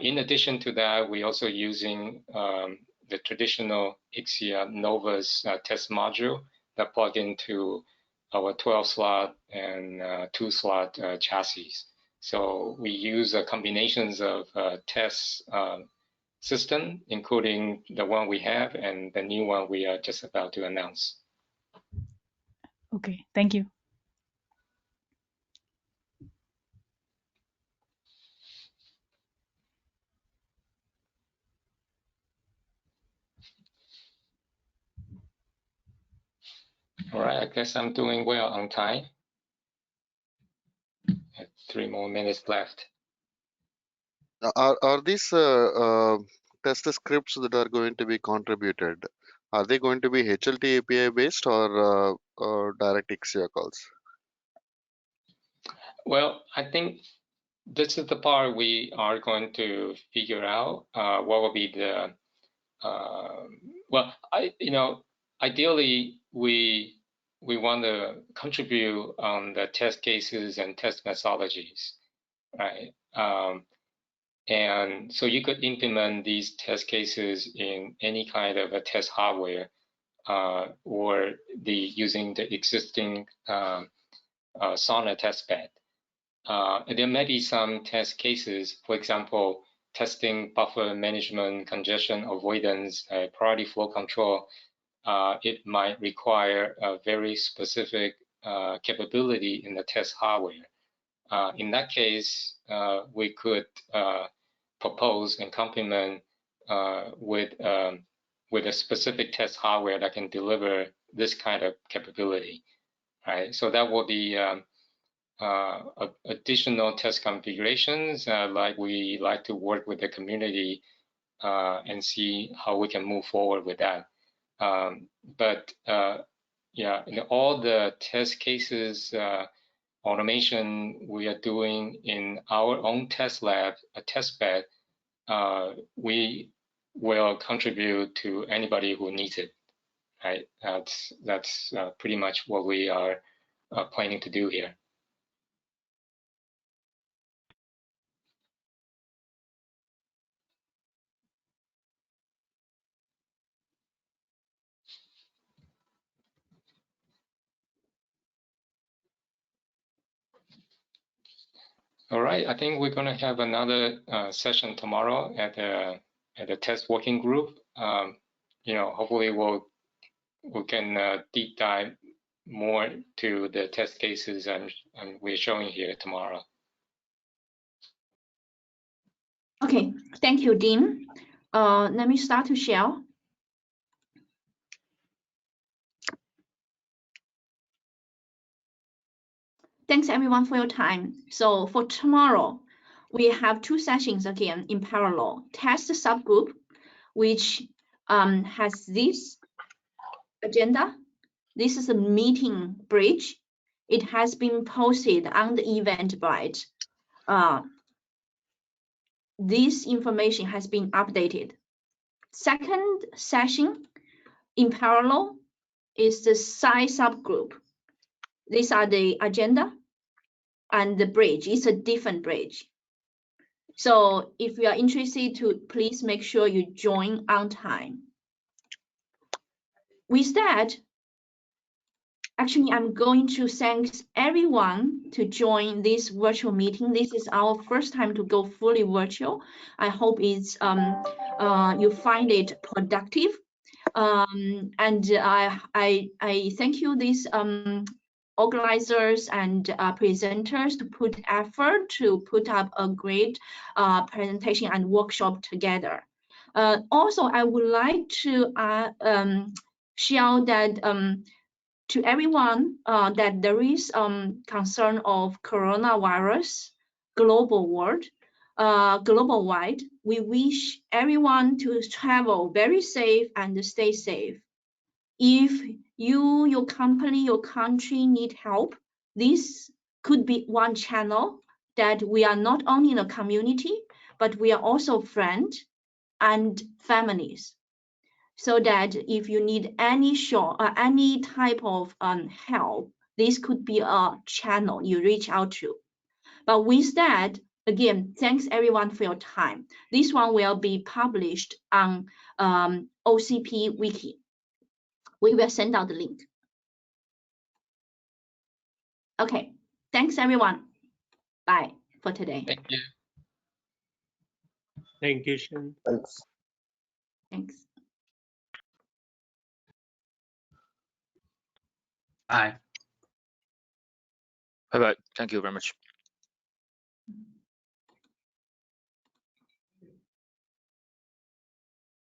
In addition to that, we're also using the traditional Ixia Novus test module that plug into our 12-slot and 2-slot chassis. So we use combinations of test system, including the one we have and the new one we are just about to announce. Okay, thank you. All right, I guess I'm doing well on time. 3 more minutes left. Are these test scripts that are going to be contributed, are they going to be HLT API based or direct Ixia calls? Well, I think this is the part we are going to figure out. What will be the well, ideally we want to contribute on the test cases and test methodologies, right? And so you could implement these test cases in any kind of a test hardware or using the existing SONiC test bed. And there may be some test cases, for example, testing buffer management, congestion avoidance, priority flow control. It might require a very specific capability in the test hardware. In that case, we could propose and complement with a specific test hardware that can deliver this kind of capability, right? So that will be additional test configurations. Like we like to work with the community and see how we can move forward with that. But yeah, in all the test cases automation we are doing in our own test lab, a test bed, we will contribute to anybody who needs it. Right? That's pretty much what we are planning to do here. All right, I think we're going to have another session tomorrow at the test working group. Hopefully we can deep dive more to the test cases and we're showing here tomorrow. Okay, thank you, Dean. Let me start to share. Thanks everyone for your time. So for tomorrow, we have 2 sessions again in parallel. Test subgroup, which has this agenda. This is a meeting bridge. It has been posted on the Eventbrite. This information has been updated. Second session in parallel is the SAI subgroup. These are the agenda, and the bridge is a different bridge. So if you are interested to, please make sure you join on time. With that, actually, I'm going to thank everyone to join this virtual meeting. This is our first time to go fully virtual. I hope it's you find it productive. And I thank you, these organizers and presenters, to put effort to put up a great presentation and workshop together. Also, I would like to share that to everyone that there is concern of coronavirus global wide. We wish everyone to travel very safe and stay safe. If you, your company, your country need help, this could be one channel that we are not only in a community, but we are also friends and families. So that if you need any any type of help, this could be a channel you reach out to. But with that, again, thanks everyone for your time. This one will be published on OCP Wiki. We will send out the link. Okay, thanks everyone. Bye for today. Thank you. Thank you, Shen. Thanks. Thanks. Bye. Bye-bye. Thank you very much.